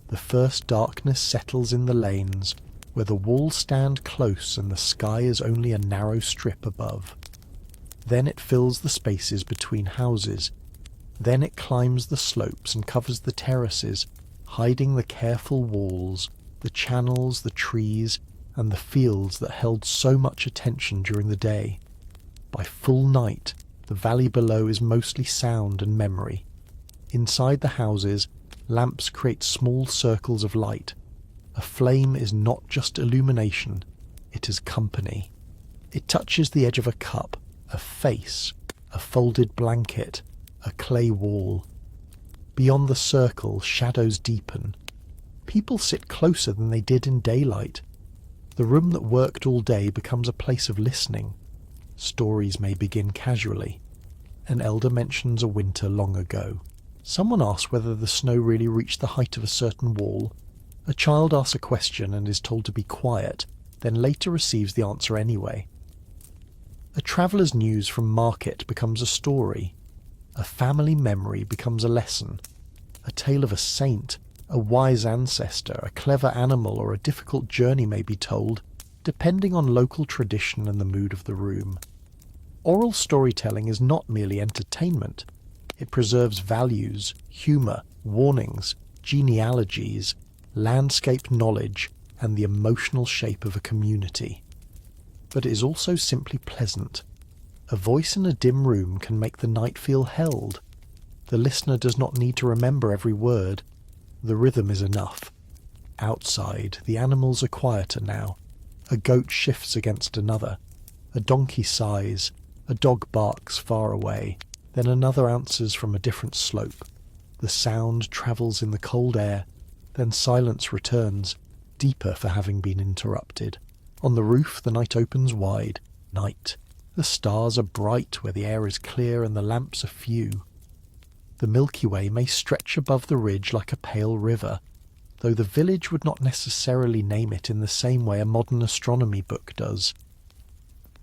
The first darkness settles in the lanes, where the walls stand close and the sky is only a narrow strip above. Then it fills the spaces between houses. Then it climbs the slopes and covers the terraces, hiding the careful walls, the channels, the trees, and the fields that held so much attention during the day. By full night, the valley below is mostly sound and memory. Inside the houses, lamps create small circles of light. A flame is not just illumination, it is company. It touches the edge of a cup, a face, a folded blanket, a clay wall. Beyond the circle, shadows deepen. People sit closer than they did in daylight. The room that worked all day becomes a place of listening. Stories may begin casually. An elder mentions a winter long ago. Someone asks whether the snow really reached the height of a certain wall. A child asks a question and is told to be quiet, then later receives the answer anyway. A traveller's news from market becomes a story. A family memory becomes a lesson. A tale of a saint, a wise ancestor, a clever animal, or a difficult journey may be told, depending on local tradition and the mood of the room. Oral storytelling is not merely entertainment. It preserves values, humour, warnings, genealogies, landscape knowledge, and the emotional shape of a community. But it is also simply pleasant. A voice in a dim room can make the night feel held. The listener does not need to remember every word. The rhythm is enough. Outside, the animals are quieter now. A goat shifts against another. A donkey sighs. A dog barks far away. Then another answers from a different slope. The sound travels in the cold air. Then silence returns, deeper for having been interrupted. On the roof, the night opens wide. Night. The stars are bright where the air is clear and the lamps are few. The Milky Way may stretch above the ridge like a pale river, though the village would not necessarily name it in the same way a modern astronomy book does.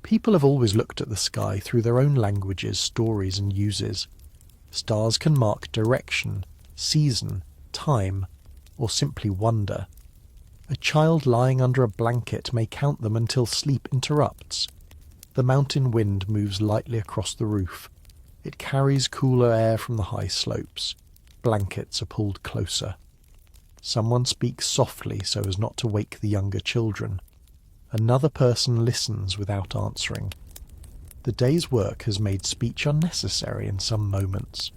People have always looked at the sky through their own languages, stories, and uses. Stars can mark direction, season, time, or simply wonder. A child lying under a blanket may count them until sleep interrupts. The mountain wind moves lightly across the roof. It carries cooler air from the high slopes. Blankets are pulled closer. Someone speaks softly so as not to wake the younger children. Another person listens without answering. The day's work has made speech unnecessary in some moments.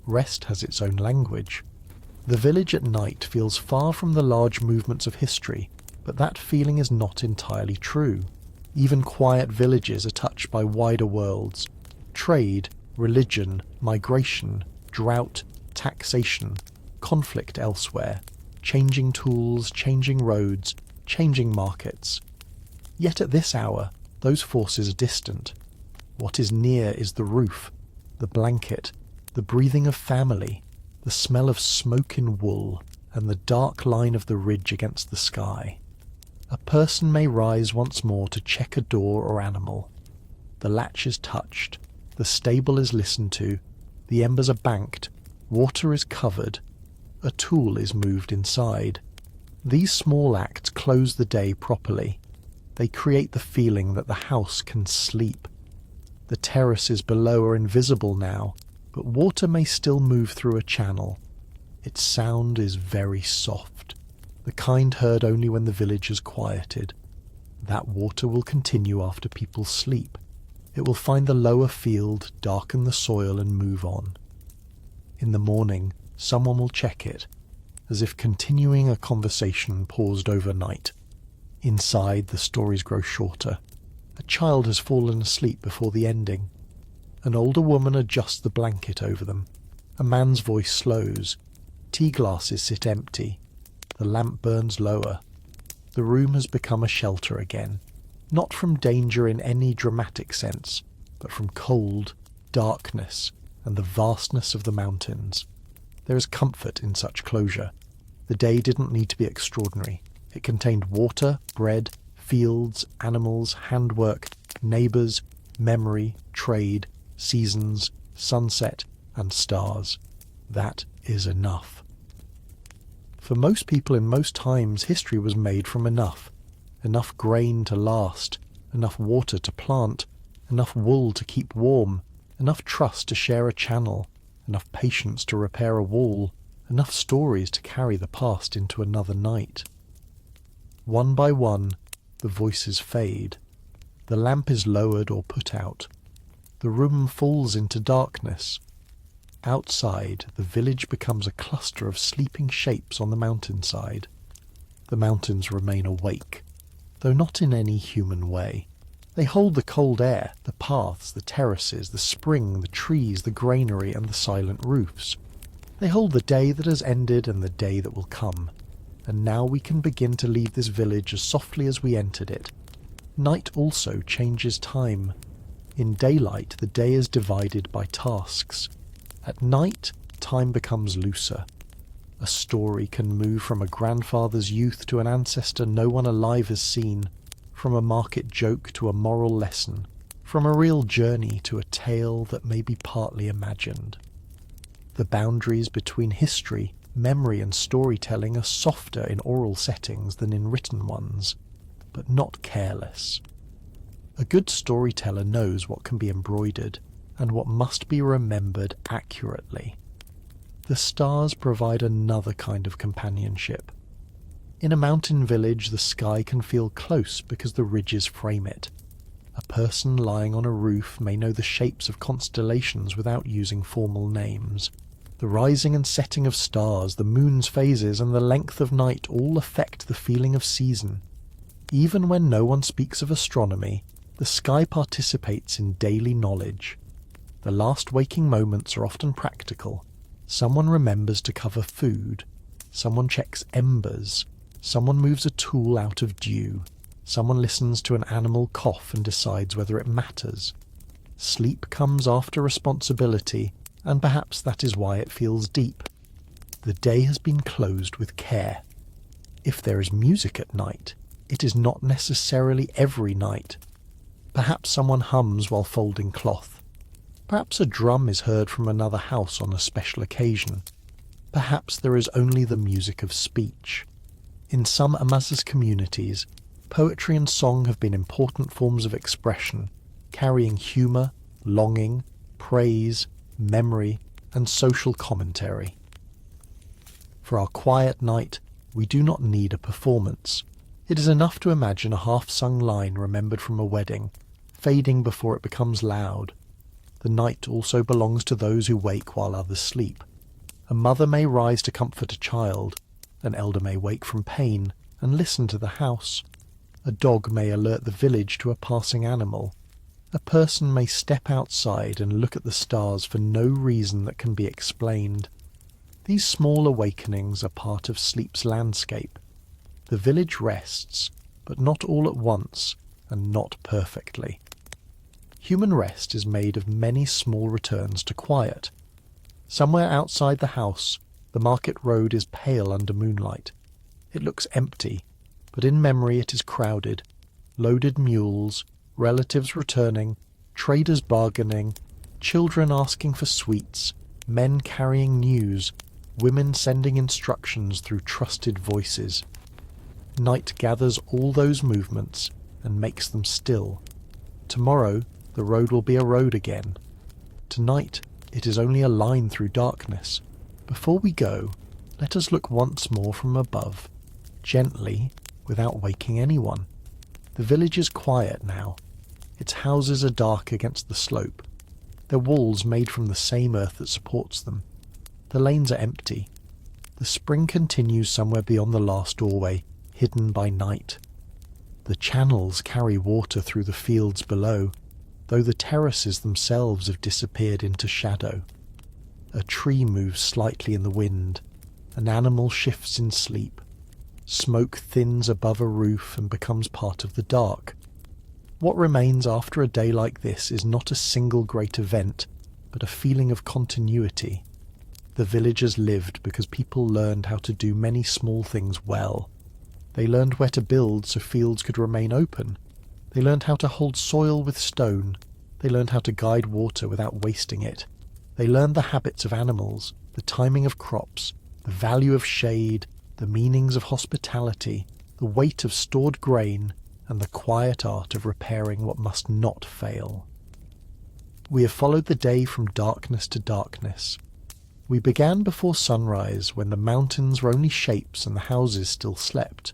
Rest has its own language. The village at night feels far from the large movements of history, but that feeling is not entirely true. Even quiet villages are touched by wider worlds. Trade, religion, migration, drought, taxation, conflict elsewhere, changing tools, changing roads, changing markets. Yet at this hour, those forces are distant. What is near is the roof, the blanket, the breathing of family, the smell of smoke in wool, and the dark line of the ridge against the sky. A person may rise once more to check a door or animal. The latch is touched, the stable is listened to, the embers are banked, water is covered, a tool is moved inside. These small acts close the day properly. They create the feeling that the house can sleep. The terraces below are invisible now, but water may still move through a channel. Its sound is very soft, the kind heard only when the village has quieted. That water will continue after people sleep. It will find the lower field, darken the soil, and move on. In the morning, someone will check it, as if continuing a conversation paused overnight. Inside, the stories grow shorter. A child has fallen asleep before the ending. An older woman adjusts the blanket over them. A man's voice slows. Tea glasses sit empty. The lamp burns lower. The room has become a shelter again, not from danger in any dramatic sense, but from cold, darkness, and the vastness of the mountains. There is comfort in such closure. The day didn't need to be extraordinary. It contained water, bread, fields, animals, handwork, neighbours, memory, trade, seasons, sunset, and stars. That is enough. For most people in most times, history was made from enough. Enough grain to last, enough water to plant, enough wool to keep warm, enough trust to share a channel, enough patience to repair a wall, enough stories to carry the past into another night. One by one, the voices fade. The lamp is lowered or put out. The room falls into darkness. Outside, the village becomes a cluster of sleeping shapes on the mountainside. The mountains remain awake, though not in any human way. They hold the cold air, the paths, the terraces, the spring, the trees, the granary, and the silent roofs. They hold the day that has ended and the day that will come. And now we can begin to leave this village as softly as we entered it. Night also changes time. In daylight, the day is divided by tasks. At night, time becomes looser. A story can move from a grandfather's youth to an ancestor no one alive has seen, from a market joke to a moral lesson, from a real journey to a tale that may be partly imagined. The boundaries between history, memory and storytelling are softer in oral settings than in written ones, but not careless. A good storyteller knows what can be embroidered and what must be remembered accurately. The stars provide another kind of companionship. In a mountain village, the sky can feel close because the ridges frame it. A person lying on a roof may know the shapes of constellations without using formal names. The rising and setting of stars, the moon's phases, and the length of night all affect the feeling of season. Even when no one speaks of astronomy, the sky participates in daily knowledge. The last waking moments are often practical. Someone remembers to cover food. Someone checks embers. Someone moves a tool out of dew. Someone listens to an animal cough and decides whether it matters. Sleep comes after responsibility, and perhaps that is why it feels deep. The day has been closed with care. If there is music at night, it is not necessarily every night. Perhaps someone hums while folding cloth. Perhaps a drum is heard from another house on a special occasion. Perhaps there is only the music of speech. In some Amazigh communities, poetry and song have been important forms of expression, carrying humour, longing, praise, memory, and social commentary. For our quiet night, we do not need a performance. It is enough to imagine a half-sung line remembered from a wedding, fading before it becomes loud. The night also belongs to those who wake while others sleep. A mother may rise to comfort a child. An elder may wake from pain and listen to the house. A dog may alert the village to a passing animal. A person may step outside and look at the stars for no reason that can be explained. These small awakenings are part of sleep's landscape. The village rests, but not all at once, and not perfectly. Human rest is made of many small returns to quiet. Somewhere outside the house, the market road is pale under moonlight. It looks empty, but in memory it is crowded. Loaded mules, relatives returning, traders bargaining, children asking for sweets, men carrying news, women sending instructions through trusted voices. Night gathers all those movements and makes them still. Tomorrow, the road will be a road again. Tonight, it is only a line through darkness. Before we go, let us look once more from above, gently, without waking anyone. The village is quiet now. Its houses are dark against the slope, their walls made from the same earth that supports them. The lanes are empty. The spring continues somewhere beyond the last doorway, hidden by night. The channels carry water through the fields below, though the terraces themselves have disappeared into shadow. A tree moves slightly in the wind. An animal shifts in sleep. Smoke thins above a roof and becomes part of the dark. What remains after a day like this is not a single great event, but a feeling of continuity. The village has lived because people learned how to do many small things well. They learned where to build so fields could remain open. They learned how to hold soil with stone. They learned how to guide water without wasting it. They learned the habits of animals, the timing of crops, the value of shade, the meanings of hospitality, the weight of stored grain, and the quiet art of repairing what must not fail. We have followed the day from darkness to darkness. We began before sunrise, when the mountains were only shapes and the houses still slept.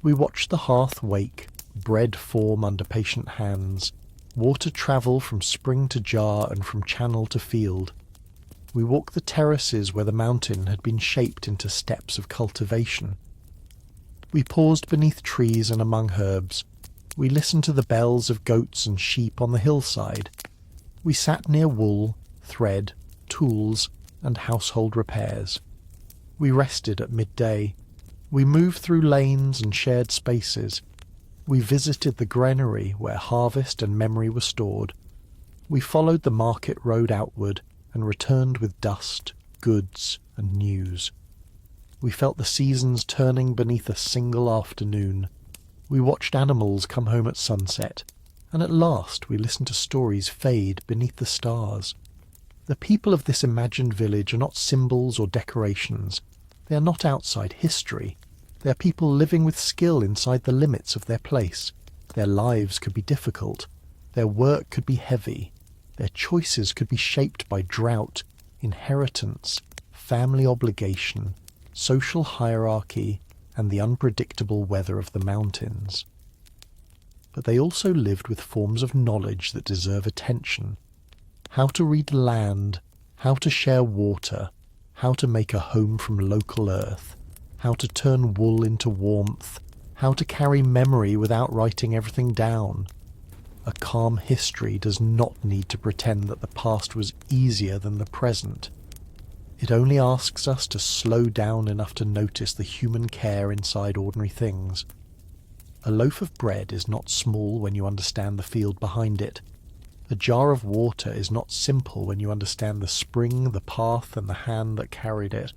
We watched the hearth wake, bread form under patient hands, water travel from spring to jar and from channel to field. We walked the terraces where the mountain had been shaped into steps of cultivation. We paused beneath trees and among herbs. We listened to the bells of goats and sheep on the hillside. We sat near wool, thread, tools, and household repairs. We rested at midday. We moved through lanes and shared spaces. We visited the granary where harvest and memory were stored. We followed the market road outward and returned with dust, goods, and news. We felt the seasons turning beneath a single afternoon. We watched animals come home at sunset, and at last we listened to stories fade beneath the stars. The people of this imagined village are not symbols or decorations. They are not outside history. They are people living with skill inside the limits of their place. Their lives could be difficult. Their work could be heavy. Their choices could be shaped by drought, inheritance, family obligation, social hierarchy, and the unpredictable weather of the mountains. But they also lived with forms of knowledge that deserve attention. How to read land, how to share water, how to make a home from local earth, how to turn wool into warmth, how to carry memory without writing everything down. A calm history does not need to pretend that the past was easier than the present. It only asks us to slow down enough to notice the human care inside ordinary things. A loaf of bread is not small when you understand the field behind it. A jar of water is not simple when you understand the spring, the path, and the hand that carried it.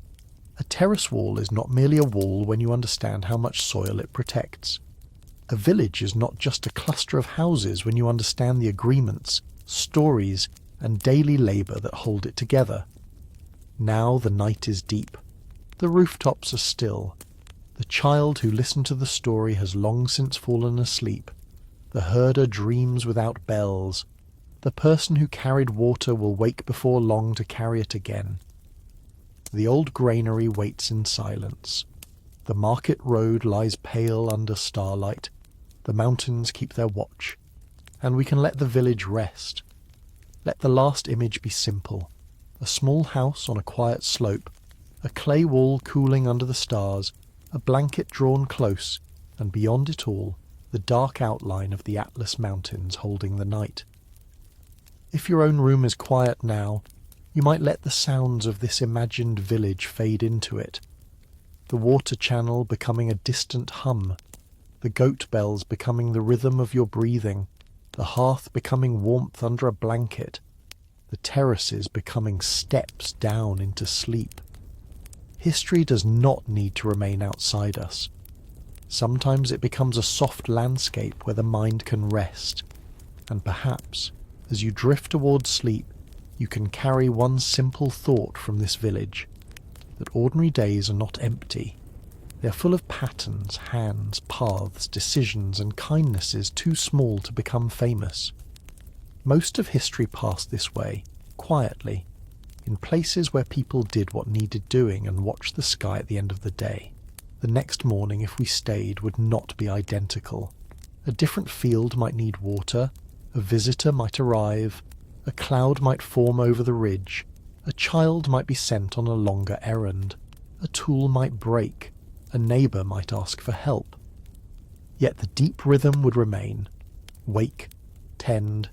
A terrace wall is not merely a wall when you understand how much soil it protects. A village is not just a cluster of houses when you understand the agreements, stories, and daily labour that hold it together. Now the night is deep. The rooftops are still. The child who listened to the story has long since fallen asleep. The herder dreams without bells. The person who carried water will wake before long to carry it again. The old granary waits in silence. The market road lies pale under starlight. The mountains keep their watch. And we can let the village rest. Let the last image be simple. A small house on a quiet slope, a clay wall cooling under the stars, a blanket drawn close, and beyond it all, the dark outline of the Atlas Mountains holding the night. If your own room is quiet now, you might let the sounds of this imagined village fade into it. The water channel becoming a distant hum, the goat bells becoming the rhythm of your breathing, the hearth becoming warmth under a blanket, the terraces becoming steps down into sleep. History does not need to remain outside us. Sometimes it becomes a soft landscape where the mind can rest, and perhaps, as you drift towards sleep, you can carry one simple thought from this village, that ordinary days are not empty. They are full of patterns, hands, paths, decisions, and kindnesses too small to become famous. Most of history passed this way, quietly, in places where people did what needed doing and watched the sky at the end of the day. The next morning, if we stayed, would not be identical. A different field might need water, a visitor might arrive, a cloud might form over the ridge, a child might be sent on a longer errand, a tool might break, a neighbour might ask for help. Yet the deep rhythm would remain. Wake, tend,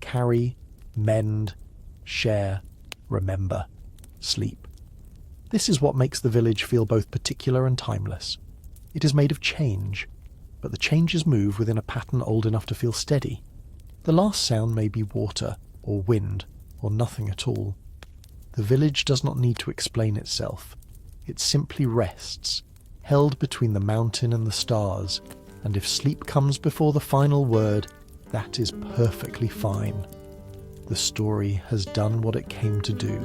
carry, mend, share, remember, sleep. This is what makes the village feel both particular and timeless. It is made of change, but the changes move within a pattern old enough to feel steady. The last sound may be water, or wind, or nothing at all. The village does not need to explain itself. It simply rests, held between the mountain and the stars, and if sleep comes before the final word, that is perfectly fine. The story has done what it came to do.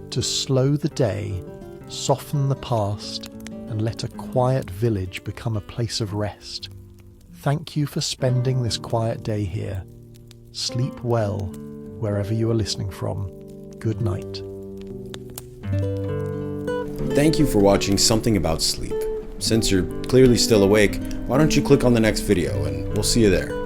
To slow the day, soften the past, and let a quiet village become a place of rest. Thank you for spending this quiet day here. Sleep well, wherever you are listening from. Good night. Thank you for watching Something About Sleep. Since you're clearly still awake, why don't you click on the next video and we'll see you there.